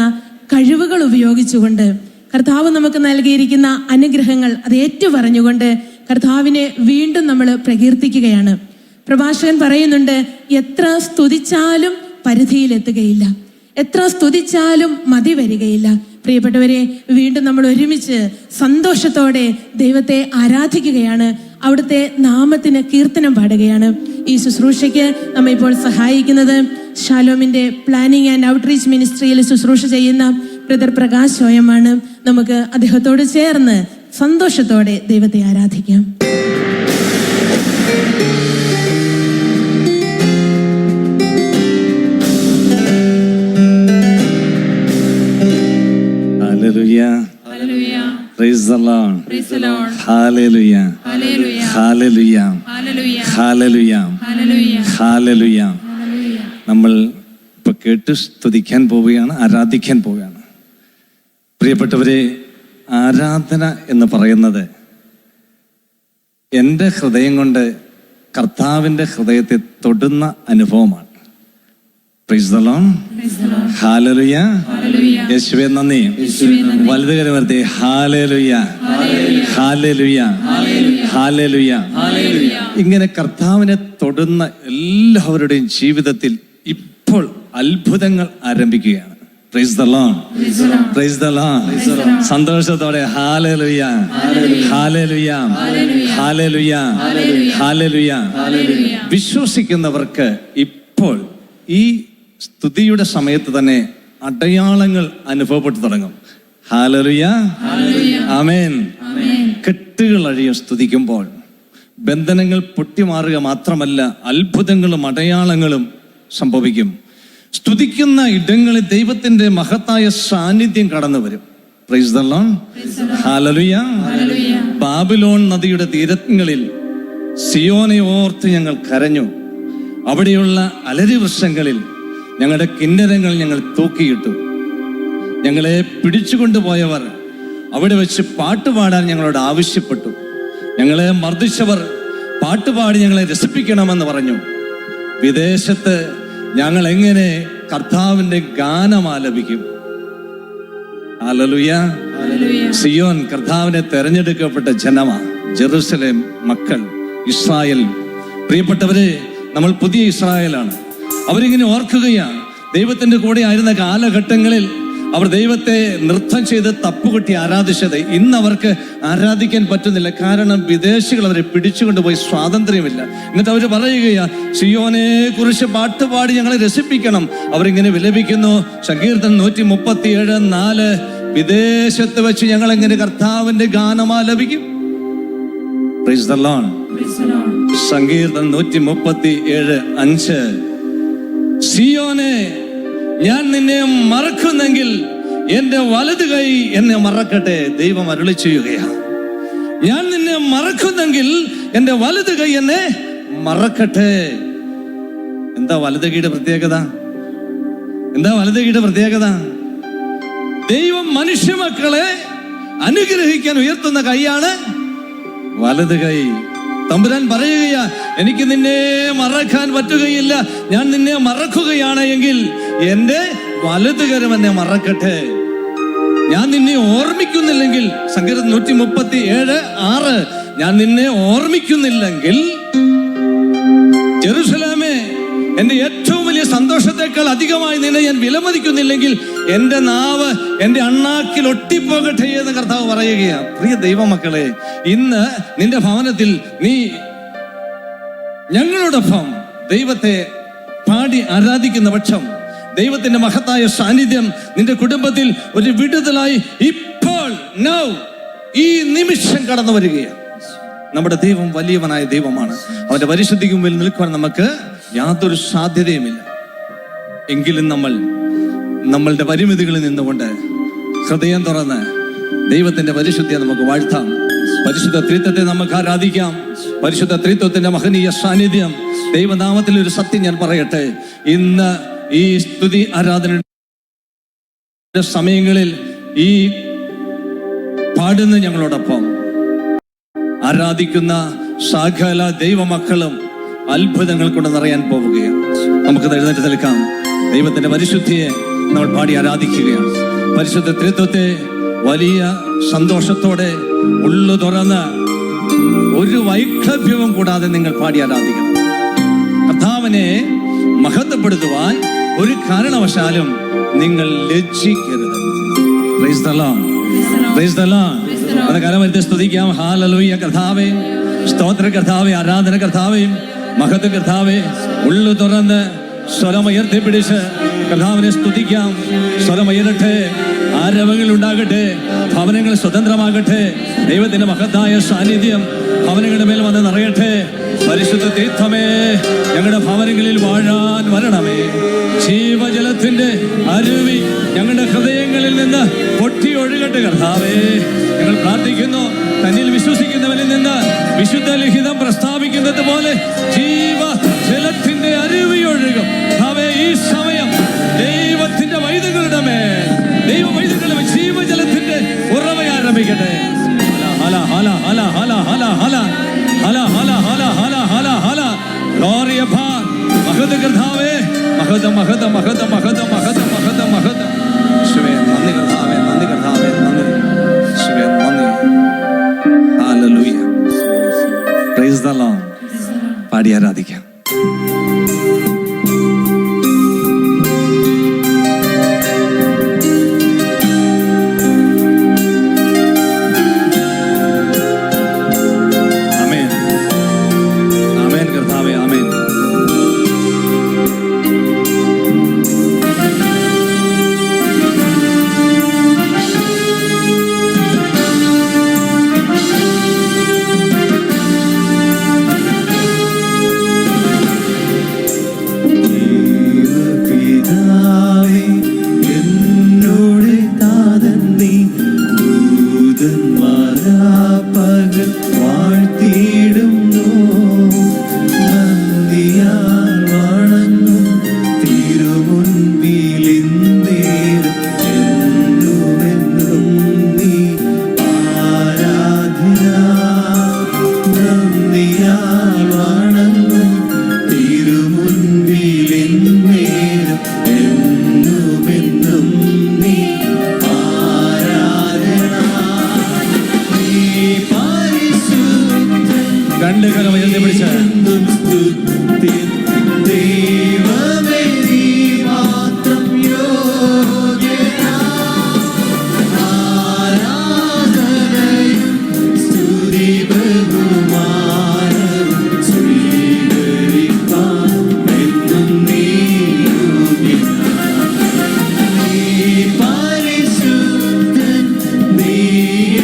കഴിവുകൾ ഉപയോഗിച്ചുകൊണ്ട്, കർത്താവ് നമുക്ക് നൽകിയിരിക്കുന്ന അനുഗ്രഹങ്ങൾ അത് ഏറ്റുപറഞ്ഞുകൊണ്ട് കർത്താവിനെ വീണ്ടും നമ്മൾ പ്രകീർത്തിക്കുകയാണ്. പ്രഭാഷകൻ പറയുന്നുണ്ട്, എത്ര സ്തുതിച്ചാലും പരിധിയിലെത്തുകയില്ല, എത്ര സ്തുതിച്ചാലും മതി വരികയില്ല. പ്രിയപ്പെട്ടവരെ, വീണ്ടും നമ്മൾ ഒരുമിച്ച് സന്തോഷത്തോടെ ദൈവത്തെ ആരാധിക്കുകയാണ്, അവിടുത്തെ നാമത്തിന് കീർത്തനം പാടുകയാണ്. ഈ ശുശ്രൂഷയ്ക്ക് നമ്മെ ഇപ്പോൾ സഹായിക്കുന്നത് ഷാലോമിന്റെ പ്ലാനിംഗ് ആൻഡ് ഔട്ട്റീച്ച് മിനിസ്ട്രിയിൽ ശുശ്രൂഷ ചെയ്യുന്ന ബ്രദർ പ്രകാശ് സോയമാണ്. നമുക്ക് അദ്ദേഹത്തോട് ചേർന്ന് സന്തോഷത്തോടെ ദൈവത്തെ ആരാധിക്കാം. Praise the Lord. Praise the Lord. Hallelujah. Hallelujah. Hallelujah. Hallelujah. Hallelujah. Hallelujah. Hallelujah. Hallelujah. നമ്മൾ ഇപ്പൊ കേട്ട് സ്തുതിക്കാൻ പോവുകയാണ്, ആരാധിക്കാൻ പോവുകയാണ്. പ്രിയപ്പെട്ടവരെ, ആരാധന എന്ന് പറയുന്നത് എൻ്റെ ഹൃദയം കൊണ്ട് കർത്താവിൻ്റെ ഹൃദയത്തെ തൊടുന്ന അനുഭവമാണ്. Price the Lord. ഹല്ലേലൂയ. യേശുവേ നന്ദി. വലതുകരം ഉയർത്തി ഹല്ലേലൂയ, ഹല്ലേലൂയ, ഹല്ലേലൂയ. ഇങ്ങനെ കർത്താവിനെ തൊടുന്ന എല്ലാവരുടെയും ജീവിതത്തിൽ ഇപ്പോൾ അത്ഭുതങ്ങൾ ആരംഭിക്കുകയാണ്. Price the Lord, praise the Lord. സന്തോഷത്തോടെ ഹല്ലേലൂയ, ഹല്ലേലൂയ, ഹല്ലേലൂയ, ഹല്ലേലൂയ. വിശ്വസിക്കുന്നവർക്ക് ഇപ്പോൾ ഈ സ്തുതിയുടെ സമയത്ത് തന്നെ അടയാളങ്ങൾ അനുഭവപ്പെട്ടു തുടങ്ങും. ഹല്ലേലൂയ, ആമേൻ. കെട്ടുകൾ അഴിയും സ്തുതിക്കുമ്പോൾ. ബന്ധനങ്ങൾ പൊട്ടിമാറുക മാത്രമല്ല, അത്ഭുതങ്ങളും അടയാളങ്ങളും സംഭവിക്കും. സ്തുതിക്കുന്ന ഇടങ്ങളിൽ ദൈവത്തിന്റെ മഹത്തായ സാന്നിധ്യം കടന്നു വരും. Price the Lord, hallelujah. Babylon നദിയുടെ തീരങ്ങളിൽ സിയോനെ ഓർത്ത് ഞങ്ങൾ കരഞ്ഞു. അവിടെയുള്ള അലരി വൃക്ഷങ്ങളിൽ ഞങ്ങളുടെ കിന്നരങ്ങൾ ഞങ്ങൾ തൂക്കിയിട്ടു. ഞങ്ങളെ പിടിച്ചുകൊണ്ടുപോയവർ അവിടെ വെച്ച് പാട്ടുപാടാൻ ഞങ്ങളോട് ആവശ്യപ്പെട്ടു. ഞങ്ങളെ മർദ്ദിച്ചവർ പാട്ടുപാടി ഞങ്ങളെ രസിപ്പിക്കണമെന്ന് പറഞ്ഞു. വിദേശത്ത് ഞങ്ങൾ എങ്ങനെ കർത്താവിന്റെ ഗാനം ആലപിക്കും? ഹല്ലേലൂയ. സിയോൻ കർത്താവിനെ തെരഞ്ഞെടുക്കപ്പെട്ട ജനമാ, ജെറുസലേം മക്കൾ, ഇസ്രായേൽ. പ്രിയപ്പെട്ടവരെ, നമ്മൾ പുതിയ ഇസ്രായേലാണ്. അവരിങ്ങനെ ഓർക്കുകയാണ്, ദൈവത്തിന്റെ കൂടെ ആയിരുന്ന കാലഘട്ടങ്ങളിൽ അവർ ദൈവത്തെ നൃത്തം ചെയ്ത് തപ്പുകൊട്ടി ആരാധിച്ചത് ഇന്ന് അവർക്ക് ആരാധിക്കാൻ പറ്റുന്നില്ല. കാരണം വിദേശികൾ അവരെ പിടിച്ചുകൊണ്ടുപോയി, സ്വാതന്ത്ര്യമില്ല. എന്നിട്ട് അവർ പറയുകയാ, സിയോനെ കുറിച്ച് പാട്ടുപാടി ഞങ്ങളെ രസിപ്പിക്കണം. അവരിങ്ങനെ വിലപിക്കുന്നു. സങ്കീർത്തനം 137:4, വിദേശത്ത് വെച്ച് ഞങ്ങൾ എങ്ങനെ കർത്താവിന്റെ ഗാനം ആലപിക്കും? Price the Lord. സങ്കീർത്തനം 137:5, സിയോനെ, ഞാൻ നിന്നെ മറക്കുന്നെങ്കിൽ എന്റെ വലത് കൈ എന്നെ മറക്കട്ടെ. ദൈവം അരുളി ചെയ്യുകയാ, ഞാൻ നിന്നെ മറക്കുന്നെങ്കിൽ എന്റെ വലത് കൈ എന്നെ മറക്കട്ടെ. എന്താ വലത് കൈയുടെ പ്രത്യേകത? എന്താ വലത് കൈയുടെ പ്രത്യേകത? ദൈവം മനുഷ്യമക്കളെ അനുഗ്രഹിക്കാൻ ഉയർത്തുന്ന കൈയാണ് വലത് കൈ. തമ്പുരാൻ പറയുകയാ, എനിക്ക് നിന്നെ മറക്കാൻ പറ്റുകയില്ല. ഞാൻ നിന്നെ മറക്കുകയാണ് എങ്കിൽ എന്റെ വലതുകരം എന്നെ മറക്കട്ടെ. ഞാൻ നിന്നെ ഓർമ്മിക്കുന്നില്ലെങ്കിൽ, സങ്കീർത്തനം 137:6, ഞാൻ നിന്നെ ഓർമ്മിക്കുന്നില്ലെങ്കിൽ, ജെറുസലേമേ, എന്റെ ഏറ്റവും വലിയ സന്തോഷത്തെക്കാൾ അധികമായി നിന്നെ ഞാൻ വിലമതിക്കുന്നില്ലെങ്കിൽ എന്റെ നാവ് എന്റെ അണ്ണാക്കിൽ ഒട്ടിപ്പോകട്ടെ എന്ന് കർത്താവ് പറയുകയാണ്. പ്രിയ ദൈവമക്കളെ, ഇന്ന് നിന്റെ ഭവനത്തിൽ നീ ഞങ്ങളോടൊപ്പം ദൈവത്തെ പാടി ആരാധിക്കുന്ന പക്ഷം, ദൈവത്തിന്റെ മഹത്തായ സാന്നിധ്യം നിന്റെ കുടുംബത്തിൽ ഒരു വിടുതലായി ഇപ്പോൾ ഈ നിമിഷം കടന്നു വരികയാണ്. നമ്മുടെ ദൈവം വലിയവനായ ദൈവമാണ്. അവന്റെ പരിശുദ്ധിക്ക് മുമ്പിൽ നിൽക്കുവാൻ നമുക്ക് യാതൊരു സാധ്യതയുമില്ല. എങ്കിലും നമ്മളുടെ പരിമിതികളിൽ നിന്നുകൊണ്ട് ഹൃദയം തുറന്ന് ദൈവത്തിന്റെ പരിശുദ്ധിയെ നമുക്ക് വാഴ്ത്താം. പരിശുദ്ധ ത്രിത്വത്തെ നമുക്ക് ആരാധിക്കാം. പരിശുദ്ധ ത്രിത്വത്തിന്റെ മഹനീയ സാന്നിധ്യം. ദൈവനാമത്തിൽ ഒരു സത്യം ഞാൻ പറയട്ടെ, ഇന്ന് ഈ സ്തുതി ആരാധന സമയങ്ങളിൽ ഈ പാടുന്ന ഞങ്ങളോടൊപ്പം ആരാധിക്കുന്ന സകല ദൈവമക്കളും അത്ഭുതങ്ങൾ കൊണ്ട് നിറയാൻ പോവുകയാണ്. നമുക്ക് എഴുന്നേറ്റ് നിൽക്കാം. ദൈവത്തിന്റെ പരിശുദ്ധിയെ നമ്മൾ പാടി ആരാധിക്കുകയാണ്. പരിശുദ്ധ ത്രിത്വത്തെ വലിയ സന്തോഷത്തോടെ ഉള്ളു തുറന്ന് ഒരു വൈക്ലഭ്യവും കൂടാതെ നിങ്ങൾ പാടി ആരാധിക്കണം. കർത്താവിനെ മഹത്വപ്പെടുത്തുവാൻ ഒരു കാരണവശാലും നിങ്ങൾ ലജ്ജിക്കരുത്. Praise the Lord, praise the Lord. അത് കരമരുത്തി സ്തുതിക്കാം. ഹല്ലേലൂയ കർത്താവേ, സ്തോത്ര കർത്താവേ, ആരാധന കർത്താവേ, മഹത്വ കർത്താവേ. ഉള്ളു തുറന്ന് സ്വരമുയർത്തിപ്പിടിച്ച് കർത്താവിനെ സ്തുതിക്കാം. സ്വരമുയരട്ടെ, ആരവങ്ങൾ ഉണ്ടാകട്ടെ, ഭവനങ്ങൾ സ്വതന്ത്രമാകട്ടെ. ദൈവത്തിന്റെ മഹത്തായ സാന്നിധ്യം ഭവനങ്ങളുടെ മേൽ വന്ന് നിറയട്ടെ. പരിശുദ്ധ തീർത്ഥമേ, ഞങ്ങളുടെ ഭവനങ്ങളിൽ വാഴാൻ വരണമേ. ജീവജലത്തിന്റെ അരുവി ഞങ്ങളുടെ ഹൃദയങ്ങളിൽ നിന്ന് പൊട്ടി ഒഴുകട്ടെ കർത്താവേ. ഞങ്ങൾ പ്രാർത്ഥിക്കുന്നു, തന്നിൽ വിശ്വസിക്കുന്നവരിൽ നിന്ന് വിശുദ്ധ ലിഖിതം പ്രസ്താവിക്കുന്നത് പോലെ ജീവജലത്തിന്റെ അരുവി ഒഴുകും. അവേ, ഈ സമയം ദൈവത്തിന്റെ വൈദ്യങ്ങളുടെ മേൽ, ദൈവ വൈദ്യങ്ങളുടെ മേൽ ജീവജലത്തിന്റെ ഉറവ ആരംഭിക്കട്ടെ. ഹല ഹല ഹല ഹല ഹല ഹല ഹല ഹല ഹല ഹല ഹല ഹല. മഹത്വ കർത്താവേ, മഹത്വ മഹത്വ മഹത്വ മഹത്വം മഹത്വം മഹത്വം മഹത്വം മഹത്വം. യേശുവേ നന്ദി കർത്താവേ, നന്ദി കർത്താവേ, നന്ദി യേശുവേ, നന്ദി. ഹല്ലേലൂയ. Price the Lord. പാടി ആരാധിക്കാം. ആമേൻ ആമേൻ കർത്താവേ, ആമേൻ. പിതാവേ എന്നോട് താതൻ നീ ദൂതന്മാരാപകൽ വാഴ്ത്തിയിടുന്നു. നന്ദിയാൽ വണങ്ങും തിരുമുൻപിലിന്നേരം എന്നുമെന്നും നീ ആരാധ്യനാ. നന്ദിയാൽ വണങ്ങും തിരുമുൻപിലിന്നേരം എന്നുമെന്നും നീ ആരാധനാ. നീ പരിശുദ്ധൻ രണ്ട് കരം ഉയർത്തി പിടിച്ച് എന്നും സ്തുതിൻ. ദൈവമേ നീ മാത്രം യോഗ്യനാ. ആരാധനയും സ്തുതി ബഹുമാനവും സ്വീകരിപ്പാൻ എന്നും നീ യോഗ്യനാ. നീ പരിശുദ്ധൻ, നീ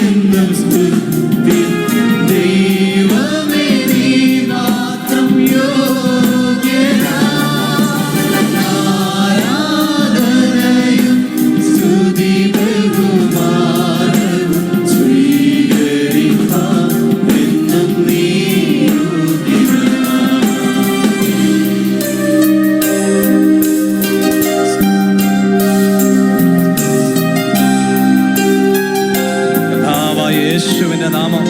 എന്നും സ്തുതിൻ. ദൈവമേ നീ മാത്രം യോഗ്യനാ. ആരാധനയും സ്തുതി ബഹുമാനവും സ്വീകരിപ്പാൻ എന്നും നീ യോഗ്യനാ. കർത്താവായ യേശുവിന്റെ നാമം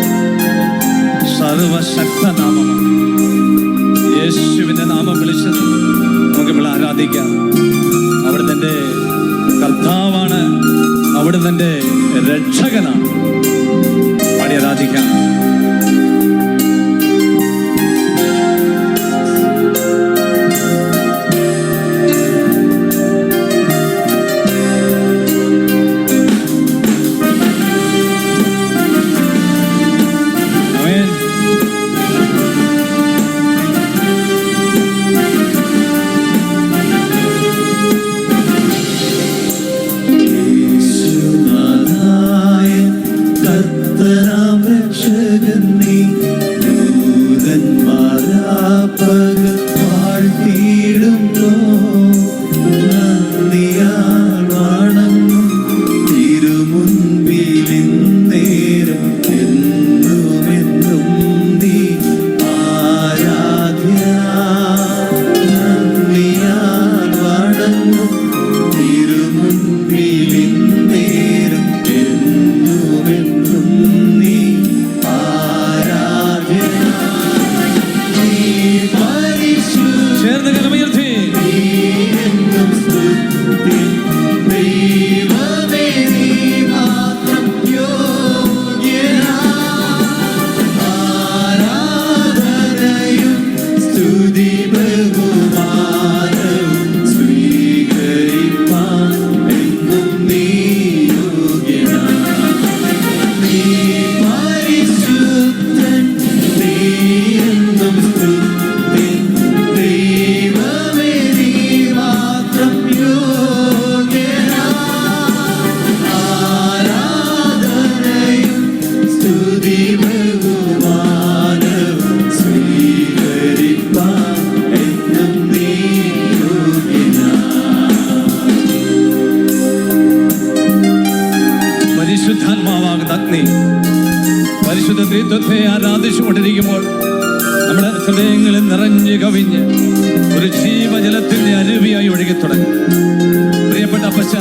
സർവശക്ത നാമമാണ്. യേശുവിന്റെ നാമം വിളിച്ചത് നമുക്ക് ഇവിടെ ആരാധിക്കാം. അവിടുന്ന് എൻ്റെ കർത്താവാണ്, അവിടുന്ന് എൻ്റെ രക്ഷകനാണ്. പാടി ആരാധിക്കാം. ആമേൻ. യേശുനാഥായ കർത്തനാം രക്ഷകൻ നീ ദൂതന്മാരാപകൽ വാഴ്ത്തിയിടുന്നു. നന്ദിയാൽ വണങ്ങും തിരുമുൻപിലിന്നേരം എന്നുമെന്നും നീ ആരാധ്യനാ. നന്ദിയാൽ വണങ്ങും തിരുമുൻപിലിന്നേരം എന്നുമെന്നും നീ ആരാധ്യനാ. നീ പരിശുദ്ധൻ, ചേർന്ന് കരമുയർത്തി നീ എന്നും സ്തുതിൻ. ദൈവമേ നീ മാത്രം യോഗ്യനാ. ആരാധനയും സ്തുതി ബഹുമാനവും സ്വീകരിപ്പാൻ എന്നും നീ യോഗ്യനാ. നീ പരിശുദ്ധൻ, നീ എന്നും സ്തുതിൻ. ദൈവമേ നീ മാത്രം യോഗ്യനാ. ആരാധനയും സ്തുതി ബഹുമാനവും സ്വീകരിപ്പാൻ എന്നും നീ യോഗ്യനാ. പരിശുദ്ധാത്മാവാകുന്ന അഗ്നി പരിശുദ്ധ ത്രിത്വത്തെ ആരാധിച്ചുകൊണ്ടിരിക്കുമ്പോൾ നമ്മുടെ ഹൃദയങ്ങളിൽ നിറഞ്ഞു കവിഞ്ഞ് ഒരു ജീവജലത്തിന്റെ അരുവിയായി ഒഴുകി തുടങ്ങും. പ്രിയപ്പെട്ട അപ്പച്ച,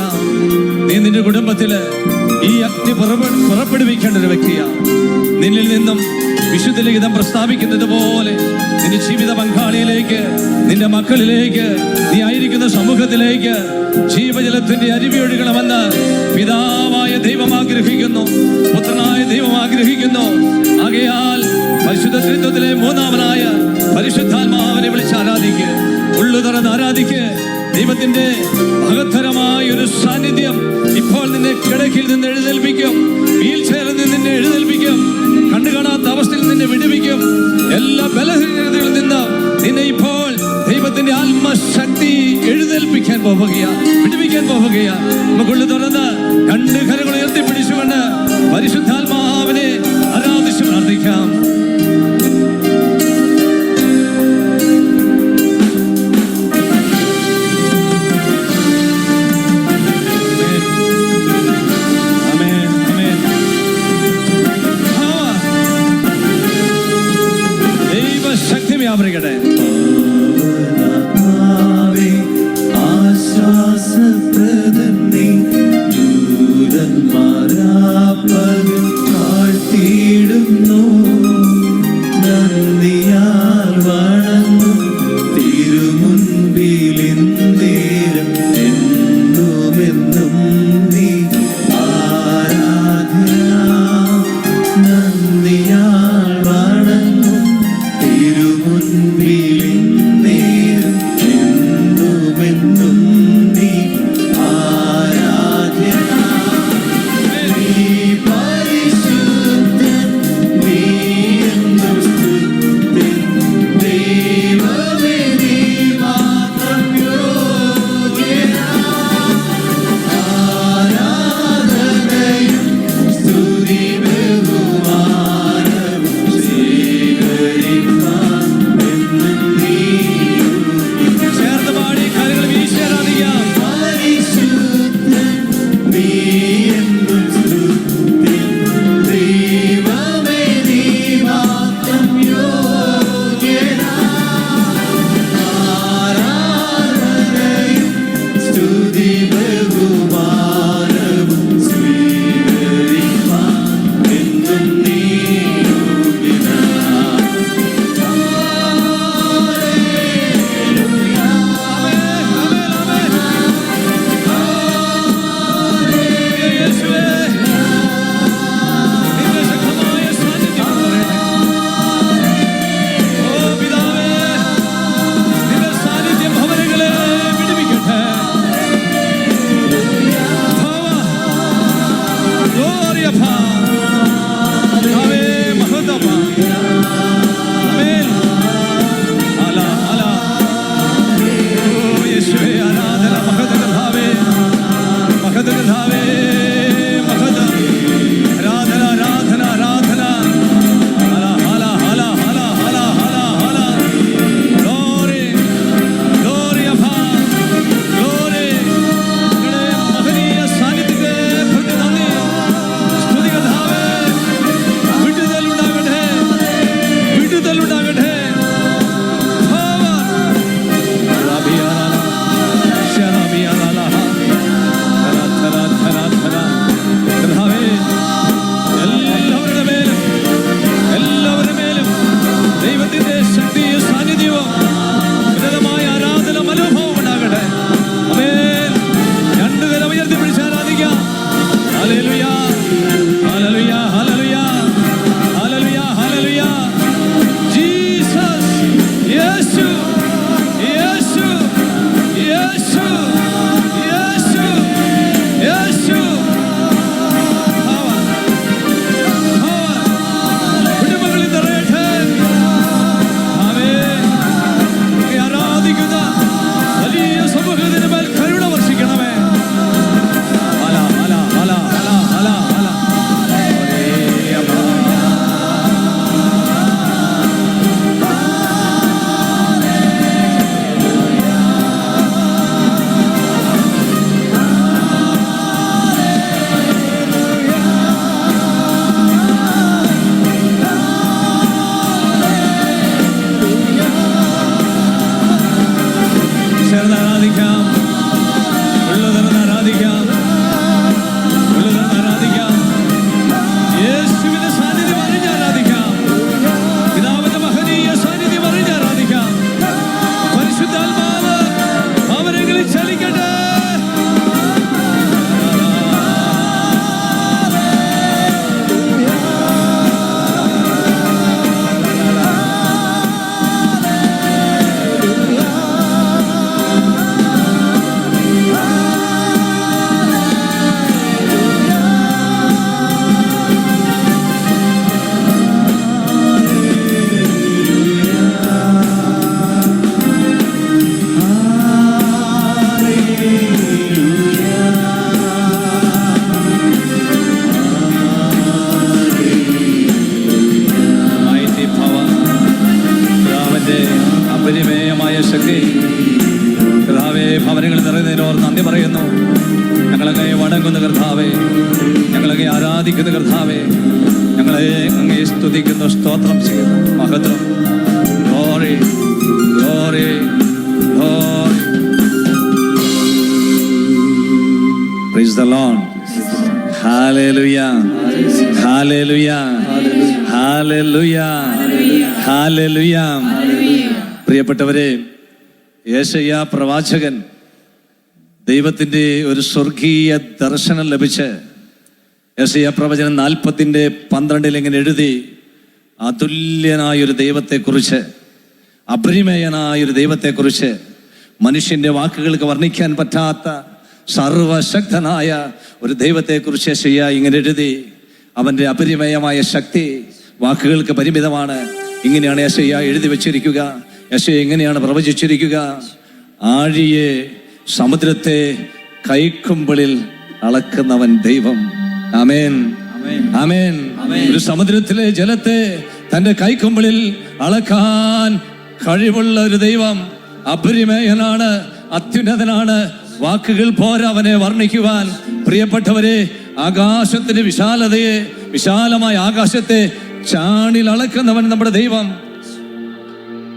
നീ നിന്റെ കുടുംബത്തില് ഈ അഗ്നി പുറപ്പെടുവിക്കേണ്ട ഒരു വ്യക്തിയാണ്. നിന്നിൽ നിന്നും വിശുദ്ധ ലിഖിതം പ്രസ്താവിക്കുന്നത് പോലെ നിന്റെ ജീവിത പങ്കാളിയിലേക്ക്, നിന്റെ മക്കളിലേക്ക്, നീ ആയിരിക്കുന്ന സമൂഹത്തിലേക്ക് ജീവജലത്തിന്റെ അരുവി ഒഴുകണമെന്ന് പിതാവായ ദൈവം ആഗ്രഹിക്കുന്നു, പുത്രനായ ദൈവം ആഗ്രഹിക്കുന്നു. ആകയാൽ പരിശുദ്ധ ത്രിത്വത്തിലെ മൂന്നാമനായ പരിശുദ്ധാത്മാവിനെ വിളിച്ച് ആരാധിക്ക്, ഉള്ളു തുറന്ന് ആരാധിക്ക്. ദൈവത്തിന്റെ മഹത്തരമായ ഒരു സാന്നിധ്യം ഇപ്പോൾ നിന്നെ കിടക്കിൽ നിന്ന് എഴുന്നേൽപ്പിക്കും, വീൽ ചെയറിൽ നിന്ന് നിന്നെ എഴുന്നേൽപ്പിക്കും, കണ്ടു കാണാത്ത അവസ്ഥയിൽ നിന്നെ വിടുവിക്കും. എല്ലാ ബലഹീനതകളിൽ നിന്ന് നിന്നെ ഇപ്പോൾ ദൈവത്തിന്റെ ആത്മശക്തി എഴുന്നേൽപ്പിക്കാൻ പോവുകയാണ്, വിടുവിക്കാൻ പോവുകയാണ്. നമുക്കുള്ളു തുറന്ന് രണ്ട് കരങ്ങൾ ഉയർത്തിപ്പിടിച്ചുകൊണ്ട് പരിശുദ്ധാത്മാവിനെ ആരാധിച്ച് പ്രാർത്ഥിക്കാം. ശക്തി വ്യാപരിക്കട്ടെ. ആശ്വാസപ്രദൻ നീ, ദൂതന്മാരാപ്പകൽ താഴ്ത്തിയിടുന്നു. നന്ദിയാൽ വണങ്ങും തിരുമുൻപിലിന്തേരം എന്നുമെന്നും നീ ആരാധ്യ. നന്ദിയാൽ വണങ്ങും തിരുമുൻപിലിന്തേരം എന്നുമെന്നും നീ ആരാധ്യ. നീ പരിശുദ്ധൻ, നീ എന്നും സ്തുത്യൻ. ദൈവമേ, നീ മാത്രം യോഗ്യനാം. ആരാധനയും സ്തുതി ബഹുമാനവും സ്വീകരിപ്പാൻ എന്നും നീ യോഗ്യനാം. ചേർന്ന് പാടി കരങ്ങൾ വീശി ആരാധിക്കാം. പരിശുദ്ധൻ, നീ എന്നും സ്തുത്യൻ. ദൈവമേ, നീ മാത്രം യോഗ്യനാം. ആരാധനയും സ്തുതി ബഹുമാനവും സ്വീകരിപ്പാൻ എന്നും നീ യോഗ്യനാം. യേശുവേ, നിന്റെ ശക്തമായ സാന്നിധ്യം പറയട്ടെ. ഓ പിതാവേ, നിന്റെ സാന്നിധ്യം ഭവനങ്ങളെ വിടുവിക്കട്ടെ. നന്ദി പറയുന്നു. ഞങ്ങളങ്ങേ വണങ്ങുന്ന കർത്താവേ, ഞങ്ങളങ്ങേ ആരാധിക്കുന്ന കർത്താവേ, ഞങ്ങളെ അങ്ങേ സ്തുതിക്കുന്നു, സ്തോത്രം ചെയ്യുന്നു. മഹത്വം. Glory, glory, glory. Praise the Lord. Hallelujah. Hallelujah. Hallelujah. Hallelujah. പ്രിയപ്പെട്ടവരെ, യേശയ്യാ പ്രവാചകൻ ദൈവത്തിൻ്റെ ഒരു സ്വർഗീയ ദർശനം ലഭിച്ച് യേശയ്യാ പ്രവചനം 40:12 ഇങ്ങനെ എഴുതി, അതുല്യനായൊരു ദൈവത്തെക്കുറിച്ച്, അപരിമേയനായൊരു ദൈവത്തെക്കുറിച്ച്, മനുഷ്യൻ്റെ വാക്കുകൾക്ക് വർണ്ണിക്കാൻ പറ്റാത്ത സർവശക്തനായ ഒരു ദൈവത്തെക്കുറിച്ച് യേശയ്യാ ഇങ്ങനെ എഴുതി. അവൻ്റെ അപരിമേയമായ ശക്തി വാക്കുകൾക്ക് പരിമിതമാണ്. ഇങ്ങനെയാണ് യേശയ്യാ എഴുതി വെച്ചിരിക്കുക. യേശയ്യാ എങ്ങനെയാണ് പ്രവചിച്ചിരിക്കുക? ആഴിയെ, സമുദ്രത്തെ കൈക്കുമ്പിളിൽ അളക്കുന്നവൻ ദൈവം. ആമേൻ, ആമേൻ. ഒരു സമുദ്രത്തിലെ ജലത്തെ തൻ്റെ കൈക്കുമ്പിളിൽ അളക്കാൻ കഴിവുള്ള ഒരു ദൈവം. അപരിമേയനാണ്, അത്യുന്നതനാണ്. വാക്കുകൾ പോരാ അവനെ വർണ്ണിക്കുവാൻ. പ്രിയപ്പെട്ടവരെ, ആകാശത്തിന്റെ വിശാലതയെ, വിശാലമായ ആകാശത്തെ ചാണിൽ അളക്കുന്നവൻ നമ്മുടെ ദൈവം.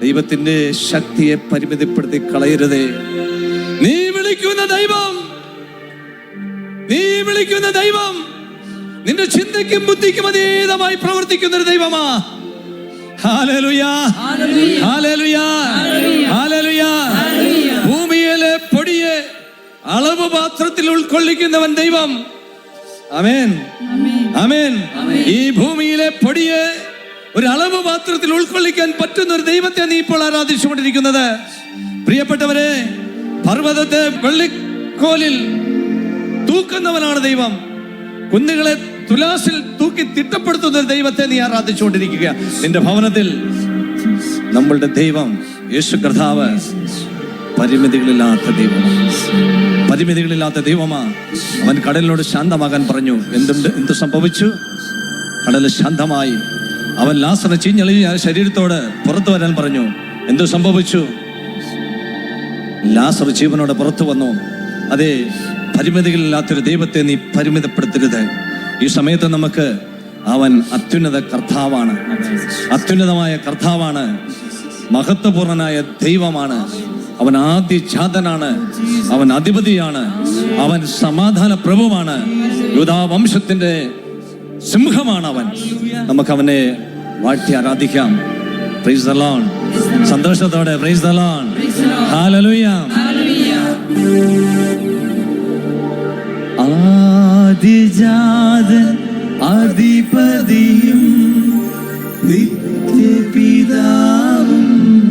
ദൈവത്തിന്റെ ശക്തിയെ പരിമിതിപ്പെടുത്തി കളയരുതേ. നീ വിളിക്കുന്ന ദൈവം, നീ വിളിക്കുന്ന ദൈവം നിന്റെ ചിന്തയ്ക്കും ബുദ്ധിക്കും അതീതമായി പ്രവർത്തിക്കുന്ന ഒരു ദൈവമാ. ഹല്ലേലൂയ, ഹല്ലേലൂയ, ഹല്ലേലൂയ. ഭൂമിയിലെ പൊടിയെ അളവ് പാത്രത്തിൽ ഉൾക്കൊള്ളിക്കുന്നവൻ ദൈവം. ആമേൻ, ആമേൻ. ഈ ഭൂമിയിലെ പൊടിയെ ഒരു അളവ് പാത്രത്തിൽ ഉൾക്കൊള്ളിക്കാൻ പറ്റുന്ന ഒരു ദൈവത്തെ നീ ഇപ്പോൾ ആരാധിച്ചുകൊണ്ടിരിക്കുന്നത്. പ്രിയപ്പെട്ടവരെ, പർവ്വതത്തെ വെള്ളിക്കോലിൽ തൂക്കുന്നവനാണ് ദൈവം. കുന്നുകളെ തുലാസിൽ തൂക്കി തിട്ടപ്പെടുത്തുന്ന ഒരു ദൈവത്തെ നീ ആരാധിച്ചുകൊണ്ടിരിക്കുക. നിന്റെ ഭവനത്തിൽ നമ്മളുടെ ദൈവം യേശു കർത്താവ് പരിമിതികളില്ലാത്ത ദൈവമാണ്, പരിമിതികളില്ലാത്ത ദൈവമാ. അവൻ കടലിനോട് ശാന്തമാകാൻ പറഞ്ഞു. എന്ത് സംഭവിച്ചു? കടൽ ശാന്തമായി. അവൻ ലാസറിനെ ചീഞ്ഞളിയ ശരീരത്തോട് പുറത്തു വരാൻ പറഞ്ഞു. എന്ത് സംഭവിച്ചു? ലാസർ ജീവനോടെ പുറത്തു വന്നു. അതെ, പരിമിതികളില്ലാത്തൊരു ദൈവത്തെ നീ പരിമിതപ്പെടുത്തരുത്. ഈ സമയത്ത് നമുക്ക് അവൻ അത്യുന്നത കർത്താവാണ്, അത്യുന്നതമായ കർത്താവാണ്, മഹത്വപൂർണനായ ദൈവമാണ്. അവൻ ആദിജാതനാണ്, അവൻ അധിപതിയാണ്, അവൻ സമാധാന പ്രഭുവാണ്, യൂദാ വംശത്തിന്റെ സിംഹമാണ് അവൻ. നമുക്കവനെ വാഴ്ത്തി ആരാധിക്കാം. Price the Lord. സന്തോഷത്തോടെ പ്രൈസ് ദി ലോർഡ്. ഹല്ലേലൂയ. ആദിജാതൻ അധിപതിയും നിത്യപിതാവും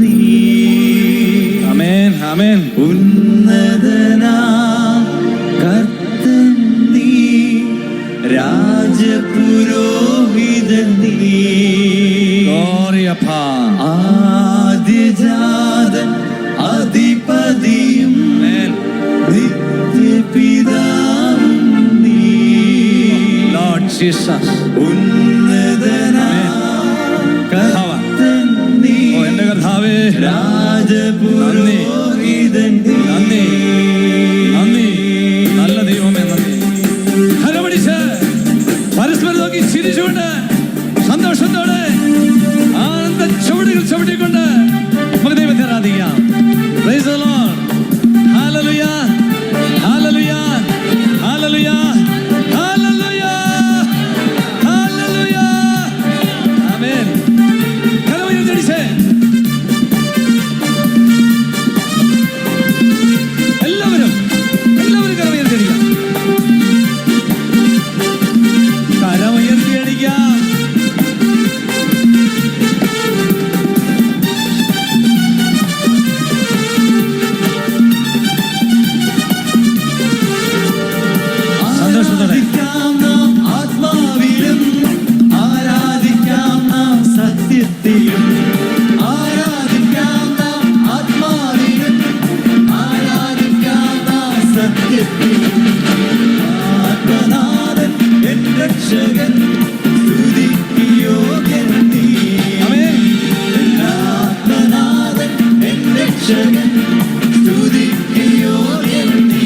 നീ. ആമേൻ, ആമേൻ. ഉന്നതനാം കർത്തൻ നീ, രാജപുരോഹിതൻ നീ. Glory അപ്പാ. ആദിജാതൻ അധിപതിയും നിത്യപിതാവും നീ. Lord Jesus. ഉന്നതനാം കർത്തൻ നീ, എന്റെ കർത്താവേ, രാജപുരോഹിതൻ നീ. നന്ദി, നന്ദി. നല്ല ദൈവമേ, നന്ദി. കരമടിച്ച് പരസ്പരം നോക്കി ചിരിച്ചുകൊണ്ട് സന്തോഷത്തോടെ ആനന്ദ ചുവടുകൾ ചവിട്ടിക്കൊണ്ട് നമുക്ക് ദൈവത്തെ ആരാധിക്കാം. Praise the Lord. Hallelujah. Hallelujah. Hallelujah. Hallelujah. Hallelujah. Amen. കരമുയർത്തിയടിച്ച് എല്ലാവരും കരമുയർത്തിയടിക്കാം. കരമുയർത്തിയടിക്കാം. സന്തോഷത്തോടെ ആരാധിക്കാം നാം ആത്മാവിലും, ആരാധിക്കാം നാം സത്യത്തിലും. ആരാധിക്കാം നാം ആത്മാവിലും, ആരാധിക്കാം നാം സത്യത്തിലും. ആത്മനാഥൻ എൻ രക്ഷകൻ, സ്തുതിക്ക് യോഗ്യൻ നീ. ആമേൻ. ആത്മനാഥൻ എൻ രക്ഷകൻ, സ്തുതിക്ക് യോഗ്യൻ നീ.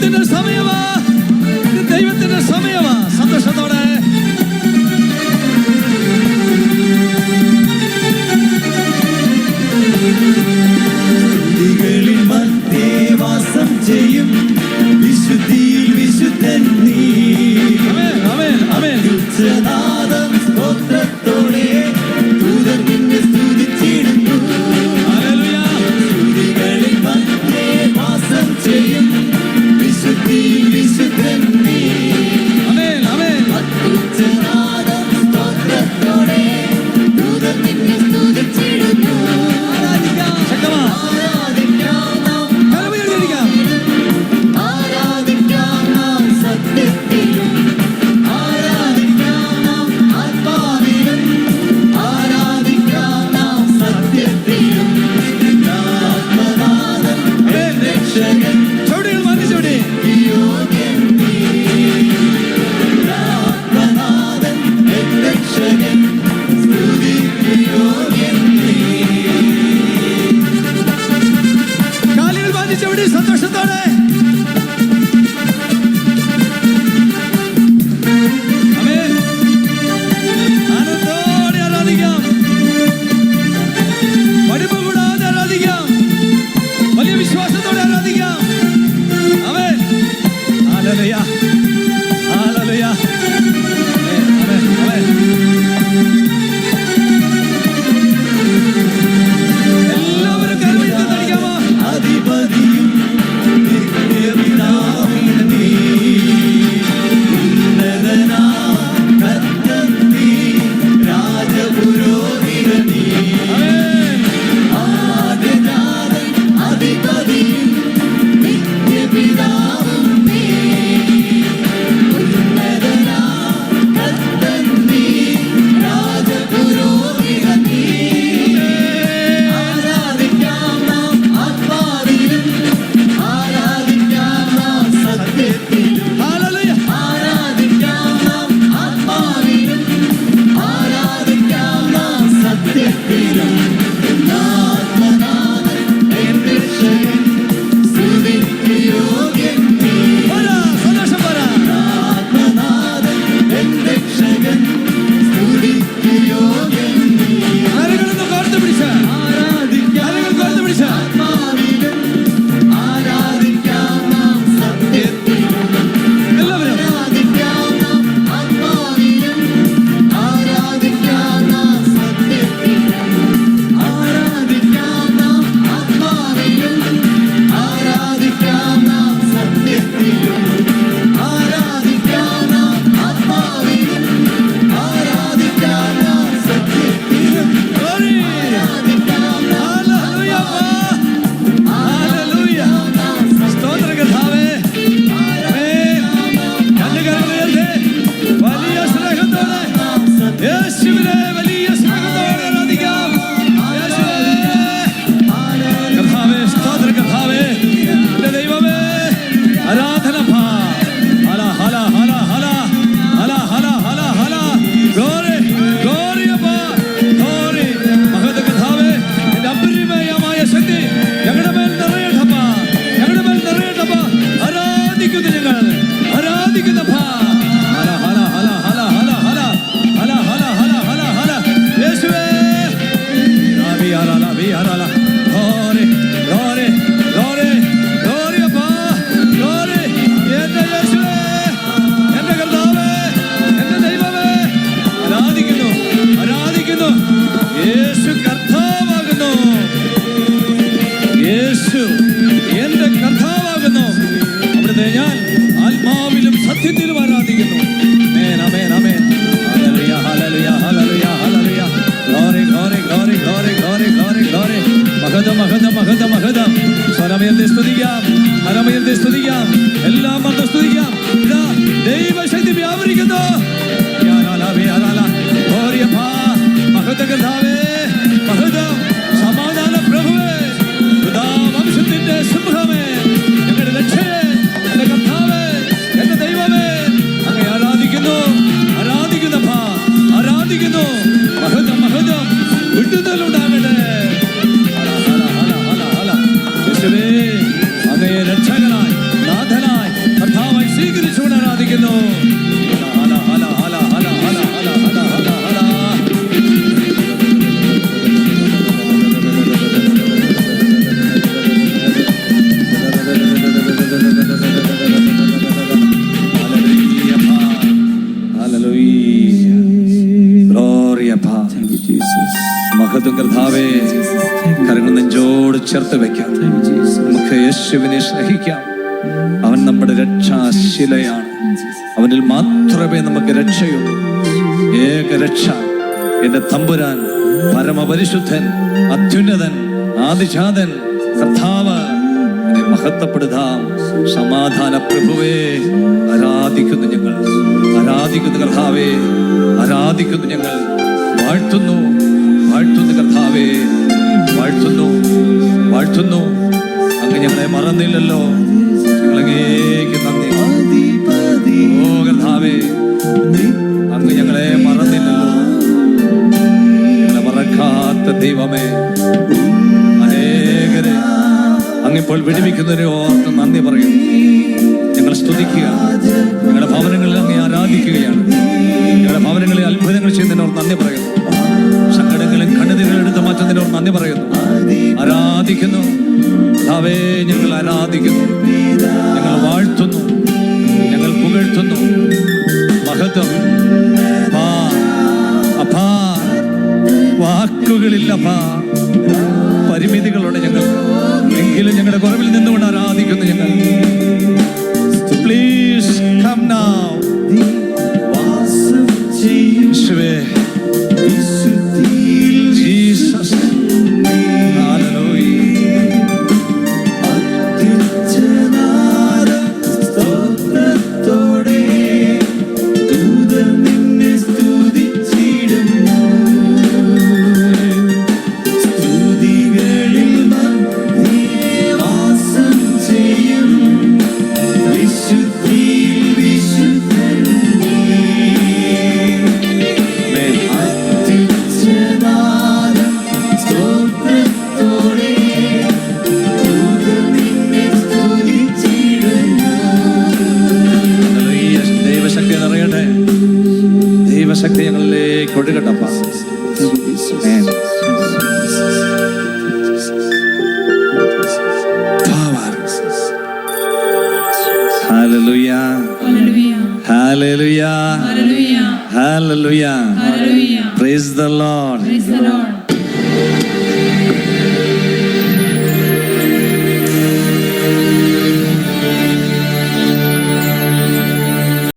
ദൈവത്തിന്റെ സമയമാ, ഇത് ദൈവത്തിന്റെ സമയമാ. സന്തോഷത്തോടെ സ്തുതികളിൽ മധ്യേ വാസം ചെയ്യും വിശുദ്ധിയിൽ വിശുദ്ധൻ നീ. ആമേൻ, ആമേൻ, ആമേൻ. ഉച്ചനാദം സ്തോത്രത്തോടെ ദൂതൻ നിന്നെ സ്തുതിച്ചിടുന്നു. ഹല്ലേലൂയ. സ്തുതികളിൽ മധ്യേ വാസം ചെയ്യും വിശുദ്ധിയിൽ വിശുദ്ധൻ നീ. ആമേൻ, ആമേൻ. ഉച്ചനാദം സ്തോത്രത്തോടെ ദൂതൻ നിന്നെ സ്തുതിച്ചിടുന്നു. ആരാധിക്കാം, ശക്തമാ. ആരാധിക്കാം നാം, കരമുയർത്തിയിരിക്കാം. ആരാധിക്കാം നാം സത്യത്തിലും, ആരാധിക്കാം നാം ആത്മാവിലും, ആരാധിക്കാം നാം സത്യത്തിലും. ആത്മനാഥൻ ആമേൻ. രക്ഷകൻ ചവിട്ടികൾ മാറ്റി ചവിട്ടി. യോഗ്യൻ നീ. ആത്മനാഥൻ രക്ഷകൻ സ്തുതിക്ക് യോഗ്യൻ നീ. കാലുകൾ മാറ്റി ചവിട്ടി സന്തോഷത്തോടെ. ആമേൻ. ആനന്ദത്തോടെ ആരാധിക്കാം. മടിപ്പ് കൂടാതെ ആരാധിക്കാം. വലിയ വിശ്വാസത്തോടെ ആരാധിക്കാം. ആമേൻ. ഹല്ലേലൂയ. ഹല്ലേലൂയ. ആമേൻ, ആമേൻ, ആമേൻ. എല്ലാവരും കരമുയർത്തി നടിക്കാമോ? അധിപതിയും നിത്യപിതാവും നീ. ഉന്നതനാം കർത്തൻ നീ, രാജപുരോഹിതൻ നീ. ആമേൻ. ആദ്യജാതൻ അധിപതിയും നിത്യപിതാവും നീ. ഉന്നതനാം കർത്തൻ നീ, രാജപുരോഹിതൻ നീ. ആരാധിക്കാം നാം ആത്മാവിലും, ആരാധിക്കാം നാം സത്യത്തിലും, ഹല്ലേലൂയ. ആരാധിക്കാം നാം ആത്മാവിലും, ആരാധിക്കാം നാം സത്യത്തിലും. ആത്മനാഥൻ എൻ രക്ഷകൻ സ്തുതിക്ക് യോഗ്യൻ നീ. പോരാ, സന്തോഷം പോരാ. ആത്മനാഥൻ എൻ രക്ഷകൻ സ്തുതിക്ക് യോഗ്യൻ നീ. ആരെങ്കിലും കോർത്ത് പിടിച്ച, ആരെങ്കിലും കോർത്ത് പിടിച്ച. ആത്മാവിലും, ആരാധിക്കാം നാം സത്യത്തിലും, എല്ലാവരും ആരാധിക്കാം നാം ആത്മാവിലും, ആരാധിക്കാം നാം സത്യത്തിലും, ആരാധിക്കാം നാം ആത്മാവിലും, ആരാധിക്കാം നാം സത്യത്തിലും, ആരാധിക്കാം നാം ആത്മാവിലും, ആരാധിക്കാം നാം സത്യത്തിലും, Glory. ആരാധിക്കാം നാം ഹല്ലേലൂയ. ഹല്ലേലൂയ. സ്തോത്രം കർത്താവേ. ആമേൻ. കണ്ണുകൾ ഉയർത്തി വലിയ സ്നേഹത്തോടെ യേശുവിനെ വലിയ സ്നേഹത്തോടെ ആരാധിക്കാം. യേശുവേ. കർത്താവേ, സ്തോത്രം കർത്താവേ. എന്റെ ദൈവമേ, ആരാധന ഭാ. ഹല, ഹല, ഹല, ഹല. ഹല, ഹല, ഹല, ഹല. Glory, glory അപ്പാ. Glory. മഹത്വ കർത്താവേ, നിന്റെ അപരിമേയമായ ശക്തി ഞങ്ങളുടെ മേൽ നിറയട്ടപ്പാ. ഞങ്ങളുടെ മേൽ നിറയട്ടപ്പാ. ആരാധിക്കുന്നു ഞങ്ങൾ. ആരാധിക്കുന്നപ്പാ. ഹല, ഹല, ഹല, ഹല, ഹല, ഹല. ഹല, ഹല, ഹല, ഹല, ഹല. യേശുവേ. ലാബി, Hala, ലാബി, Hala, Hala. Glory, glory, glory, glory അപ്പാ. Glory. എന്റെ യേശുവേ, എന്റെ കർത്താവേ, എന്റെ ദൈവമേ, ആരാധിക്കുന്നു, ആരാധിക്കുന്നു. യേശു കർത്താവാകുന്നു. യേശു എന്റെ കർത്താവാകുന്നു. അവിടുത്തെ ഞാൻ ആത്മാവിലും സത്യത്തിലും ആരാധിക്കുന്നു. ആമേൻ, ആമേൻ, ആമേൻ. ഹല്ലേലൂയ, ഹല്ലേലൂയ, ഹല്ലേലൂയ, ഹല്ലേലൂയ. Glory, glory, glory, glory, glory, glory, glory. മഹത്വം, മഹത്വം, മഹത്വം, മഹത്വം. സ്വരമുയർത്തി സ്തുതിക്കാം, ഹരമുയർത്തി സ്തുതിക്കാം, എല്ലാം മർദ്ദം സ്തുതിക്കാം. ഇതാ ദൈവശക്തി വ്യാപരിക്കുന്നു. യാരാലാ, യാരാലാ. Glory അപ്പാ. മഹത്വ കർത്താവേ, മഹത്വം. സമാധാന പ്രഭുവേ, പിതാ വംശത്തിന്റെ സിംഹമേ, ഞങ്ങളുടെ രക്ഷയെ, എന്റെ കർത്താവേ, എന്റെ ദൈവമേ, അങ്ങ് ആരാധിക്കുന്നു, ആരാധിക്കുന്നപ്പാ, ആരാധിക്കുന്നു. മഹത്വം, മഹത്വം. വിടുതലുണ്ടാകട്ടെ. ഹല, ഹല, ഹല, ഹല, ഹല. യേശുവേ, അങ്ങയെ രക്ഷകനായി, നാഥനായി, കർത്താവേ, കരങ്ങൾ നെഞ്ചോട് ചേർത്ത് വെക്കാം. നമുക്ക് യേശുവിനെ സ്നേഹിക്കാം. അവൻ നമ്മുടെ രക്ഷാശിലയാണ്. അവനിൽ മാത്രമേ നമുക്ക് രക്ഷയുള്ളൂ. ഏക രക്ഷ എന്റെ തമ്പുരാൻ, പരമപരിശുദ്ധൻ, അത്യുന്നതൻ, ആദിജാതൻ, കർത്താവ്, എന്നെ മഹത്വപ്പെടുത്താം. സമാധാന പ്രഭുവേ, ആരാധിക്കുന്നു ഞങ്ങൾ, ആരാധിക്കുന്നു കർത്താവേ, ആരാധിക്കുന്നു ഞങ്ങൾ. വാഴ്ത്തുന്നു, വാഴ്ത്തുന്നു കർത്താവേ, വാഴ്ത്തുന്നു, വാഴ്ത്തുന്നു. അങ്ങ് ഞങ്ങളെ മറന്നില്ലല്ലോ, ഞങ്ങളങ്ങേക്ക് നന്ദി. ഓ കർത്താവേ, അങ്ങ് ഞങ്ങളെ മറന്നില്ലല്ലോ, ഞങ്ങളെ മറക്കാത്ത ദൈവമേ. അനേകരെ അങ്ങിപ്പോൾ വിടുവിക്കുന്നവരെ ഓർത്ത് നന്ദി പറയും. ഞങ്ങൾ സ്തുതിക്കുക, ഞങ്ങളുടെ ഭവനങ്ങളിൽ അങ്ങ് ആരാധിക്കുകയാണ്. ഞങ്ങളുടെ ഭവനങ്ങളിൽ അത്ഭുതങ്ങൾ ചെയ്യുന്നതിനോട് നന്ദി പറയുന്നു. സങ്കടങ്ങളും കണ്ണുനീരും എടുത്ത് മാറ്റുന്നതിനോട് നന്ദി പറയുന്നു. ആരാധിക്കുന്നു കർത്താവേ, ഞങ്ങൾ ആരാധിക്കുന്നു, ഞങ്ങൾ വാഴ്ത്തുന്നു, ഞങ്ങൾ പുകഴ്ത്തുന്നു. മഹത്വം അപ്പാ, അപ്പാ, വാക്കുകളില്ലപ്പാ, പരിമിതികളുണ്ട് ഞങ്ങൾ, എങ്കിലും ഞങ്ങളുടെ കുറവിൽ നിന്നുകൊണ്ട് ആരാധിക്കുന്നു ഞങ്ങൾ. Please come now. യേശുവേ, ജീസസ്, ദൈവശക്തി ഞങ്ങളിലേക്ക് ഒഴുകട്ടപ്പ. Hallelujah. Hallelujah. Hallelujah. Hallelujah. Hallelujah. Hallelujah. Praise the Lord. Praise the Lord.